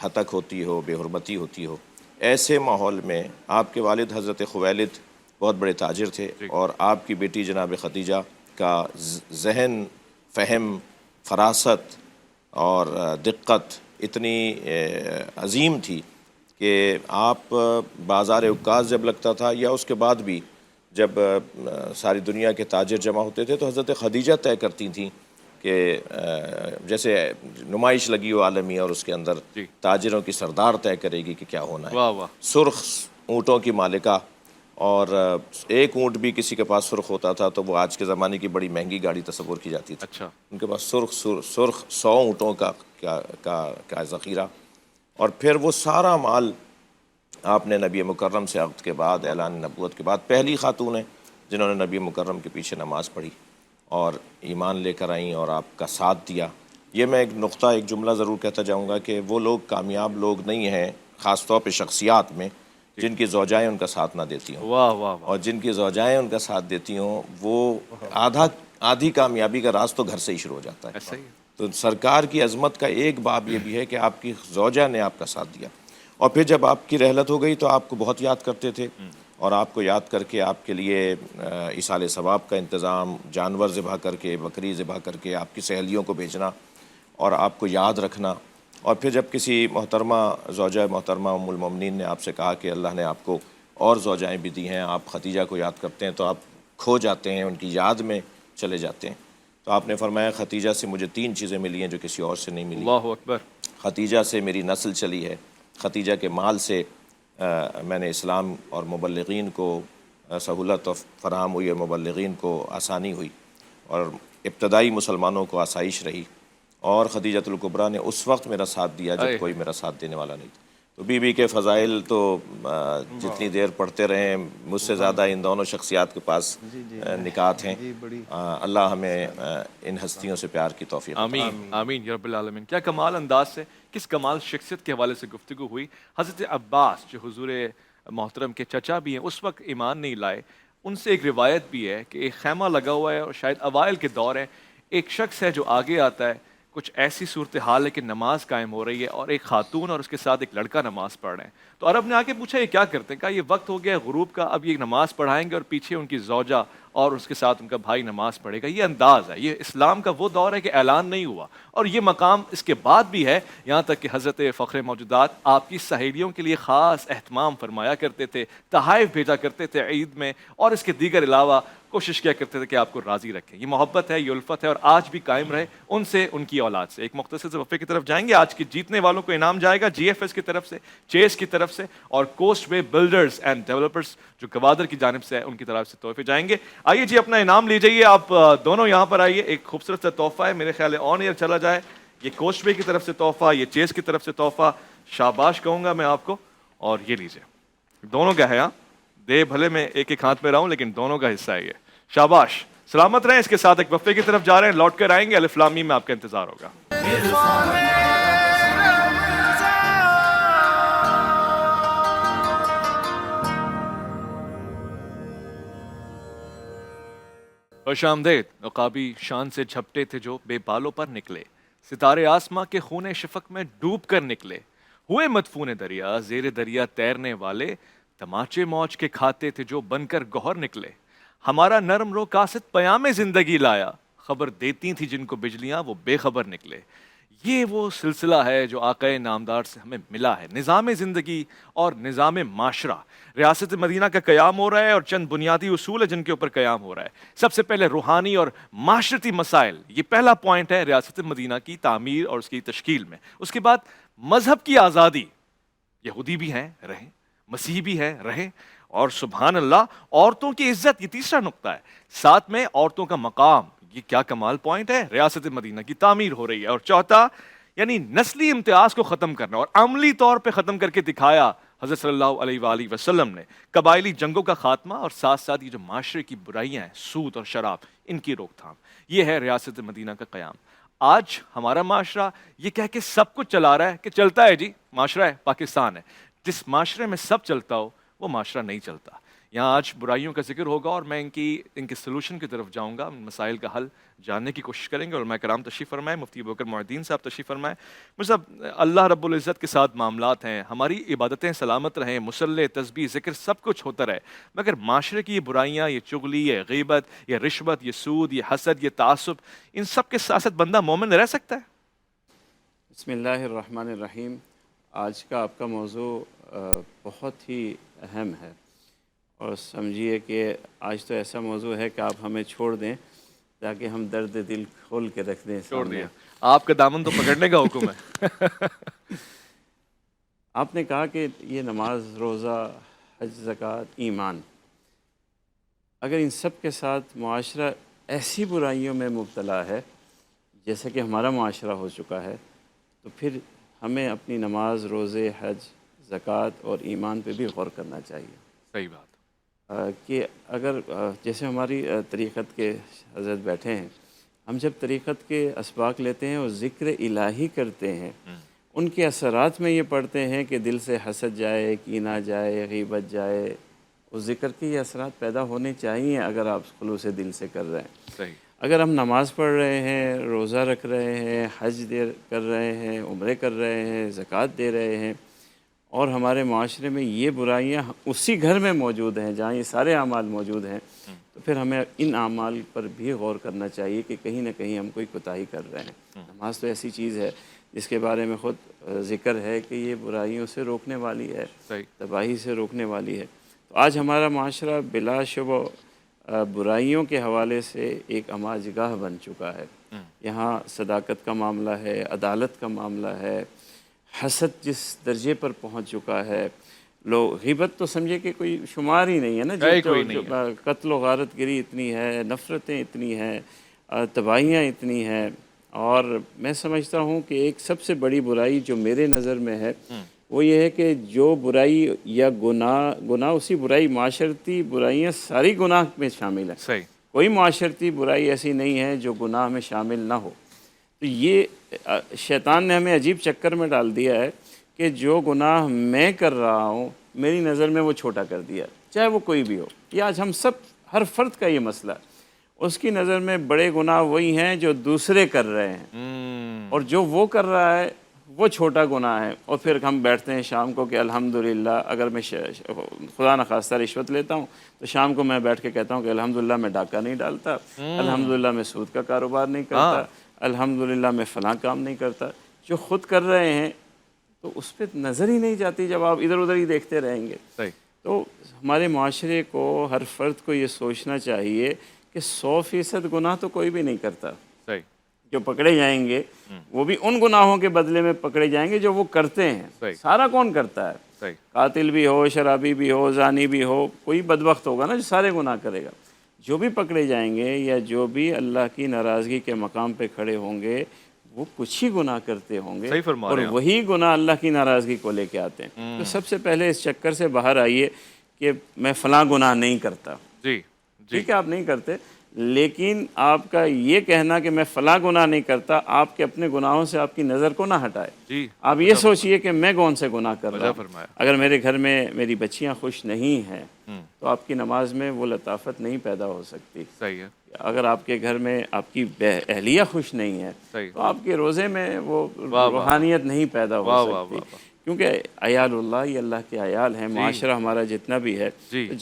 ہتک ہوتی ہو, بے حرمتی ہوتی ہو. ایسے ماحول میں آپ کے والد حضرت خویلد بہت بڑے تاجر تھے, اور آپ کی بیٹی جناب خدیجہ کا ذہن, فہم, فراست اور دقت اتنی عظیم تھی کہ آپ بازار عکاظ جب لگتا تھا یا اس کے بعد بھی جب ساری دنیا کے تاجر جمع ہوتے تھے تو حضرت خدیجہ طے کرتی تھیں کہ جیسے نمائش لگی ہو عالمی اور اس کے اندر تاجروں کی سردار طے کرے گی کہ کیا ہونا ہے. سرخ اونٹوں کی مالکہ, اور ایک اونٹ بھی کسی کے پاس سرخ ہوتا تھا تو وہ آج کے زمانے کی بڑی مہنگی گاڑی تصور کی جاتی تھی. اچھا. ان کے پاس سرخ 100 اونٹوں کا ذخیرہ, اور پھر وہ سارا مال آپ نے نبی مکرم سے عقد کے بعد, اعلان نبوت کے بعد پہلی خاتون ہیں جنہوں نے نبی مکرم کے پیچھے نماز پڑھی اور ایمان لے کر آئیں اور آپ کا ساتھ دیا. یہ میں ایک نقطہ ایک جملہ ضرور کہتا جاؤں گا کہ وہ لوگ کامیاب لوگ نہیں ہیں خاص طور پہ شخصیات میں جن کی زوجائیں ان کا ساتھ نہ دیتی ہوں، واہ واہ واہ، اور جن کی زوجائیں ان کا ساتھ دیتی ہوں وہ آدھی کامیابی کا راز تو گھر سے ہی شروع ہو جاتا ہے۔ ایسا ہی ہے۔ تو سرکار کی عظمت کا ایک باب یہ بھی ہے کہ آپ کی زوجہ نے آپ کا ساتھ دیا، اور پھر جب آپ کی رحلت ہو گئی تو آپ کو بہت یاد کرتے تھے، اور آپ کو یاد کر کے آپ کے لیے ایصال ثواب کا انتظام، جانور ذبح کر کے، بکری ذبح کر کے آپ کی سہیلیوں کو بھیجنا اور آپ کو یاد رکھنا، اور پھر جب کسی محترمہ زوجہ محترمہ ام المومنین نے آپ سے کہا کہ اللہ نے آپ کو اور زوجائیں بھی دی ہیں، آپ ختیجہ کو یاد کرتے ہیں تو آپ کھو جاتے ہیں، ان کی یاد میں چلے جاتے ہیں، تو آپ نے فرمایا ختیجہ سے مجھے 3 چیزیں ملی ہیں جو کسی اور سے نہیں ملی۔ اللہ اکبر۔ ختیجہ سے میری نسل چلی ہے، ختیجہ کے مال سے میں نے اسلام اور مبلغین کو سہولت فراہم ہوئی، اور مبلغین کو آسانی ہوئی، اور ابتدائی مسلمانوں کو آسائش رہی، اور خدیجۃ الکبریٰ نے اس وقت میرا ساتھ دیا جب کوئی میرا ساتھ دینے والا نہیں تھا۔ تو بی بی کے فضائل تو جتنی دیر پڑھتے رہیں مجھ سے زیادہ ان دونوں شخصیات کے پاس نکات ہیں۔ اللہ ہمیں ان ہستیوں سے پیار کی توفیق عطا فرمائے۔ آمین آمین یا رب العالمین۔ کیا کمال انداز سے، کس کمال شخصیت کے حوالے سے گفتگو ہوئی۔ حضرت عباس جو حضور محترم کے چچا بھی ہیں، اس وقت ایمان نہیں لائے، ان سے ایک روایت بھی ہے کہ ایک خیمہ لگا ہوا ہے اور شاید اوائل کے دور ہے، ایک شخص ہے جو آگے آتا ہے، کچھ ایسی صورتحال ہے کہ نماز قائم ہو رہی ہے اور ایک خاتون اور اس کے ساتھ ایک لڑکا نماز پڑھ رہے ہیں، تو عرب نے آ کے پوچھا یہ کیا کرتے ہیں، کہا یہ وقت ہو گیا غروب کا، اب یہ نماز پڑھائیں گے اور پیچھے ان کی زوجہ اور اس کے ساتھ ان کا بھائی نماز پڑھے گا۔ یہ انداز ہے، یہ اسلام کا وہ دور ہے کہ اعلان نہیں ہوا، اور یہ مقام اس کے بعد بھی ہے، یہاں تک کہ حضرت فخر موجودات آپ کی سہیلیوں کے لیے خاص اہتمام فرمایا کرتے تھے، تحائف بھیجا کرتے تھے عید میں، اور اس کے دیگر علاوہ کوشش کیا کرتے تھے کہ آپ کو راضی رکھیں۔ یہ محبت ہے، یہ الفت ہے، اور آج بھی قائم رہے ان سے، ان کی اولاد سے۔ ایک مختصر سے وقفے کی طرف جائیں گے۔ آج کے جیتنے والوں کو انعام جائے گا جی ایف ایس کی طرف سے، چیس کی طرف سے، اور coast way builders and developers جو گوادر کی جانب سے ہے ان کی طرف سے تحفے جائیں گے۔ آئیے جی اپنا انعام لے جائیے، آپ دونوں یہاں پر آئیے۔ ایک خوبصورت سا تحفہ ہے، میرے خیال ہے آن ایئر چلا جائے، یہ کوسٹ وے کی طرف سے تحفہ، یہ چیس کی طرف سے تحفہ، شاباش کہوں گا میں آپ کو، اور یہ لیجیے، دونوں کا ہے، ہاں دے بھلے میں ایک ایک ہاتھ میں رہا ہوں لیکن دونوں کا حصہ ہے یہ، شاباش، سلامت رہیں۔ اس کے ساتھ ایک وقفے کی طرف جا رہے ہیں، لوٹ کر آئیں گے، الف لام میم میں آپ کا انتظار ہوگا۔ خوش آمدید۔ عقابی شان سے جھپٹے تھے جو بے بالوں پر نکلے، ستارے آسماں کے خون شفق میں ڈوب کر نکلے، ہوئے مدفون دریا زیر دریا تیرنے والے، تماچے موج کے کھاتے تھے جو بن کر گوہر نکلے، ہمارا نرم رو قاصد پیام زندگی لایا، خبر دیتی تھی جن کو بجلیاں وہ بے خبر نکلے۔ یہ وہ سلسلہ ہے جو آقا نامدار سے ہمیں ملا ہے، نظام زندگی اور نظام معاشرہ۔ ریاست مدینہ کا قیام ہو رہا ہے اور چند بنیادی اصول ہیں جن کے اوپر قیام ہو رہا ہے۔ سب سے پہلے روحانی اور معاشرتی مسائل، یہ پہلا پوائنٹ ہے ریاست مدینہ کی تعمیر اور اس کی تشکیل میں۔ اس کے بعد مذہب کی آزادی، یہودی بھی ہیں رہیں، مسیحی بھی ہیں رہیں، اور سبحان اللہ عورتوں کی عزت، یہ تیسرا نقطہ ہے۔ ساتھ میں عورتوں کا مقام، یہ کیا کمال پوائنٹ ہے، ریاست مدینہ کی تعمیر ہو رہی ہے۔ اور چوتھا یعنی نسلی امتیاز کو ختم کرنا، اور عملی طور پہ ختم کر کے دکھایا حضرت صلی اللہ علیہ وآلہ وسلم نے، قبائلی جنگوں کا خاتمہ، اور ساتھ ساتھ یہ جو معاشرے کی برائیاں ہیں، سود اور شراب، ان کی روک تھام، یہ ہے ریاست مدینہ کا قیام۔ آج ہمارا معاشرہ یہ کہہ کے سب کچھ چلا رہا ہے کہ چلتا ہے جی، معاشرہ ہے، پاکستان ہے۔ جس معاشرے میں سب چلتا ہو وہ معاشرہ نہیں چلتا۔ یہاں آج برائیوں کا ذکر ہوگا اور میں ان کے سلوشن کی طرف جاؤں گا، مسائل کا حل جاننے کی کوشش کریں گے۔ اور میں کرام تشریف فرمائے، مفتی ابوبکر معین صاحب تشریف فرمائے۔ مجھے اللہ رب العزت کے ساتھ معاملات ہیں، ہماری عبادتیں سلامت رہیں، مصلی، تسبیح، ذکر سب کچھ ہوتا رہے، مگر معاشرے کی یہ برائیاں، یہ چغلی، یہ غیبت، یہ رشوت، یہ سود، یہ حسد، یہ تعصب، ان سب کے ساتھ بندہ مومن رہ سکتا ہے؟ بسم اللہ الرحمن الرحیم۔ آج کا آپ کا موضوع بہت ہی اہم ہے، اور سمجھیے کہ آج تو ایسا موضوع ہے کہ آپ ہمیں چھوڑ دیں تاکہ ہم درد دل کھول کے رکھ دیں۔ چھوڑ دیا، آپ کا دامن تو پکڑنے کا حکم ہے۔ آپ نے کہا کہ یہ نماز، روزہ، حج، زکوٰۃ، ایمان، اگر ان سب کے ساتھ معاشرہ ایسی برائیوں میں مبتلا ہے جیسا کہ ہمارا معاشرہ ہو چکا ہے، تو پھر ہمیں اپنی نماز، روزے، حج، زکوٰۃ اور ایمان پہ بھی غور کرنا چاہیے۔ صحیح بات کہ اگر جیسے ہماری طریقت کے حضرت بیٹھے ہیں ہم جب طریقت کے اسباق لیتے ہیں اور ذکر الہی کرتے ہیں، ان کے اثرات میں یہ پڑھتے ہیں کہ دل سے حسد جائے، کینہ جائے، غیبت جائے. اس ذکر کے یہ اثرات پیدا ہونے چاہیے اگر آپ خلوص دل سے کر رہے ہیں. صحیح. اگر ہم نماز پڑھ رہے ہیں، روزہ رکھ رہے ہیں، حج کر رہے ہیں، عمرے کر رہے ہیں، زکوٰۃ دے رہے ہیں، اور ہمارے معاشرے میں یہ برائیاں اسی گھر میں موجود ہیں جہاں یہ سارے اعمال موجود ہیں، تو پھر ہمیں ان اعمال پر بھی غور کرنا چاہیے کہ کہیں نہ کہیں ہم کوئی کوتاہی کر رہے ہیں. نماز تو ایسی چیز ہے جس کے بارے میں خود ذکر ہے کہ یہ برائیوں سے روکنے والی ہے، تباہی سے روکنے والی ہے. تو آج ہمارا معاشرہ بلا شبہ برائیوں کے حوالے سے ایک آماج گاہ بن چکا ہے. یہاں صداقت کا معاملہ ہے، عدالت کا معاملہ ہے، حسد جس درجے پر پہنچ چکا ہے. لوگ غیبت تو سمجھے کہ کوئی شمار ہی نہیں ہے نا، قتل و غارت گری اتنی ہے، نفرتیں اتنی ہیں، تباہیاں اتنی ہیں. اور میں سمجھتا ہوں کہ ایک سب سے بڑی برائی جو میرے نظر میں ہے وہ یہ ہے کہ جو برائی یا گناہ اسی برائی، معاشرتی برائیاں ساری گناہ میں شامل ہیں. صحیح. کوئی معاشرتی برائی ایسی نہیں ہے جو گناہ میں شامل نہ ہو. تو یہ شیطان نے ہمیں عجیب چکر میں ڈال دیا ہے کہ جو گناہ میں کر رہا ہوں میری نظر میں وہ چھوٹا کر دیا، چاہے وہ کوئی بھی ہو. یہ آج ہم سب، ہر فرد کا یہ مسئلہ ہے. اس کی نظر میں بڑے گناہ وہی ہیں جو دوسرے کر رہے ہیں، اور جو وہ کر رہا ہے وہ چھوٹا گناہ ہے. اور پھر ہم بیٹھتے ہیں شام کو کہ الحمدللہ، اگر میں خدا نخواستہ رشوت لیتا ہوں تو شام کو میں بیٹھ کے کہتا ہوں کہ الحمدللہ میں ڈاکہ نہیں ڈالتا، الحمدللہ میں سود کا کاروبار نہیں کرتا، الحمدللہ میں فلاں کام نہیں کرتا. جو خود کر رہے ہیں تو اس پہ نظر ہی نہیں جاتی جب آپ ادھر ادھر ہی دیکھتے رہیں گے. تو ہمارے معاشرے کو، ہر فرد کو یہ سوچنا چاہیے کہ 100% گناہ تو کوئی بھی نہیں کرتا. جو پکڑے جائیں گے وہ بھی ان گناہوں کے بدلے میں پکڑے جائیں گے جو وہ کرتے ہیں. سارا کون کرتا ہے؟ قاتل بھی ہو، شرابی بھی ہو، زانی بھی ہو، کوئی بدبخت ہوگا نا جو سارے گناہ کرے گا. جو بھی پکڑے جائیں گے یا جو بھی اللہ کی ناراضگی کے مقام پہ کھڑے ہوں گے وہ کچھ ہی گناہ کرتے ہوں گے، اور وہی گناہ اللہ کی ناراضگی کو لے کے آتے ہیں. تو سب سے پہلے اس چکر سے باہر آئیے کہ میں فلاں گناہ نہیں کرتا. ٹھیک ہے، آپ نہیں کرتے، لیکن آپ کا یہ کہنا کہ میں فلاں گناہ نہیں کرتا آپ کے اپنے گناہوں سے آپ کی نظر کو نہ ہٹائے. آپ یہ سوچئے کہ میں کون سے گناہ کر رہا ہوں. اگر میرے گھر میں میری بچیاں خوش نہیں ہیں تو آپ کی نماز میں وہ لطافت نہیں پیدا ہو سکتی. اگر آپ کے گھر میں آپ کی اہلیہ خوش نہیں ہے تو آپ کے روزے میں وہ روحانیت نہیں پیدا ہو سکتی. کیونکہ عیال اللہ، یہ اللہ کے عیال ہیں. معاشرہ ہمارا جتنا بھی ہے،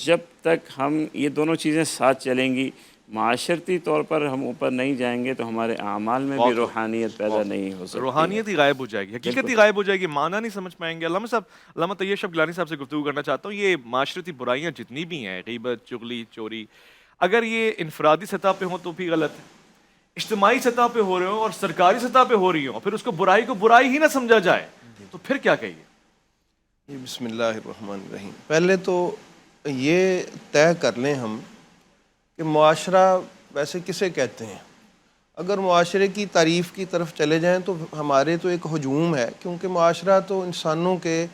جب تک ہم یہ دونوں چیزیں ساتھ چلیں گی، معاشرتی طور پر ہم اوپر نہیں جائیں گے تو ہمارے اعمال میں بھی روحانیت پیدا نہیں ہو سکتی. روحانیت ہی غائب ہو جائے گی، حقیقت ہی غائب ہو جائے گی، معنی نہیں سمجھ پائیں گے. علامہ طیب شاہ گیلانی صاحب سے گفتگو کرنا چاہتا ہوں. یہ معاشرتی برائیاں جتنی بھی ہیں، غیبت، چغلی، چوری، اگر یہ انفرادی سطح پہ ہوں تو بھی غلط ہے، اجتماعی سطح پہ ہو رہے ہوں اور سرکاری سطح پہ ہو رہی ہوں، پھر اس کو برائی ہی نہ سمجھا جائے تو پھر کیا کہیے؟ بسم اللہ الرحمن الرحیم. پہلے تو یہ طے کر لیں ہم کہ معاشرہ ویسے کسے کہتے ہیں. اگر معاشرے کی تعریف کی طرف چلے جائیں تو ہمارے تو ایک ہجوم ہے، کیونکہ معاشرہ تو انسانوں کے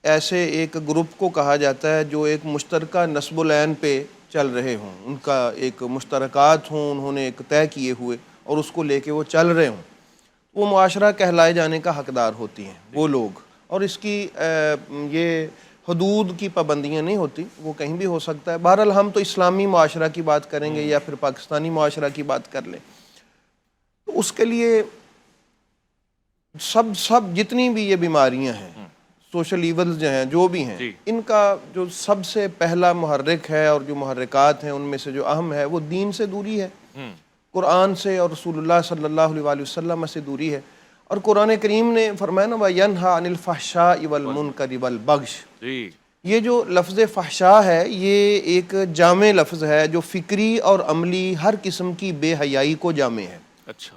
ایسے ایک گروپ کو کہا جاتا ہے جو ایک مشترکہ نسب العین پہ چل رہے ہوں، ان کا ایک مشترکات ہوں، انہوں نے ایک طے کیے ہوئے اور اس کو لے کے وہ چل رہے ہوں، وہ معاشرہ کہلائے جانے کا حقدار ہوتی ہیں وہ لوگ. اور اس کی یہ حدود کی پابندیاں نہیں ہوتی، وہ کہیں بھی ہو سکتا ہے. بہرحال ہم تو اسلامی معاشرہ کی بات کریں گے یا پھر پاکستانی معاشرہ کی بات کر لیں تو اس کے لیے سب جتنی بھی یہ بیماریاں ہیں، سوشل ایولز جو ہیں، جو بھی ہیں، ان کا جو سب سے پہلا محرک ہے اور جو محرکات ہیں ان میں سے جو اہم ہے وہ دین سے دوری ہے، قرآن سے اور رسول اللہ صلی اللہ علیہ وسلم سے دوری ہے. اور قرآن کریم نے فرمایا نا وَيَنْهَا عَنِ الْفَحْشَاءِ وَالْمُنْكَرِ وَالْبَغْيِ. یہ جو لفظ فحشا ہے یہ ایک جامع لفظ ہے جو فکری اور عملی ہر قسم کی بے حیائی کو جامع ہے. اچھا،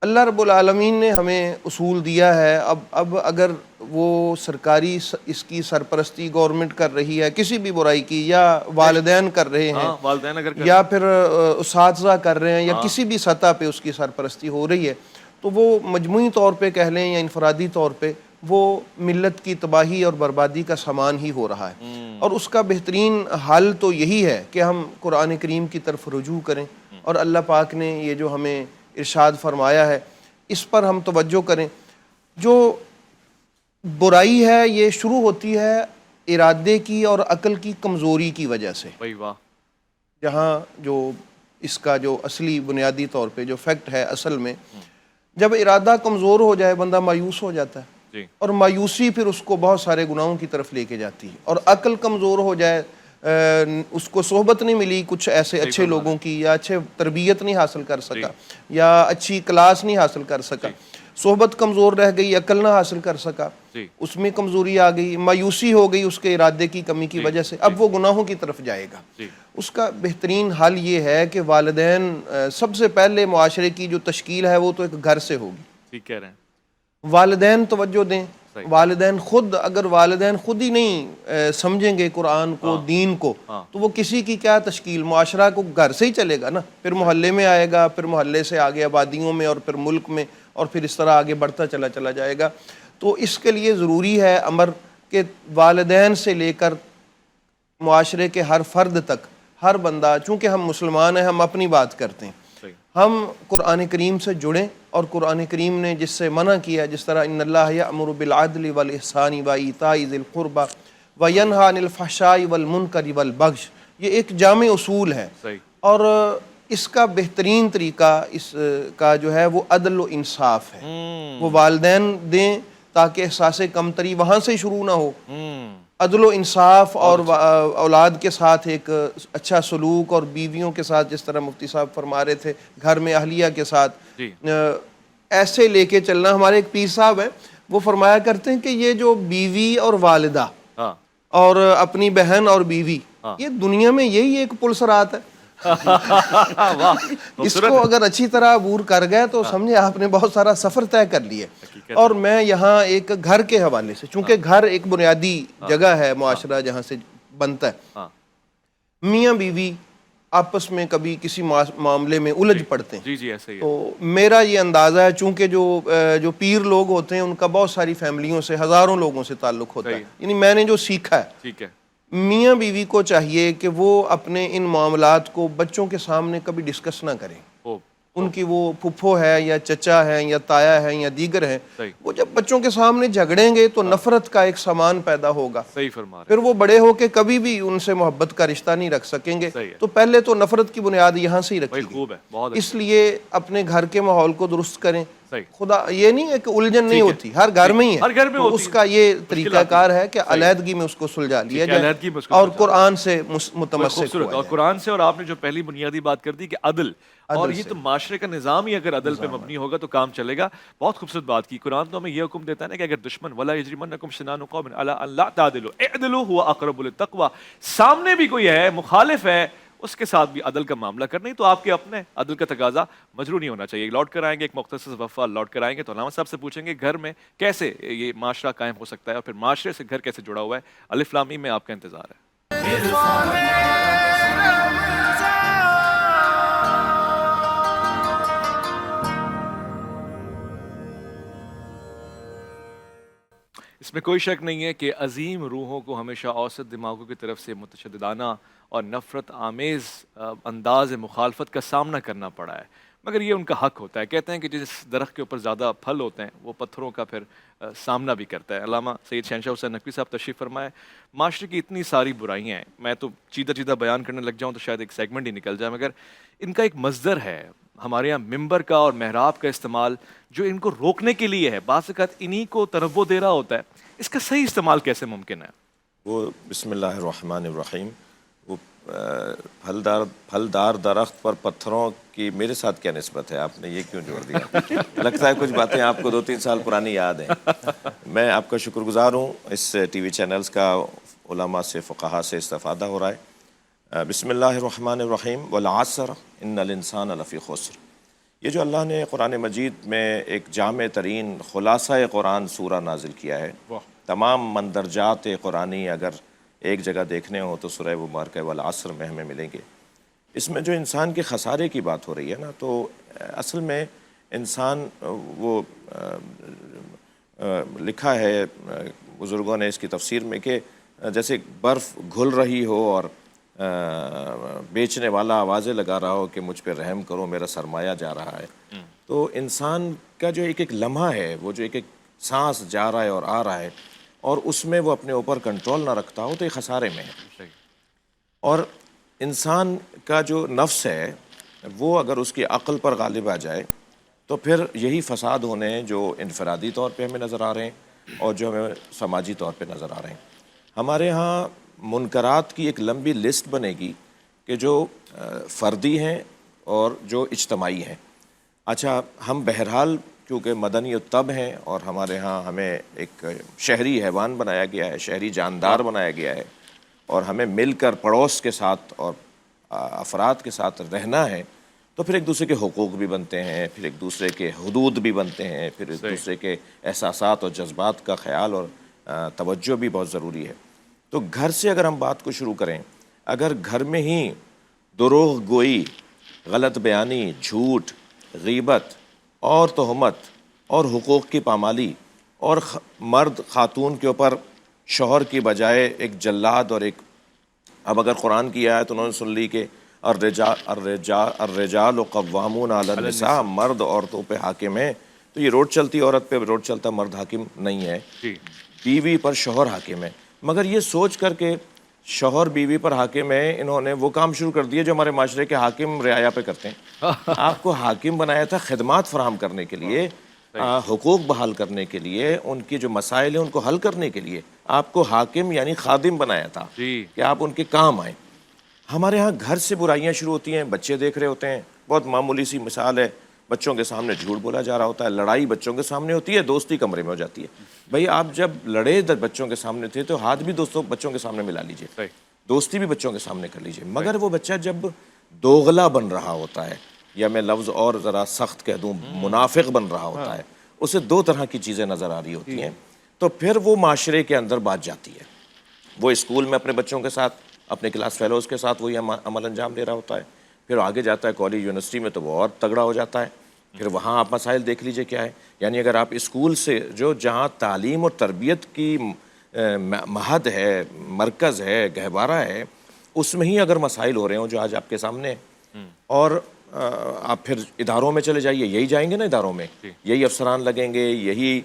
اللہ رب العالمین نے ہمیں اصول دیا ہے. اب اگر وہ سرکاری اس کی سرپرستی گورنمنٹ کر رہی ہے کسی بھی برائی کی، یا والدین کر رہے ہیں یا پھر اساتذہ کر رہے ہیں یا کسی بھی سطح پہ اس کی سرپرستی ہو رہی ہے، تو وہ مجموعی طور پہ کہہ لیں یا انفرادی طور پہ وہ ملت کی تباہی اور بربادی کا سامان ہی ہو رہا ہے. اور اس کا بہترین حل تو یہی ہے کہ ہم قرآن کریم کی طرف رجوع کریں. اور اللہ پاک نے یہ جو ہمیں ارشاد فرمایا ہے، اس پر ہم توجہ کریں۔ جو برائی ہے یہ شروع ہوتی ہے ارادے کی اور عقل کی کمزوری کی وجہ سے، واہ، جہاں جو اس کا جو اصلی بنیادی طور پہ جو فیکٹ ہے اصل میں، جب ارادہ کمزور ہو جائے بندہ مایوس ہو جاتا ہے، اور مایوسی پھر اس کو بہت سارے گناہوں کی طرف لے کے جاتی ہے، اور عقل کمزور ہو جائے، اس کو صحبت نہیں ملی کچھ ایسے اچھے لوگوں کی، یا اچھے تربیت نہیں حاصل کر سکا، یا اچھی کلاس نہیں حاصل کر سکا، صحبت کمزور رہ گئی، عقل نہ حاصل کر سکا، اس میں کمزوری آ گئی، مایوسی ہو گئی اس کے ارادے کی کمی کی وجہ سے، اب وہ گناہوں کی طرف جائے گا۔ اس کا بہترین حل یہ ہے کہ والدین، سب سے پہلے معاشرے کی جو تشکیل ہے وہ تو ایک گھر سے ہوگی، ٹھیک کہہ رہے ہیں، والدین توجہ دیں، والدین خود، اگر والدین خود ہی نہیں سمجھیں گے قرآن کو، دین کو، تو وہ کسی کی کیا تشکیل، معاشرہ کو گھر سے ہی چلے گا نا، پھر محلے میں آئے گا، پھر محلے سے آگے آبادیوں میں، اور پھر ملک میں، اور پھر اس طرح آگے بڑھتا چلا جائے گا۔ تو اس کے لیے ضروری ہے امر کہ والدین سے لے کر معاشرے کے ہر فرد تک، ہر بندہ، چونکہ ہم مسلمان ہیں، ہم اپنی بات کرتے ہیں، ہم قرآن کریم سے جڑیں، اور قرآن کریم نے جس سے منع کیا، جس طرح ان اللہ یأمر بالعدل والإحسان وإیتاء ذی القربى وینہی عن الفحشاء والمنکر والبغی، یہ ایک جامع اصول ہے، اور اس کا بہترین طریقہ اس کا جو ہے وہ عدل و انصاف ہے، وہ والدین دیں تاکہ احساس کمتری وہاں سے شروع نہ ہو، عدل و انصاف، اور اولاد کے ساتھ ایک اچھا سلوک، اور بیویوں کے ساتھ جس طرح مفتی صاحب فرما رہے تھے، گھر میں اہلیہ کے ساتھ ایسے لے کے چلنا۔ ہمارے ایک پیر صاحب ہیں، وہ فرمایا کرتے ہیں کہ یہ جو بیوی اور والدہ اور اپنی بہن اور بیوی، یہ دنیا میں یہی ایک پل صراط ہے، اس کو اگر اچھی طرح عبور کر گئے تو سمجھے آپ نے بہت سارا سفر طے کر لیا۔ اور میں یہاں ایک گھر کے حوالے سے، چونکہ گھر ایک بنیادی جگہ ہے معاشرہ جہاں سے بنتا ہے، میاں بیوی آپس میں کبھی کسی معاملے میں الجھ پڑتے ہیں، ایسے ہی تو میرا یہ اندازہ ہے، چونکہ جو پیر لوگ ہوتے ہیں ان کا بہت ساری فیملیوں سے، ہزاروں لوگوں سے تعلق ہوتا ہے، یعنی میں نے جو سیکھا ہے، ٹھیک ہے، میاں بیوی کو چاہیے کہ وہ اپنے ان معاملات کو بچوں کے سامنے کبھی ڈسکس نہ کریں، ان کی وہ پھپھو ہے یا چچا ہے یا تایا ہے یا دیگر ہیں، وہ جب بچوں کے سامنے جھگڑیں گے تو نفرت کا ایک سامان پیدا ہوگا، پھر وہ بڑے ہو کے کبھی بھی ان سے محبت کا رشتہ نہیں رکھ سکیں گے، تو پہلے تو نفرت کی بنیاد یہاں سے ہی رکھی گئی، اس لیے اپنے گھر کے ماحول کو درست کریں۔ خدا یہ نہیں ہے کہ الجھن نہیں ہوتی، ہر گھر میں ہی ہے، تو اس کا یہ طریقہ کار ہے کہ علیحدگی میں اس کو سلجھا لیا جائے اور قرآن سے متمسک ہوا اور قرآن سے، اور آپ نے جو پہلی بنیادی بات کر دی کہ عدل، اور یہ تو معاشرے کا نظام ہی اگر عدل پہ مبنی ہوگا تو کام چلے گا۔ بہت خوبصورت بات کی، قرآن تو ہمیں یہ حکم دیتا ہے نا کہ اگر دشمن وَلَا يَجْرِمَنَّكُمْ شَنَآنُ قَوْمٍ عَلَىٰ أَن لَا تَعْدِلُوا اعْدِلُوا هُوَ أَقْرَبُ لِلتَّقْوَىٰ، سامنے بھی کوئی ہے، مخالف ہے، اس کے ساتھ بھی عدل کا معاملہ کرنا ہی تو آپ کے اپنے عدل کا تقاضا مجروح نہیں ہونا چاہیے۔ لوٹ کر آئیں گے، ایک مختصر وقفہ لوٹ کر آئیں گے تو علامہ صاحب سے پوچھیں گے گھر میں کیسے یہ معاشرہ قائم ہو سکتا ہے، اور پھر معاشرے سے گھر کیسے جڑا ہوا ہے۔ الف لام میم میں آپ کا انتظار ہے۔ اس میں کوئی شک نہیں ہے کہ عظیم روحوں کو ہمیشہ اوسط دماغوں کی طرف سے متشددانہ اور نفرت آمیز انداز مخالفت کا سامنا کرنا پڑا ہے، مگر یہ ان کا حق ہوتا ہے۔ کہتے ہیں کہ جس درخت کے اوپر زیادہ پھل ہوتے ہیں وہ پتھروں کا پھر سامنا بھی کرتا ہے۔ علامہ سید شہنشاہ حسین نقوی صاحب تشریف فرمائے۔ معاشرے کی اتنی ساری برائیاں ہیں، میں تو چیدہ بیان کرنے لگ جاؤں تو شاید ایک سیگمنٹ ہی نکل جائے، مگر ان کا ایک مصدر ہے ہمارے یہاں ممبر کا اور محراب کا استعمال، جو ان کو روکنے کے لیے ہے، بعض اوقات انہی کو تنوع دے رہا ہوتا ہے۔ اس کا صحیح استعمال کیسے ممکن ہے؟ وہ بسم اللہ الرحمن الرحیم، وہ پھلدار درخت پر پتھروں کی میرے ساتھ کیا نسبت ہے؟ آپ نے یہ کیوں جوڑ دیا؟ لگتا ہے کچھ باتیں آپ کو 2-3 سال پرانی یاد ہیں۔ میں آپ کا شکر گزار ہوں، اس ٹی وی چینلز کا علماء سے، فقہاء سے استفادہ ہو رہا ہے۔ بسم اللہ الرحمن الرحیم، والعصر ان الانسان لفی خسر۔ یہ جو اللہ نے قرآن مجید میں ایک جامع ترین خلاصہ قرآن سورہ نازل کیا ہے، تمام مندرجات قرآنی اگر ایک جگہ دیکھنے ہوں تو سورہ مبارکہ والعصر میں ہمیں ملیں گے۔ اس میں جو انسان کے خسارے کی بات ہو رہی ہے نا، تو اصل میں انسان وہ لکھا ہے بزرگوں نے اس کی تفسیر میں کہ جیسے برف گھل رہی ہو اور بیچنے والا آوازیں لگا رہا ہو کہ مجھ پہ رحم کرو میرا سرمایہ جا رہا ہے، تو انسان کا جو ایک لمحہ ہے، وہ جو ایک سانس جا رہا ہے اور آ رہا ہے، اور اس میں وہ اپنے اوپر کنٹرول نہ رکھتا ہو تو یہ خسارے میں ہے۔ اور انسان کا جو نفس ہے وہ اگر اس کی عقل پر غالب آ جائے تو پھر یہی فساد ہونے ہیں جو انفرادی طور پہ ہمیں نظر آ رہے ہیں اور جو ہمیں سماجی طور پہ نظر آ رہے ہیں۔ ہمارے ہاں منکرات کی ایک لمبی لسٹ بنے گی کہ جو فردی ہیں اور جو اجتماعی ہیں۔ اچھا، ہم بہرحال کیونکہ مدنی الطب ہیں اور ہمارے ہاں ہمیں ایک شہری حیوان بنایا گیا ہے، شہری جاندار بنایا گیا ہے، اور ہمیں مل کر پڑوس کے ساتھ اور افراد کے ساتھ رہنا ہے، تو پھر ایک دوسرے کے حقوق بھی بنتے ہیں، پھر ایک دوسرے کے حدود بھی بنتے ہیں، پھر ایک دوسرے کے احساسات اور جذبات کا خیال اور توجہ بھی بہت ضروری ہے۔ تو گھر سے اگر ہم بات کو شروع کریں، اگر گھر میں ہی دروغ گوئی، غلط بیانی، جھوٹ، غیبت اور تہمت اور حقوق کی پامالی، اور مرد خاتون کے اوپر شوہر کی بجائے ایک جلاد اور ایک، اب اگر قرآن کی آیت انہوں نے سن لی کہ الرجال قوامون علی النساء، مرد عورتوں پہ حاکم ہے، تو یہ روڈ چلتی عورت پہ روڈ چلتا مرد حاکم نہیں ہے، بیوی پر شوہر حاکم ہے۔ مگر یہ سوچ کر کہ شوہر بیوی پر حاکم ہے، انہوں نے وہ کام شروع کر دیے جو ہمارے معاشرے کے حاکم رعایا پہ کرتے ہیں۔ آپ کو حاکم بنایا تھا خدمات فراہم کرنے کے لیے، حقوق بحال کرنے کے لیے، ان کی جو مسائل ہیں ان کو حل کرنے کے لیے۔ آپ کو حاکم یعنی خادم بنایا تھا کہ آپ ان کے کام آئیں۔ ہمارے ہاں گھر سے برائیاں شروع ہوتی ہیں، بچے دیکھ رہے ہوتے ہیں، بہت معمولی سی مثال ہے، بچوں کے سامنے جھوٹ بولا جا رہا ہوتا ہے، لڑائی بچوں کے سامنے ہوتی ہے، دوستی کمرے میں ہو جاتی ہے۔ بھئی آپ جب لڑے بچوں کے سامنے تھے تو ہاتھ بھی بچوں کے سامنے ملا لیجئے، دوستی بھی بچوں کے سامنے کر لیجئے۔ مگر وہ بچہ جب دوغلا بن رہا ہوتا ہے، یا میں لفظ اور ذرا سخت کہہ دوں منافق بن رہا ہوتا ہے، اسے دو طرح کی چیزیں نظر آ رہی ہوتی ہیں، تو پھر وہ معاشرے کے اندر بات جاتی ہے۔ وہ اسکول میں اپنے بچوں کے ساتھ، اپنے کلاس فیلوز کے ساتھ وہی عمل انجام دے رہا ہوتا ہے، پھر آگے جاتا ہے کالج یونیورسٹی میں تو وہ اور تگڑا ہو جاتا ہے، پھر وہاں آپ مسائل دیکھ لیجئے کیا ہے۔ یعنی اگر آپ اسکول سے جہاں تعلیم اور تربیت کی مہد ہے، مرکز ہے، گہوارہ ہے، اس میں ہی اگر مسائل ہو رہے ہوں جو آج آپ کے سامنے ہیں، اور آپ پھر اداروں میں چلے جائیے، یہی جائیں گے نا اداروں میں، یہی افسران لگیں گے، یہی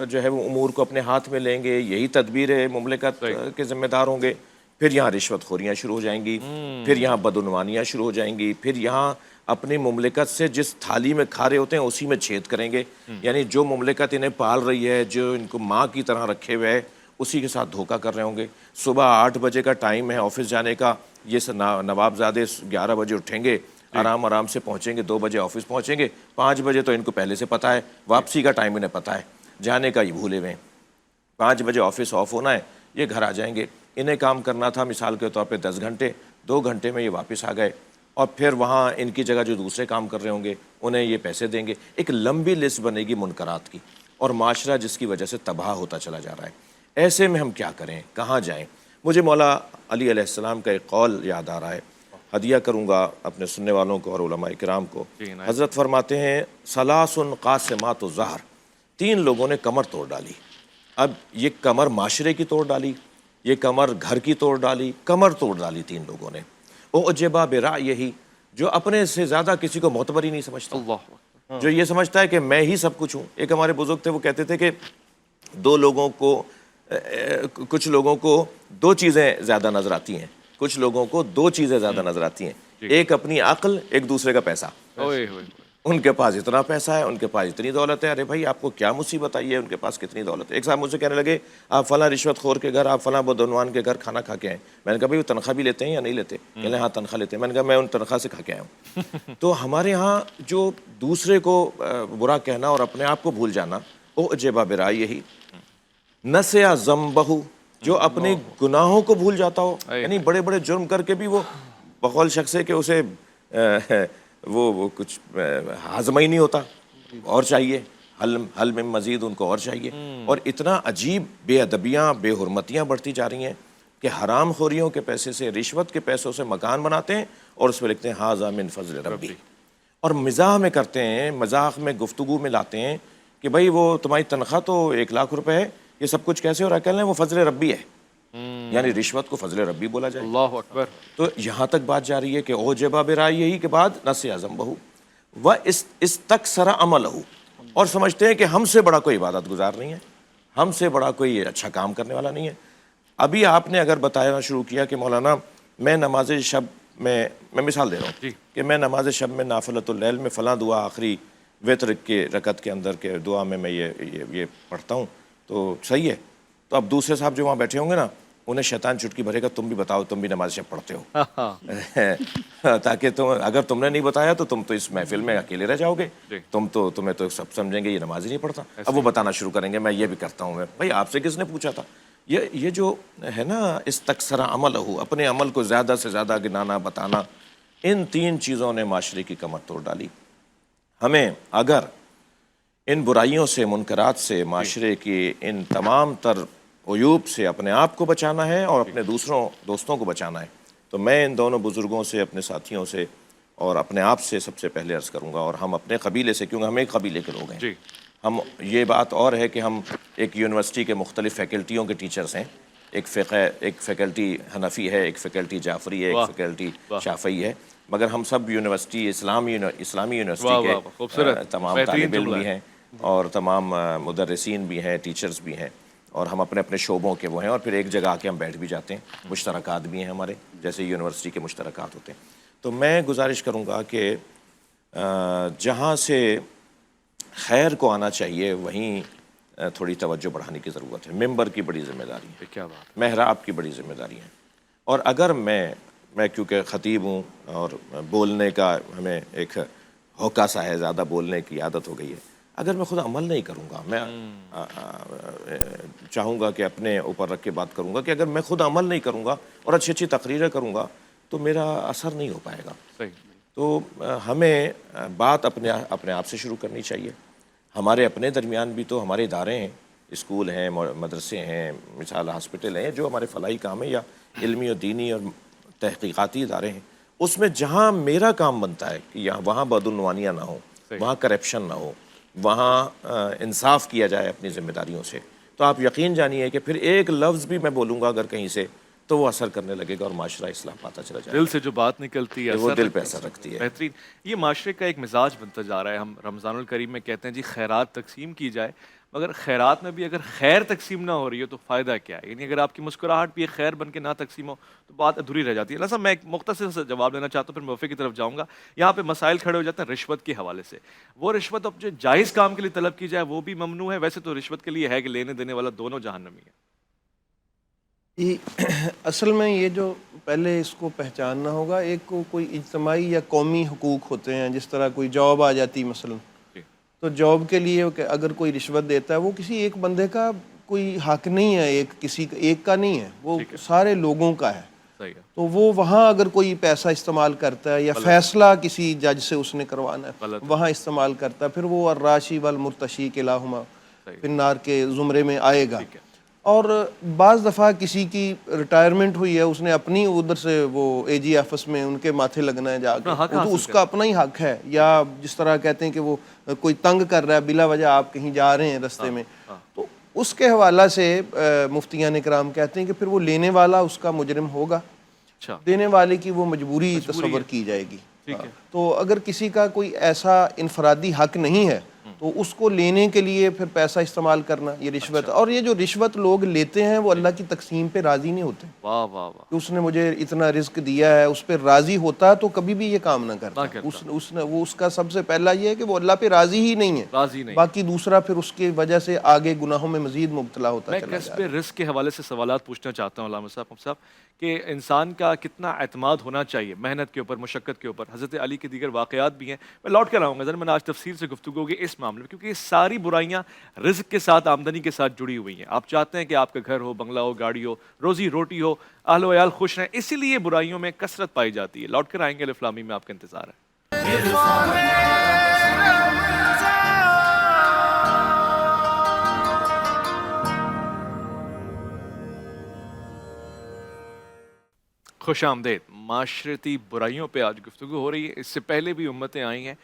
جو ہے وہ امور کو اپنے ہاتھ میں لیں گے، یہی تدبیر مملکت کے ذمہ دار ہوں گے، پھر یہاں رشوت خوریاں شروع ہو جائیں گی، پھر یہاں بدعنوانیاں شروع ہو جائیں گی، پھر یہاں اپنی مملکت سے جس تھالی میں کھا رہے ہوتے ہیں اسی میں چھید کریں گے۔ یعنی جو مملکت انہیں پال رہی ہے، جو ان کو ماں کی طرح رکھے ہوئے ہے، اسی کے ساتھ دھوکہ کر رہے ہوں گے۔ صبح 8 بجے کا ٹائم ہے آفس جانے کا، یہ نواب زادے 11 بجے اٹھیں گے، آرام سے پہنچیں گے، 2 بجے آفس پہنچیں گے، 5 بجے تو ان کو پہلے سے پتہ ہے، واپسی کا ٹائم انہیں پتہ ہے، جانے کا یہ بھولے ہوئے ہیں۔ 5 بجے آفس آف ہونا ہے، یہ گھر آ جائیں گے، انہیں کام کرنا تھا مثال کے طور پہ 10 گھنٹے، 2 گھنٹے میں یہ واپس آ گئے، اور پھر وہاں ان کی جگہ جو دوسرے کام کر رہے ہوں گے انہیں یہ پیسے دیں گے۔ ایک لمبی لسٹ بنے گی منکرات کی، اور معاشرہ جس کی وجہ سے تباہ ہوتا چلا جا رہا ہے۔ ایسے میں ہم کیا کریں، کہاں جائیں؟ مجھے مولا علی علیہ السلام کا ایک قول یاد آ رہا ہے، ہدیہ کروں گا اپنے سننے والوں کو اور علماء کرام کو۔ حضرت فرماتے ہیں ثلاث قاسمات الظہر، 3 لوگوں نے کمر توڑ ڈالی۔ اب یہ کمر معاشرے کی توڑ ڈالی، یہ کمر گھر کی توڑ ڈالی، کمر توڑ ڈالی 3 لوگوں نے۔ اعجبا برأیہ، جو اپنے سے زیادہ کسی کو معتبر ہی نہیں سمجھتا، جو یہ سمجھتا ہے کہ میں ہی سب کچھ ہوں۔ ایک ہمارے بزرگ تھے، وہ کہتے تھے کہ کچھ لوگوں کو 2 چیزیں زیادہ نظر آتی ہیں، کچھ لوگوں کو 2 چیزیں زیادہ نظر آتی ہیں، ایک اپنی عقل، ایک دوسرے کا پیسہ۔ ان کے پاس اتنا پیسہ ہے، ان کے پاس اتنی دولت ہے، ارے بھائی آپ کو کیا مصیبت آئی ہے، ان کے پاس کتنی دولت ہے۔ ایک صاحب مجھ سے کہنے لگے آپ فلاں رشوت خور کے گھر، آپ فلاں بدعنوان کے گھر کھانا کھا کے آئے۔ میں نے کہا بھائی وہ تنخواہ بھی لیتے ہیں یا نہیں لیتے؟ کہنے لگے ہاں تنخواہ لیتے ہیں۔ میں نے کہا میں ان تنخواہ سے کھا کے آیا ہوں۔ تو ہمارے ہاں جو دوسرے کو برا کہنا اور اپنے آپ کو بھول جانا، اعجب برأیہ، نسیا ذنبہ، جو اپنے گناہوں کو بھول جاتا ہو، یعنی بڑے بڑے جرم کر کے بھی وہ بقول شخص ہے کہ اسے وہ کچھ ہاضمہ ہی نہیں ہوتا، اور چاہیے حل میں مزید، ان کو اور چاہیے۔ اور اتنا عجیب بے ادبیاں، بے حرمتیاں بڑھتی جا رہی ہیں کہ حرام خوریوں کے پیسے سے، رشوت کے پیسوں سے مکان بناتے ہیں اور اس پہ لکھتے ہیں ھذا من فضل ربی، اور مزاح میں کرتے ہیں، مذاق میں، گفتگو میں لاتے ہیں کہ بھائی وہ تمہاری تنخواہ تو 1 لاکھ روپے ہے، یہ سب کچھ کیسے ہو رہا ہے؟ کہہ لیں وہ فضل ربی ہے، یعنی رشوت کو فضل ربی بولا جائے. اللہ اکبر. تو یہاں تک بات جا رہی ہے کہ اوجب برائیہ کے بعد نس اعظم بہو و استکثر عملہ، اور سمجھتے ہیں کہ ہم سے بڑا کوئی عبادت گزار نہیں ہے، ہم سے بڑا کوئی اچھا کام کرنے والا نہیں ہے. ابھی آپ نے اگر بتانا شروع کیا کہ مولانا میں نماز شب میں مثال دے رہا ہوں کہ میں نماز شب میں نافلۃ اللیل میں فلاں دعا آخری وتر کے رکعت کے اندر کے دعا میں یہ پڑھتا ہوں تو صحیح ہے. تو اب دوسرے صاحب جو وہاں بیٹھے ہوں گے نا، انہیں شیطان چٹکی بھرے گا تم بھی بتاؤ تم بھی نماز شب پڑھتے ہو، تاکہ اگر تم نے نہیں بتایا تو تم تو اس محفل میں اکیلے رہ جاؤ گے، تمہیں تو سب سمجھیں گے یہ نماز ہی نہیں پڑھتا. اب وہ بتانا شروع کریں گے میں یہ بھی کرتا ہوں. میں بھائی آپ سے کس نے پوچھا تھا؟ یہ جو ہے نا استکثر عملہ، اپنے عمل کو زیادہ سے زیادہ گنانا بتانا، ان تین چیزوں نے معاشرے کی کمر توڑ ڈالی. ہمیں اگر ان برائیوں سے، منکرات سے، معاشرے کی ان تمام تر عیوب سے اپنے آپ کو بچانا ہے اور اپنے دوستوں کو بچانا ہے، تو میں ان دونوں بزرگوں سے، اپنے ساتھیوں سے اور اپنے آپ سے سب سے پہلے عرض کروں گا، اور ہم اپنے قبیلے سے، کیونکہ ہم ایک قبیلے کے لوگ ہیں. ہم یہ بات اور ہے کہ ہم ایک یونیورسٹی کے مختلف فیکلٹیوں کے ٹیچرز ہیں. ایک فیکلٹی حنفی ہے، ایک فیکلٹی جعفری ہے، ایک فیکلٹی شافعی ہے، مگر ہم سب یونیورسٹی اسلامی یونیورسٹی کے تمام طالب علم بھی ہیں اور تمام مدرسین بھی ہیں، ٹیچرز بھی ہیں، اور ہم اپنے اپنے شعبوں کے وہ ہیں، اور پھر ایک جگہ آ کے ہم بیٹھ بھی جاتے ہیں. مشترکات بھی ہیں ہمارے، جیسے یونیورسٹی کے مشترکات ہوتے ہیں. تو میں گزارش کروں گا کہ جہاں سے خیر کو آنا چاہیے وہیں تھوڑی توجہ بڑھانے کی ضرورت ہے. ممبر کی بڑی ذمہ داری ہے، کیا بات، محراب کی بڑی ذمہ داری ہے. اور اگر میں کیونکہ خطیب ہوں اور بولنے کا ہمیں ایک ہوکا سا ہے، زیادہ بولنے کی عادت ہو گئی ہے، اگر میں خود عمل نہیں کروں گا، میں چاہوں گا کہ اپنے اوپر رکھ کے بات کروں گا کہ اگر میں خود عمل نہیں کروں گا اور اچھی اچھی تقریریں کروں گا تو میرا اثر نہیں ہو پائے گا. تو ہمیں بات اپنے آپ سے شروع کرنی چاہیے. ہمارے اپنے درمیان بھی تو ہمارے ادارے ہیں، اسکول ہیں، مدرسے ہیں، مثال ہاسپٹل ہیں، جو ہمارے فلاحی کام ہیں، یا علمی اور دینی اور تحقیقاتی ادارے ہیں. اس میں جہاں میرا کام بنتا ہے کہ وہاں بدعنوانیاں نہ ہوں، وہاں کرپشن نہ ہو، وہاں انصاف کیا جائے اپنی ذمہ داریوں سے، تو آپ یقین جانیے کہ پھر ایک لفظ بھی میں بولوں گا اگر کہیں سے تو وہ اثر کرنے لگے گا اور معاشرہ اصلاح پاتا چلا جائے. دل سے جو بات نکلتی ہے وہ دل پہ اثر رکھتی ہے. بہترین. یہ معاشرے کا ایک مزاج بنتا جا رہا ہے. ہم رمضان الکریم میں کہتے ہیں جی خیرات تقسیم کی جائے، مگر خیرات میں بھی اگر خیر تقسیم نہ ہو رہی ہو تو فائدہ کیا ہے؟ یعنی اگر آپ کی مسکراہٹ بھی ایک خیر بن کے نہ تقسیم ہو تو بات ادھوری رہ جاتی ہے. لہٰذا میں ایک مختصر سے جواب دینا چاہتا ہوں، پھر موفق کی طرف جاؤں گا. یہاں پہ مسائل کھڑے ہو جاتے ہیں رشوت کے حوالے سے. وہ رشوت اب جو جائز کام کے لیے طلب کی جائے وہ بھی ممنوع ہے. ویسے تو رشوت کے لیے ہے کہ لینے دینے والا دونوں جہنمی ہے. اصل میں یہ جو پہلے اس کو پہچاننا ہوگا، ایک کو کوئی اجتماعی یا قومی حقوق ہوتے ہیں، جس طرح کوئی جاب آ جاتی مثلا، تو جاب کے لیے اگر کوئی رشوت دیتا ہے وہ کسی ایک بندے کا کوئی حق نہیں ہے، کسی ایک کا نہیں ہے، وہ سارے لوگوں کا ہے. تو وہ وہاں اگر کوئی پیسہ استعمال کرتا ہے یا فیصلہ کسی جج سے اس نے کروانا ہے وہاں استعمال کرتا ہے، پھر وہ الراشی والمرتشی کلاہما فی النار کے زمرے میں آئے گا. اور بعض دفعہ کسی کی ریٹائرمنٹ ہوئی ہے، اس نے اپنی ادھر سے وہ اے جی آفس میں ان کے ماتھے لگنا ہے جا کے، تو اس کا اپنا ہی حق ہے. یا جس طرح کہتے ہیں کہ وہ کوئی تنگ کر رہا ہے بلا وجہ، آپ کہیں جا رہے ہیں رستے میں، تو اس کے حوالہ سے مفتیان کرام کہتے ہیں کہ پھر وہ لینے والا اس کا مجرم ہوگا، دینے والے کی وہ مجبوری تصور کی جائے گی. تو اگر کسی کا کوئی ایسا انفرادی حق نہیں ہے تو اس کو لینے کے لیے پھر پیسہ استعمال کرنا یہ رشوت. اور یہ جو رشوت لوگ لیتے ہیں وہ اللہ کی تقسیم پہ راضی نہیں ہوتے. واہ واہ واہ، کہ اس نے مجھے اتنا رزق دیا ہے، اس پہ راضی ہوتا تو کبھی بھی یہ کام نہ کرتا. اس کا سب سے پہلا یہ ہے کہ وہ اللہ پہ راضی ہی نہیں ہے، باقی دوسرا پھر اس کی وجہ سے آگے گناہوں میں مزید مبتلا ہوتا چلا جاتا ہے. میں کسب رزق کے حوالے سے سوالات پوچھنا چاہتا ہوں علامہ صاحب کہ انسان کا کتنا اعتماد ہونا چاہیے محنت کے اوپر، مشقت کے اوپر. حضرت علی کے دیگر واقعات بھی ہیں، میں لوٹ کر آؤں گا ذرا. میں نے آج تفصیل سے گفتگو ہوگی اس معاملے میں، کیونکہ یہ ساری برائیاں رزق کے ساتھ، آمدنی کے ساتھ جڑی ہوئی ہیں. آپ چاہتے ہیں کہ آپ کا گھر ہو، بنگلہ ہو، گاڑی ہو، روزی روٹی ہو، اہل و عیال خوش رہیں، اسی لیے برائیوں میں کثرت پائی جاتی ہے. لوٹ کر آئیں گے. الف لام میم میں آپ کا انتظار ہے. خوش آمدید. معاشرتی برائیوں پہ آج گفتگو ہو رہی ہے. اس سے پہلے بھی امتیں آئی ہیں،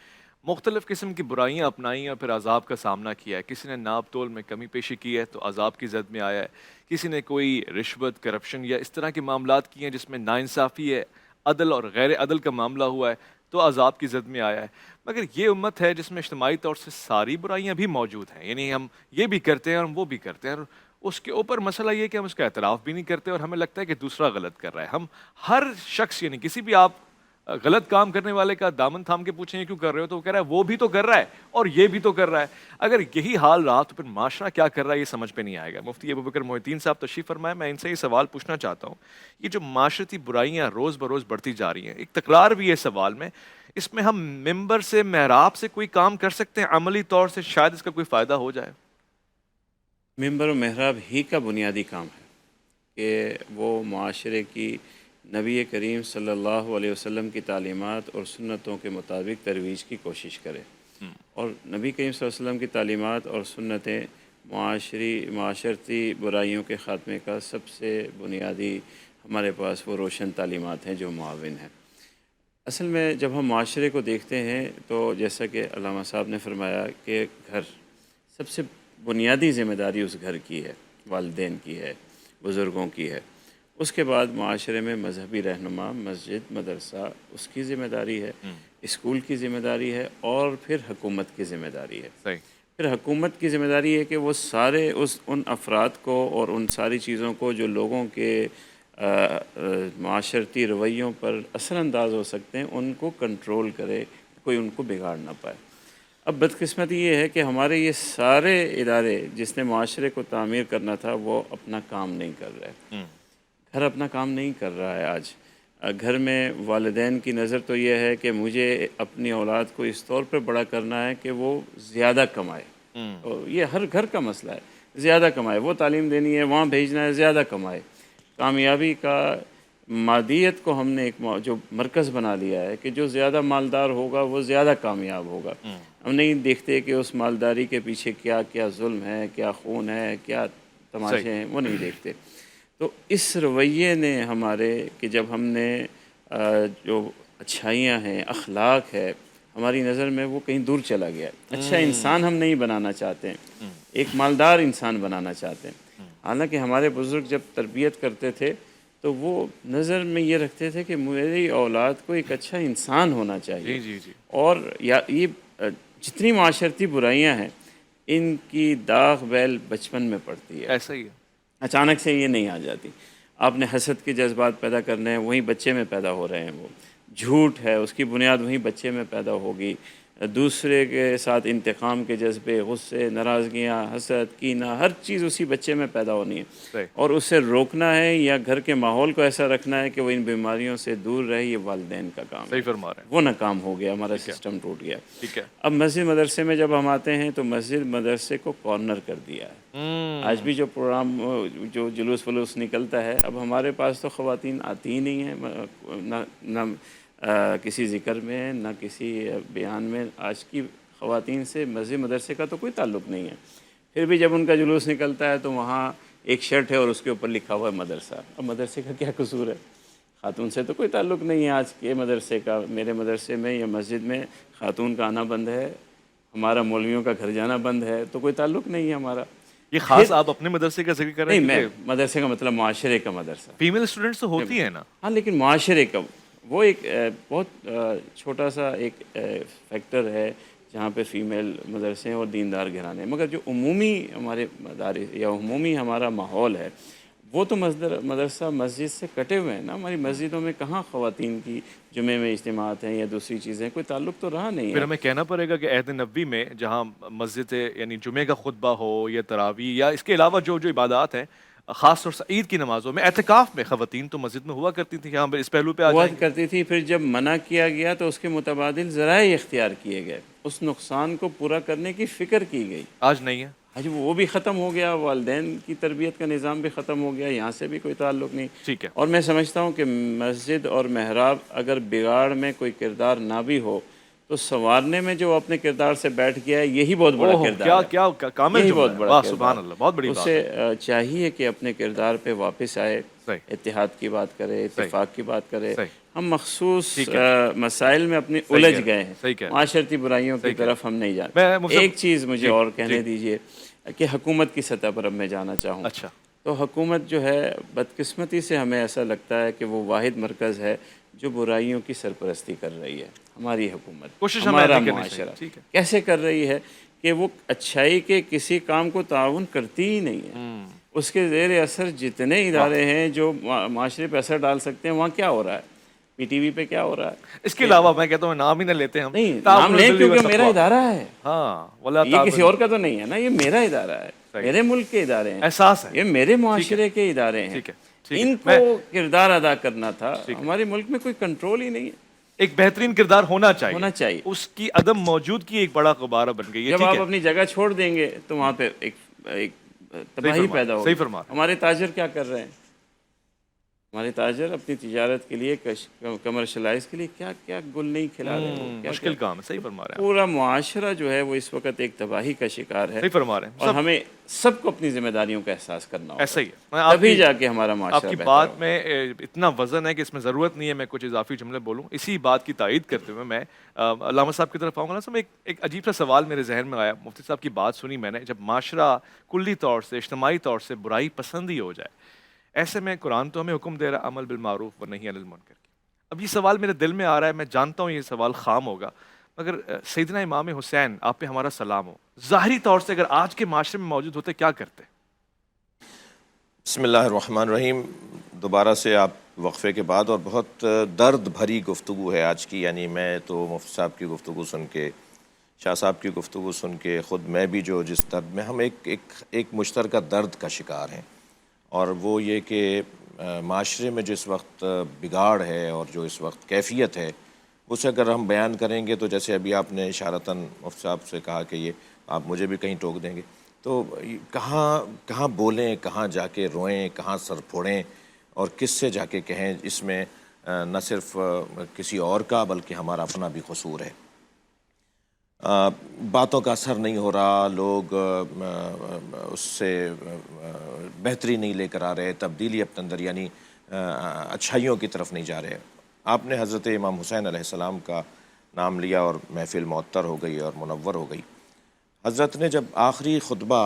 مختلف قسم کی برائیاں اپنائیں اور پھر عذاب کا سامنا کیا ہے. کسی نے ناپ تول میں کمی پیشی کی ہے تو عذاب کی زد میں آیا ہے. کسی نے کوئی رشوت، کرپشن یا اس طرح کے معاملات کیے ہیں جس میں ناانصافی ہے، عدل اور غیر عدل کا معاملہ ہوا ہے تو عذاب کی زد میں آیا ہے. مگر یہ امت ہے جس میں اجتماعی طور سے ساری برائیاں بھی موجود ہیں، یعنی ہم یہ بھی کرتے ہیں اور ہم وہ بھی کرتے ہیں، اور اس کے اوپر مسئلہ یہ کہ ہم اس کا اعتراف بھی نہیں کرتے اور ہمیں لگتا ہے کہ دوسرا غلط کر رہا ہے. ہم ہر شخص، یعنی کسی بھی آپ غلط کام کرنے والے کا دامن تھام کے پوچھیں کیوں کر رہے ہو تو وہ کہہ رہا ہے وہ بھی تو کر رہا ہے اور یہ بھی تو کر رہا ہے. اگر یہی حال رہا تو پھر معاشرہ کیا کر رہا ہے یہ سمجھ پہ نہیں آئے گا. مفتی ابوبکر محی الدین صاحب تشریف فرمائے. میں ان سے یہ سوال پوچھنا چاہتا ہوں، یہ جو معاشرتی برائیاں روز بروز بڑھتی جا رہی ہیں، ایک تکرار بھی ہے سوال میں، اس میں ہم ممبر سے، محراب سے کوئی کام کر سکتے ہیں عملی طور سے، شاید اس کا کوئی فائدہ ہو جائے؟ ممبر و محراب ہی کا بنیادی کام ہے کہ وہ معاشرے کی نبی کریم صلی اللہ علیہ وسلم کی تعلیمات اور سنتوں کے مطابق ترویج کی کوشش کرے. اور نبی کریم صلی اللہ علیہ وسلم کی تعلیمات اور سنتیں معاشرتی برائیوں کے خاتمے کا سب سے بنیادی ہمارے پاس وہ روشن تعلیمات ہیں جو معاون ہیں. اصل میں جب ہم معاشرے کو دیکھتے ہیں تو جیسا کہ علامہ صاحب نے فرمایا کہ گھر سب سے بنیادی ذمہ داری اس گھر کی ہے، والدین کی ہے، بزرگوں کی ہے. اس کے بعد معاشرے میں مذہبی رہنما، مسجد، مدرسہ، اس کی ذمہ داری ہے، اسکول کی ذمہ داری ہے، اور پھر حکومت کی ذمہ داری ہے. پھر حکومت کی ذمہ داری ہے کہ وہ سارے ان افراد کو اور ان ساری چیزوں کو جو لوگوں کے معاشرتی رویوں پر اثر انداز ہو سکتے ہیں ان کو کنٹرول کرے، کوئی ان کو بگاڑ نہ پائے. اب بدقسمتی یہ ہے کہ ہمارے یہ سارے ادارے جس نے معاشرے کو تعمیر کرنا تھا وہ اپنا کام نہیں کر رہے. گھر اپنا کام نہیں کر رہا ہے. آج گھر میں والدین کی نظر تو یہ ہے کہ مجھے اپنی اولاد کو اس طور پر بڑا کرنا ہے کہ وہ زیادہ کمائے. یہ ہر گھر کا مسئلہ ہے، زیادہ کمائے. وہ تعلیم دینی ہے، وہاں بھیجنا ہے، زیادہ کمائے. کامیابی کا مادیت کو ہم نے ایک جو مرکز بنا لیا ہے کہ جو زیادہ مالدار ہوگا وہ زیادہ کامیاب ہوگا. ہم نہیں دیکھتے کہ اس مالداری کے پیچھے کیا کیا ظلم ہے، کیا خون ہے، کیا تماشے ہیں، وہ نہیں دیکھتے. تو اس رویے نے ہمارے کہ جب ہم نے جو اچھائیاں ہیں، اخلاق ہے، ہماری نظر میں وہ کہیں دور چلا گیا. اچھا انسان ہم نہیں بنانا چاہتے ہیں، ایک مالدار انسان بنانا چاہتے ہیں. حالانکہ ہمارے بزرگ جب تربیت کرتے تھے تو وہ نظر میں یہ رکھتے تھے کہ میری اولاد کو ایک اچھا انسان ہونا چاہیے. اور یہ جتنی معاشرتی برائیاں ہیں ان کی داغ بیل بچپن میں پڑتی ہے. ایسا ہی ہے، اچانک سے یہ نہیں آ جاتی. آپ نے حسد کے جذبات پیدا کرنے ہیں، وہیں بچے میں پیدا ہو رہے ہیں. وہ جھوٹ ہے، اس کی بنیاد وہیں بچے میں پیدا ہوگی. دوسرے کے ساتھ انتقام کے جذبے، غصے، ناراضگیاں، حسد، کینہ، ہر چیز اسی بچے میں پیدا ہونی ہے. اور اسے روکنا ہے یا گھر کے ماحول کو ایسا رکھنا ہے کہ وہ ان بیماریوں سے دور رہے، یہ والدین کا کام ہے. صحیح فرما رہے ہیں. وہ ناکام ہو گیا، ہمارا سسٹم ٹوٹ گیا. اب مسجد مدرسے میں جب ہم آتے ہیں تو مسجد مدرسے کو کارنر کر دیا ہے. آج بھی جو پروگرام جو جلوس ولوس نکلتا ہے، اب ہمارے پاس تو خواتین آتی ہی نہیں ہیں، نہ کسی ذکر میں، نہ کسی بیان میں. آج کی خواتین سے مسجد مدرسے کا تو کوئی تعلق نہیں ہے. پھر بھی جب ان کا جلوس نکلتا ہے تو وہاں ایک شرٹ ہے اور اس کے اوپر لکھا ہوا ہے مدرسہ. اب مدرسے کا کیا قصور ہے؟ خاتون سے تو کوئی تعلق نہیں ہے آج کے مدرسے کا. میرے مدرسے میں یا مسجد میں خاتون کا آنا بند ہے، ہمارا مولویوں کا گھر جانا بند ہے، تو کوئی تعلق نہیں ہے ہمارا. یہ خاص آپ اپنے مدرسے کا ذکر کر رہے ہیں؟ نہیں، میں مدرسے کا مطلب معاشرے کا مدرسہ. فیمیل اسٹوڈنٹس تو ہوتی ہیں نا؟ ہاں، لیکن معاشرے کا وہ ایک بہت چھوٹا سا ایک فیکٹر ہے جہاں پہ فیمیل مدرسے ہیں اور دیندار گھرانے. مگر جو عمومی ہمارے مدارس یا عمومی ہمارا ماحول ہے وہ تو مدرسہ مسجد سے کٹے ہوئے ہیں نا. ہماری مسجدوں میں کہاں خواتین کی جمعے میں اجتماعات ہیں یا دوسری چیزیں، کوئی تعلق تو رہا نہیں ہے. پھر ہمیں کہنا پڑے گا کہ عہد نبوی میں جہاں مسجد یعنی جمعے کا خطبہ ہو یا تراویح یا اس کے علاوہ جو عبادات ہیں، خاص طور سے عید کی نمازوں میں، اعتکاف میں خواتین تو مسجد میں ہوا کرتی تھیں. یہاں پر اس پہلو پہ ہوا کرتی تھی. پھر جب منع کیا گیا تو اس کے متبادل ذرائع اختیار کیے گئے، اس نقصان کو پورا کرنے کی فکر کی گئی. آج نہیں ہے. آج وہ بھی ختم ہو گیا، والدین کی تربیت کا نظام بھی ختم ہو گیا، یہاں سے بھی کوئی تعلق نہیں. ٹھیک ہے. اور میں سمجھتا ہوں کہ مسجد اور محراب اگر بگاڑ میں کوئی کردار نہ بھی ہو تو संवारने में जो अपने किरदार से बैठ गया है, यही बहुत बड़ा किरदार है। क्या कामिल यही जुमला बहुत है। बड़ा वाह, किरदार सुभान है। अल्लाह, बहुत बड़ी बात उसे है। चाहिए कि अपने किरदार पे वापस आए, इत्तेहाद की बात करे, इत्तेफाक की बात करे। हम मखसूस मसाइल में अपने उलझ गए हैं, माशरती बुराइयों की तरफ हम नहीं जाते। एक चीज़ मुझे और कहने दीजिए कि हुकूमत की सतह पर अब मैं जाना चाहूँ। अच्छा, तो हुकूमत जो है, बदकिस्मती से हमें ऐसा लगता है कि वो वाहिद मरकज़ है जो बुराइयों की सरपरस्ती कर रही है। हमारी हुकूमत, हमारा मुआशरा कैसे कर रही है कि वो अच्छाई के किसी काम को ताउन करती ही नहीं है। उसके ज़ेर असर जितने इदारे हैं जो माशरे पे असर डाल सकते हैं, वहाँ क्या हो रहा है, PTV पे क्या हो रहा है। इसके अलावा मैं कहता हूँ नाम ही ना लेते हम, नहीं नाम लें क्योंकि मेरा इदारा है। हाँ, ये किसी और का तो नहीं है ना, ये मेरा इदारा है, मेरे मुल्क के इदारे हैं, एहसास है, ये मेरे मुआशरे के इदारे हैं। इनको किरदार अदा करना था। हमारे मुल्क में कोई कंट्रोल ही नहीं है। एक बेहतरीन किरदार होना चाहिए, उसकी अदम मौजूद की एक बड़ा गुब्बारा बन गई है। जब आप अपनी जगह छोड़ देंगे तो वहाँ पे एक तबाही पैदा होगी। सही फरमा। हमारे ताजर क्या कर रहे हैं, हमारे ताजर अपनी तिजारत के लिए, कमर्शलाइज के लिए क्या क्या गुल नहीं खिला रहे हैं। मुश्किल काम है, सही फरमा रहे हैं। पूरा मुआशरा जो है वो इस वक्त एक तबाही का शिकार है। सही फरमा रहे हैं। और हमें सबको अपनी जिम्मेदारियों का एहसास करना होगा। ऐसा ही है, तभी जाके हमारा मुआशरा आपकी बात में इतना वजन है कि इसमें ज़रूरत नहीं है मैं कुछ इजाफी जुमले बोलूँ। इसी बात की तायीद करते हुए मैं अल्लामा साहब की तरफ आऊँगा ना। एक अजीब सा सवाल मेरे जहन में आया, मुफ्ती साहब की बात सुनी मैंने, जब माशरा कुल्ली तौर से, इज्तिमाई तौर से बुराई पसंद ही हो जाए, ऐसे में कुरान तो हमें हुक्म दे रहा है अमल बिल मारूफ व नही अनिल मुनकर। अब ये सवाल मेरे दिल में आ रहा है, मैं जानता हूँ ये सवाल खाम होगा, मगर सैयदना इमाम हुसैन आप पे हमारा सलाम हो, ज़ाहिरी तौर से अगर आज के माशरे में मौजूद होते क्या करते? बिस्मिल्लाहिर्रहमानिर्रहीम। दोबारा से आप वक्फ़े के बाद, और बहुत दर्द भरी गुफ्तगू है आज की। यानी मैं तो मुफ्ती साहब की गुफ्तगू सुन के, शाह साहब की गुफ्तगू सुन के, ख़ुद मैं भी जो जिस दर्द में, हम एक मुश्तरका दर्द का शिकार हैं। और वो ये कि माशरे में जिस वक्त बिगाड़ है और जो इस वक्त कैफियत है, उसे अगर हम बयान करेंगे तो जैसे अभी आपने इशारतन मुफ्ती साहब से कहा कि ये आप मुझे भी कहीं टोक देंगे, तो कहाँ बोलें, कहाँ जाके रोएं, कहाँ सर फोड़ें और किससे जाके कहें। इसमें न सिर्फ किसी और का बल्कि हमारा अपना भी कसूर है। बातों का असर नहीं हो रहा, लोग उससे बेहतरी नहीं लेकर आ रहे, तब्दीली अपने अंदर यानी अच्छाइयों की तरफ नहीं जा रहे। आपने हज़रत इमाम हुसैन अलैहिस्सलाम का नाम लिया और महफिल मुअत्तर हो गई और मुनव्वर हो गई। हज़रत ने जब आखिरी खुतबा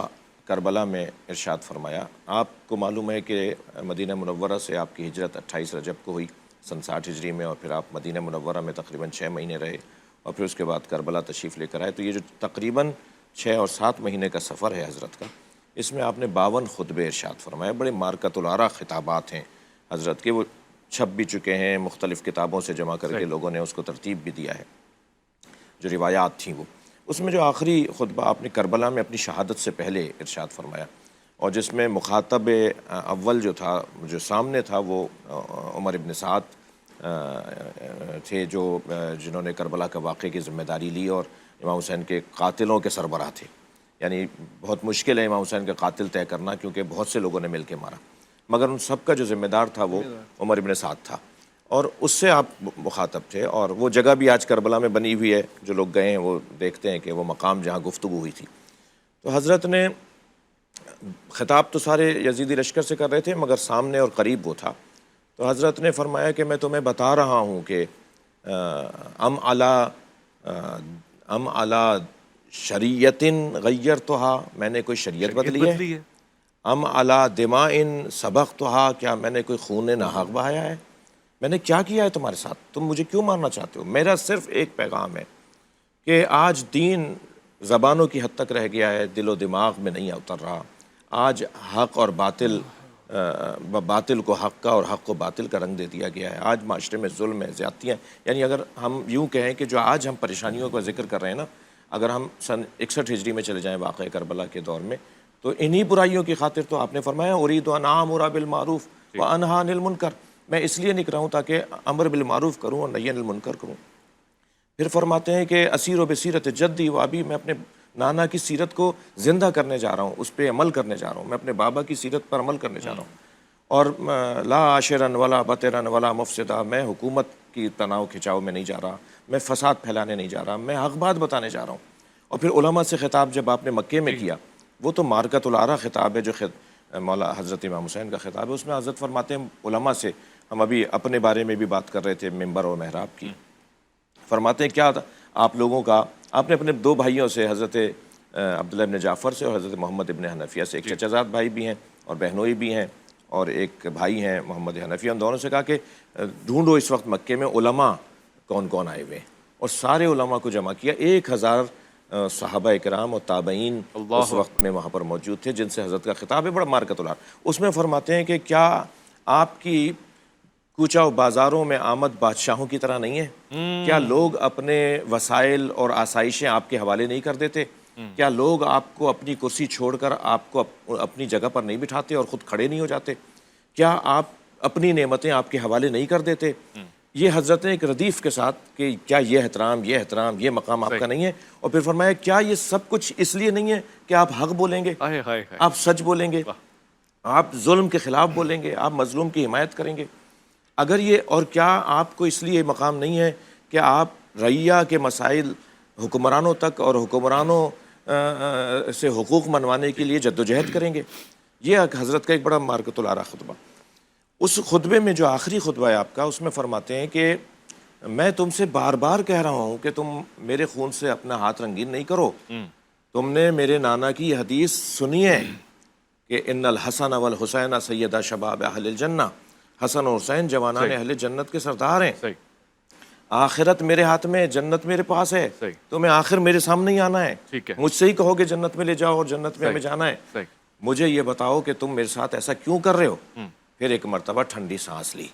करबला में इरशाद फरमाया, आपको मालूम है कि मदीना मुनव्वरा से आपकी हिजरत 28 रजब को हुई सन 60 हिजरी में, और फिर आप मदीना मुनव्वरा में तकरीबन 6 महीने रहे और फिर उसके बाद करबला तशरीफ़ लेकर आए। तो ये जो तकरीबन 6 और 7 महीने का सफ़र है हज़रत का, इसमें आपने 52 खुतबे इरशाद फरमाए। बड़े मारकतुल आरा खिताबात हैं हज़रत के, वो छप भी चुके हैं, मुख्तलिफ़ किताबों से जमा करके लोगों ने उसको तरतीब भी दिया है, जो रिवायात थी वो। उसमें जो आखिरी खुतबा आपने करबला में अपनी शहादत से पहले इरशाद फरमाया, और जिसमें मुखातब अव्वल जो था, जो सामने था, वो उमर इब्न साद थे, जो जिन्होंने करबला का वाक़े की ज़िम्मेदारी ली और इमाम हुसैन के कातिलों के सरबराह थे। यानी बहुत मुश्किल है इमाम हुसैन का कातिल तय करना, क्योंकि बहुत से लोगों ने मिल के मारा, मगर उन सब का जो ज़िम्मेदार था वो उमर इब्न साद था, और उससे आप मुखातब थे। और वो जगह भी आज करबला में बनी हुई है, जो लोग गए हैं वो देखते हैं कि वो मकाम जहाँ गुफ्तगू हुई थी। तो हज़रत ने ख़िताब तो सारे यजीदी लश्कर से कर रहे थे, मगर सामने और करीब वो था। तो हज़रत ने फरमाया कि मैं तुम्हें बता रहा हूँ कि अम अला शरीयतिन गैर तो हा, मैंने कोई शरीयत बदली है। अम अला दिमाइन सबक तो हा, क्या मैंने कोई खून नाहक बहाया है? मैंने क्या किया है तुम्हारे साथ? तुम मुझे क्यों मारना चाहते हो? मेरा सिर्फ़ एक पैगाम है कि आज दीन ज़बानों की हद तक रह गया है, दिलो दिमाग में नहीं उतर रहा। आज हक़ और बातिल, बातिल को हक़ का और हक़ को बातिल का रंग दे दिया गया है। आज माशरे में जुल्म है, ज़्यादतियाँ, यानी अगर हम यूँ कहें कि जो आज हम परेशानियों का जिक्र कर रहे हैं ना, अगर हम सन 61 हिजरी में चले जाएँ वाक़या करबला के दौर में, तो इन्हीं बुराइयों की खातिर तो आपने फरमाया उरीदु अन आमुरा बिल मारूफ व अनहा अनिल मुनकर, मैं इसलिए निकला हूँ ताकि अमर बिल मारूफ करूँ और नही अनिल मुनकर करूँ। फिर फरमाते हैं कि असीर व बसीरत जद्दी व अबी, मैं अपने नाना की सीरत को ज़िंदा करने जा रहा हूँ, उस पर अमल करने जा रहा हूँ, मैं अपने बाबा की सीरत पर अमल करने जा रहा हूँ। और ला आशिरन वला बतरन वला मुफसिदा, मैं हुकूमत की तनाव खिंचाव में नहीं जा रहा, मैं फसाद फैलाने नहीं जा रहा, मैं हक बात बताने जा रहा हूँ। और फिर उलमा से खिताब जब आपने मक्के में किया, वो तो मारकतुल आरा खिताब है जो मौला हज़रत इमाम हुसैन का खिताब है, उसमें हज़रत फरमाते हैं उलमा से, हम अभी अपने बारे में भी बात कर रहे थे मिंबर और महराब की, फरमाते हैं क्या आप लोगों का, आपने अपने दो भाइयों से, हज़रत अब्दुल्ला इब्न जाफ़र से और हज़रत मोहम्मद इब्न हनफिया से, एक चचाजाद भाई भी हैं और बहनोई भी हैं और एक भाई हैं मोहम्मद हनफिया, उन दोनों से कहा कि ढूंढो इस वक्त मक्के में उलमा कौन कौन आए हुए हैं, और सारे उलमा को जमा किया। 1000 सहाबा इकराम और ताबईन उस वक्त में वहाँ पर मौजूद थे जिनसे हज़रत का खिताब है, बड़ा मारकतुल आरा। उसमें फरमाते हैं कि क्या आपकी कूचा व बाज़ारों में आमद बादशाहों की तरह नहीं है? क्या लोग अपने वसाइल और आसाइशें आपके हवाले नहीं कर देते? क्या लोग आपको अपनी कुर्सी छोड़कर आपको अपनी जगह पर नहीं बिठाते और ख़ुद खड़े नहीं हो जाते? क्या आप अपनी नेमतें आपके हवाले नहीं कर देते? ये हज़रत ने एक रदीफ़ के साथ कि क्या ये एहतराम ये मकाम आपका नहीं है? और फिर फरमाया क्या ये सब कुछ इसलिए नहीं है कि आप हक़ बोलेंगे, आप सच बोलेंगे, आप जुल्म के ख़िलाफ़ बोलेंगे, आप मज़लूम की हिमायत करेंगे? अगर ये, और क्या आपको इसलिए मकाम नहीं है कि आप रैया के मसाइल हुक्मरानों तक और हुक्मरानों से हुकूक मनवाने के लिए जद्दोजहद करेंगे? ये हज़रत का एक बड़ा मारकतुल आरा खुतबा। उस खुतबे में जो आखिरी खुतबा है आपका, उसमें फरमाते हैं कि मैं तुमसे बार बार कह रहा हूँ कि तुम मेरे खून से अपना हाथ रंगीन नहीं करो। तुमने मेरे नाना की हदीस सुनी है कि इन्नल हसन वल हुसैन सैयदा शबाब अहलिल जन्ना, हसन और हुसैन जवानान अहले जन्नत के सरदार हैं। आखिरत मेरे हाथ में, जन्नत मेरे पास है, तुम्हें आखिर मेरे सामने ही आना है, मुझसे ही कहोगे जन्नत में ले जाओ और जन्नत में हमें जाना है। मुझे ये बताओ कि तुम मेरे साथ ऐसा क्यों कर रहे हो? फिर एक मर्तबा ठंडी सांस ली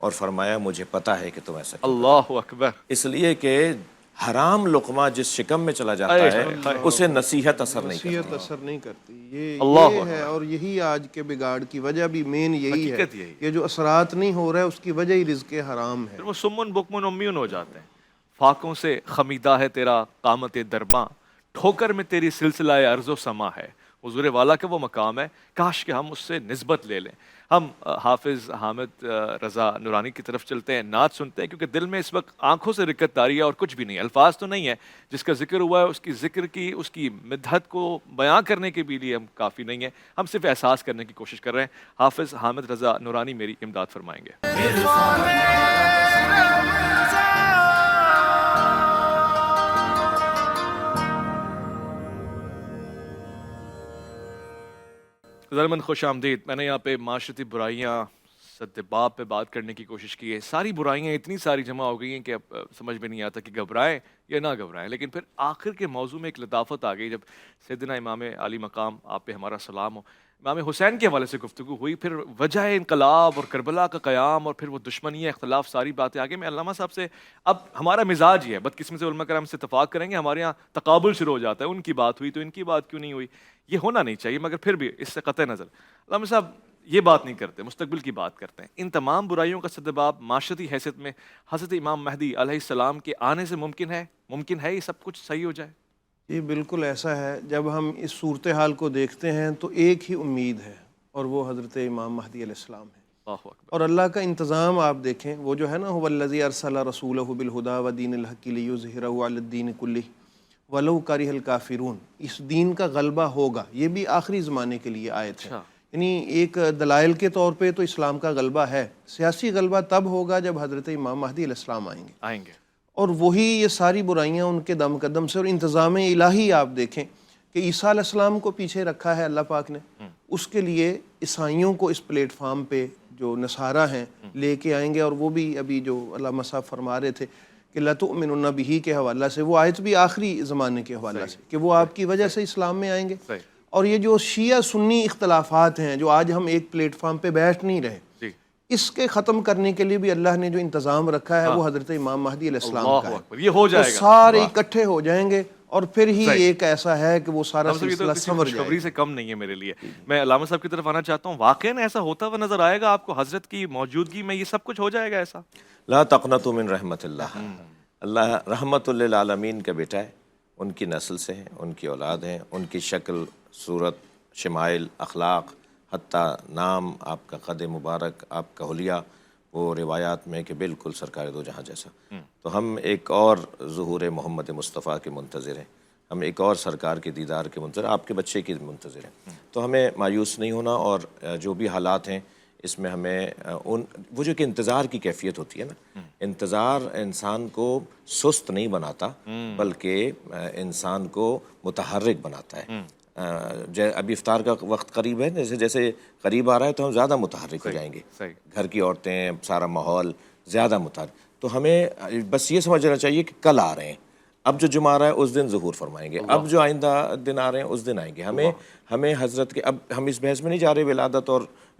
और फरमाया मुझे पता है कि तुम ऐसा, अल्लाहु अकबर, इसलिए कि हराम लुक़मा जिस शिकम में चला जाता है उसे नसीहत असर नहीं करती। ये है, और यही आज के बिगाड़ की वजह भी मेन यही है। ये जो असरात नहीं हो रहा है उसकी वजह ही रिज़्क़े हराम है। वो सुम्मुन बुकमुन उम्मीन हो जाते हैं। फाकों से खमीदा है तेरा कामत दरबां, ठोकर में तेरी सिलसिला अर्ज़ो समा है। हुज़ूर वाला का वो मकाम है, काश कि हम उससे निस्बत ले लें। हम हाफिज़ हामिद रज़ा नूरानी की तरफ चलते हैं, नात सुनते हैं, क्योंकि दिल में इस वक्त आंखों से रिकत तारी है और कुछ भी नहीं, अल्फाज तो नहीं है। जिसका जिक्र हुआ है उसकी ज़िक्र की, उसकी मिद्दत को बयां करने के भी लिए हम काफ़ी नहीं है, हम सिर्फ एहसास करने की कोशिश कर रहे हैं। हाफिज़ हामिद रज़ा नूरानी मेरी इमदाद फरमाएंगे। ज़रमन खुश आमदीद। मैंने यहाँ पे माशरती बुराइयाँ सद्देबाब पे बात करने की कोशिश की है। सारी बुराइयाँ इतनी सारी जमा हो गई हैं कि अब समझ में नहीं आता कि घबराएं या ना घबराएं। लेकिन फिर आखिर के मौजू में एक लताफत आ गई जब सैयदना इमाम अली मकाम आप पे हमारा सलाम हो, इमाम हुसैन के हवाले से गुफ्तगू हुई, फिर वजह इनकलाब और करबला का क़याम और फिर वो दुश्मनी इख्तलाफ, सारी बातें आगे। मैं अल्लामा साहब से, अब हमारा मिजाज ही है, बदकिस्मती से उलमा कराम से इत्तफ़ाक़ करेंगे, हमारे यहाँ तकाबुल शुरू हो जाता है, उनकी बात हुई तो इनकी बात क्यों नहीं हुई। ये होना नहीं चाहिए, मगर फिर भी इससे क़तई नज़र अल्लामा साहब ये बात नहीं करते, मुस्तक़बिल की बात करते हैं। इन तमाम बुराइयों का सद्देबाब माशरती हैसियत में हज़रत इमाम महदी अलैहिस्सलाम के आने से मुमकिन है ये सब कुछ सही हो जाए? ये बिल्कुल ऐसा है। जब हम इस सूरत हाल को देखते हैं तो एक ही उम्मीद है और वो हज़रत इमाम महदी अलैहिस्सलाम है। और अल्लाह का इंतज़ाम आप देखें, वो जो है ना, हुवल्लज़ी अरसला रसूलहु बिलहुदा व दीनिल हक़्क़ि लियुज़हिरहु अलद्दीन कुल्लिहि वलौ करिहल काफ़िरून। इस दीन का गलबा होगा, ये भी आखिरी ज़माने के लिए आयत है। यानी एक दलाइल के तौर पे तो इस्लाम का गलबा है, सियासी गलबा तब होगा जब हज़रत इमाम महदी अलैहिस्सलाम आएंगे। और वही ये सारी बुराइयां उनके दम कदम से, और इंतज़ाम इलाही आप देखें कि ईसा अलैहिस्सलाम को पीछे रखा है अल्लाह पाक ने, उसके लिए ईसाइयों को इस प्लेटफार्म पे जो नसारा हैं लेके आएंगे। और वो भी अभी जो अल्लामा साहब फरमा रहे थे कि ला तुमिनुन्ना बिही के हवाला से, वो आयत भी आखिरी ज़माने के हवाला से कि वो आपकी वजह से इस्लाम में आएंगे। और ये जो शिया सुन्नी इख्तलाफात हैं जो आज हम एक प्लेटफार्म पे बैठ नहीं रहे, इसके ख़त्म करने के लिए भी अल्लाह ने जो इंतज़ाम रखा है वो हज़रत इमाम महदी अलैहिस्सलाम का है। ये हो जाएगा, तो सारे इकट्ठे हो जाएंगे और फिर ही एक ऐसा है कि वो सारा सिलसिला संवर जाएगा। खबरी से कम नहीं है मेरे लिए। मैं अल्लामा साहब की तरफ आना चाहता हूँ, वाक़ई ऐसा होता हुआ नजर आएगा आपको? हजरत की मौजूदगी में ये सब कुछ हो जाएगा ऐसा? ला तक़नतु मिन रहमतिल्लाह। अल्लाह रहमतुल लिल आलमीन का बेटा है, उनकी नस्ल से हैं, उनकी औलाद हैं, उनकी शक्ल, सूरत, शमाइल, अखलाक, हत्ता नाम, आपका क़द मुबारक, आपका हुलिया, وہ روایات میں کہ بالکل سرکار دو جہاں جیسا. تو ہم ایک اور ظہور محمد مصطفیٰ کے منتظر ہیں، ہم ایک اور سرکار کے دیدار کے منتظر، آپ کے بچے کے منتظر ہیں. تو ہمیں مایوس نہیں ہونا، اور جو بھی حالات ہیں اس میں ہمیں وہ جو کہ انتظار کی کیفیت ہوتی ہے نا، انتظار انسان کو سست نہیں بناتا بلکہ انسان کو متحرک بناتا ہے. ابھی افطار کا وقت قریب ہے، جیسے قریب آ رہا ہے تو ہم زیادہ متحرک ہو جائیں گے، گھر کی عورتیں، سارا ماحول زیادہ متحرک. تو ہمیں بس یہ سمجھنا چاہیے کہ کل آ رہے ہیں، اب جو جمعہ آ رہا ہے اس دن ظہور فرمائیں گے، اب جو آئندہ دن آ رہے ہیں اس دن آئیں گے. ہمیں حضرت کے، اب ہم اس بحث میں نہیں جا رہے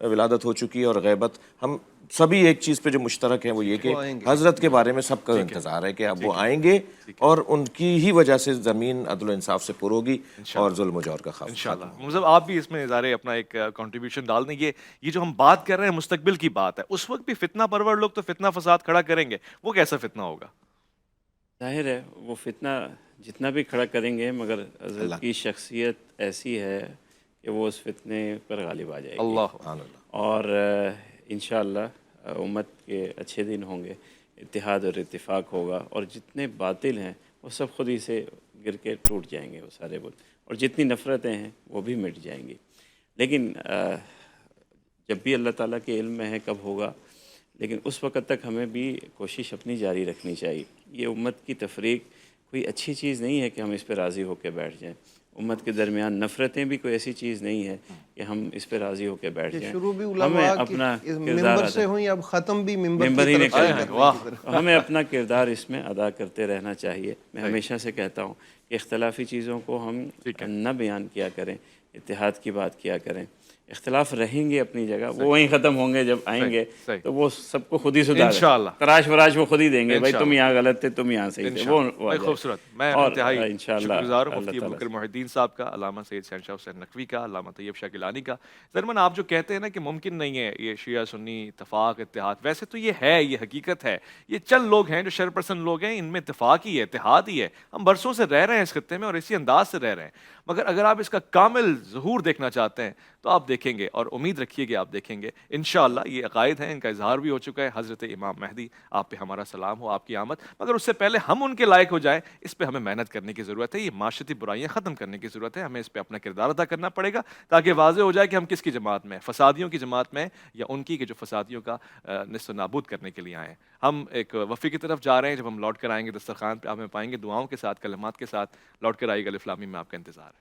ولادت ہو چکی اور غیبت. ہم سبھی ایک چیز پہ جو مشترک ہیں وہ یہ کہ حضرت کے بارے میں سب کا انتظار ہے کہ اب وہ آئیں گے اور ان کی ہی وجہ سے زمین عدل و انصاف سے پر ہوگی اور ظلم و جور کا خاتمہ. انشاءاللہ. مطلب آپ بھی اس میں اظہار اپنا ایک کنٹریبیوشن ڈال دیں. یہ جو ہم بات کر رہے ہیں مستقبل کی بات ہے، اس وقت بھی فتنہ پرور لوگ تو فتنہ فساد کھڑا کریں گے. وہ کیسا فتنہ ہوگا؟ ظاہر ہے وہ فتنہ جتنا بھی کھڑا کریں گے، مگر حضرت کی شخصیت ایسی ہے کہ وہ اس فتنے پر غالب آ جائے گی. اللہ. اور انشاءاللہ امت کے اچھے دن ہوں گے، اتحاد اور اتفاق ہوگا، اور جتنے باطل ہیں وہ سب خود ہی سے گر کے ٹوٹ جائیں گے وہ سارے بت، اور جتنی نفرتیں ہیں وہ بھی مٹ جائیں گی. لیکن جب بھی اللہ تعالیٰ کے علم میں ہے کب ہوگا، لیکن اس وقت تک ہمیں بھی کوشش اپنی جاری رکھنی چاہیے. یہ امت کی تفریق کوئی اچھی چیز نہیں ہے کہ ہم اس پہ راضی ہو کے بیٹھ جائیں. امت کے درمیان نفرتیں بھی کوئی ایسی چیز نہیں ہے کہ ہم اس پہ راضی ہو کے بیٹھ جائیں. شروع بھی ہمیں علماء اپنا ممبر سے ہوئی، اب ختم بھی ممبر ہی کی ہمیں اپنا کردار اس میں ادا کرتے رہنا چاہیے. میں ہمیشہ سے کہتا ہوں کہ اختلافی چیزوں کو ہم نہ بیان کیا کریں، اتحاد کی بات کیا کریں. اختلاف رہیں گے اپنی جگہ، وہ وہیں ختم ہوں گے. جب آئیں گے تو وہ سب کو خود ہی سدھار، تراش وراش وہ خود ہی دیں گے، بھائی تم یہاں غلط تھے، تم یہاں صحیح تھے. وہ خوبصورت. میں انتہائی شکر گزار ہوں مفتی ابوبکر محی الدین صاحب کا، علامہ سید شہنشاہ حسین نقوی کا، علامہ طیب شاہ گیلانی کا. ضرمن آپ جو کہتے ہیں نا کہ ممکن نہیں ہے یہ شیعہ سنی اتفاق اتحاد، ویسے تو یہ ہے، یہ حقیقت ہے. یہ چند لوگ ہیں جو شر پرسن لوگ ہیں، ان میں اتفاق ہی ہے، اتحاد ہی ہے. ہم برسوں سے رہ رہے ہیں اس خطے میں اور اسی انداز سے رہ رہے ہیں. مگر اگر آپ اس کا کامل ظہور دیکھنا چاہتے ہیں تو آپ دیکھیں گے، اور امید رکھیے کہ آپ دیکھیں گے انشاءاللہ. یہ عقائد ہیں، ان کا اظہار بھی ہو چکا ہے. حضرت امام مہدی، آپ پہ ہمارا سلام ہو، آپ کی آمد. مگر اس سے پہلے ہم ان کے لائق ہو جائیں، اس پہ ہمیں محنت کرنے کی ضرورت ہے. یہ معاشرتی برائیاں ختم کرنے کی ضرورت ہے. ہمیں اس پہ اپنا کردار ادا کرنا پڑے گا تاکہ واضح ہو جائے کہ ہم کس کی جماعت میں، فسادیوں کی جماعت میں، یا ان کی کہ جو فسادیوں کا نصف نابود کرنے کے لیے آئے ہیں. ہم ایک وفی کی طرف جا رہے ہیں. جب ہم لوٹ کر آئیں گے دسترخوان پہ، آپ ہمیں پائیں گے دعاؤں کے ساتھ، کلمات کے ساتھ. لوٹ کر آئیے گا. الف لام میم میں آپ کا انتظار ہے.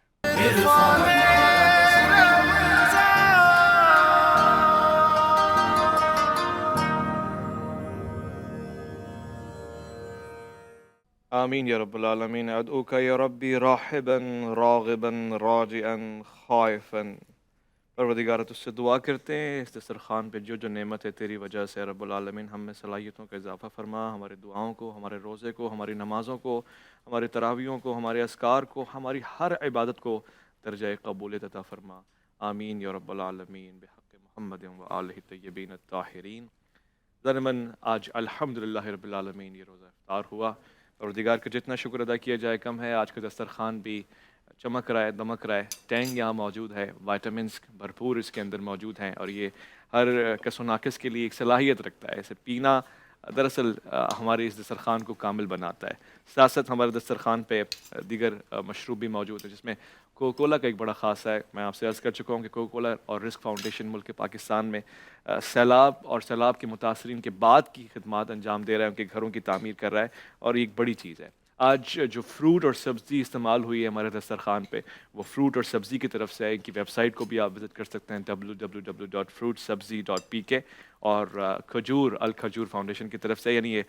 آمین یا رب العالمین. ادعوک یا ربی راحبا راغبا راجعا خائفا. پروردگار تجھ سے دعا کرتے ہیں اس دسترخوان پہ جو نعمت ہے تیری وجہ سے رب العالمین ہم میں صلاحیتوں کا اضافہ فرما. ہمارے دعاؤں کو، ہمارے روزے کو، ہماری نمازوں کو، ہمارے تراویحوں کو، ہمارے اذکار کو، ہماری ہر عبادت کو درجہ قبولیت عطا فرما. آمین یا رب العالمین بحق محمد و آلہ الطیبین الطاہرین. ضرمن آج الحمدللہ رب العالمین یہ روزہ افطار ہوا. پروردگار کا جتنا شکر ادا کیا جائے کم ہے. آج کا دسترخوان بھی چمک رہا ہے، دمک رہا ہے. ٹینگ یہاں موجود ہے، وائٹامنس بھرپور اس کے اندر موجود ہیں، اور یہ ہر کس و ناقص کے لیے ایک صلاحیت رکھتا ہے. اسے پینا دراصل ہمارے اس دسترخوان کو کامل بناتا ہے. ساتھ ساتھ ہمارے دسترخوان پہ دیگر مشروب بھی موجود ہے جس میں کوکا کولا کا ایک بڑا خاصہ ہے. میں آپ سے عرض کر چکا ہوں کہ کوکا کولا اور رزق فاؤنڈیشن ملک پاکستان میں سیلاب اور سیلاب کے متاثرین کے بعد کی خدمات انجام دے رہا ہے، ان کے گھروں کی تعمیر کر رہا ہے، اور یہ ایک بڑی چیز ہے. آج جو فروٹ اور سبزی استعمال ہوئی ہے ہمارے دسترخوان پہ، وہ فروٹ اور سبزی کی طرف سے ہے. ان کی ویب سائٹ کو بھی آپ وزٹ کر سکتے ہیں www.fruitsabzi.pk، اور کھجور الکھجور فاؤنڈیشن کی طرف سے. یعنی یہ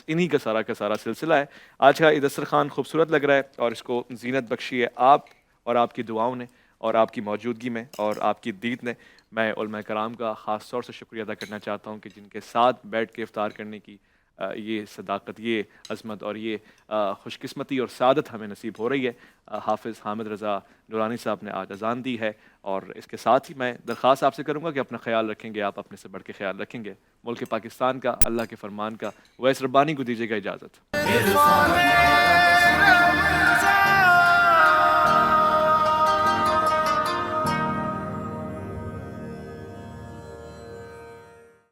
انہی کا سارا سلسلہ ہے. آج کا یہ دسترخوان خوبصورت لگ رہا ہے اور اس کو زینت بخشی ہے آپ اور آپ کی دعاؤں نے، اور آپ کی موجودگی میں، اور آپ کی دید نے. میں علماء کرام کا خاص طور سے شکریہ ادا کرنا چاہتا ہوں کہ جن کے ساتھ بیٹھ کے افطار کرنے کی یہ صداقت، یہ عظمت اور یہ خوش قسمتی اور سعادت ہمیں نصیب ہو رہی ہے. حافظ حامد رضا نورانی صاحب نے آج اذان دی ہے، اور اس کے ساتھ ہی میں درخواست آپ سے کروں گا کہ اپنا خیال رکھیں گے. آپ اپنے سے بڑھ کے خیال رکھیں گے. ملک پاکستان کا، اللہ کے فرمان کا. ویس ربانی کو دیجیے گا اجازت.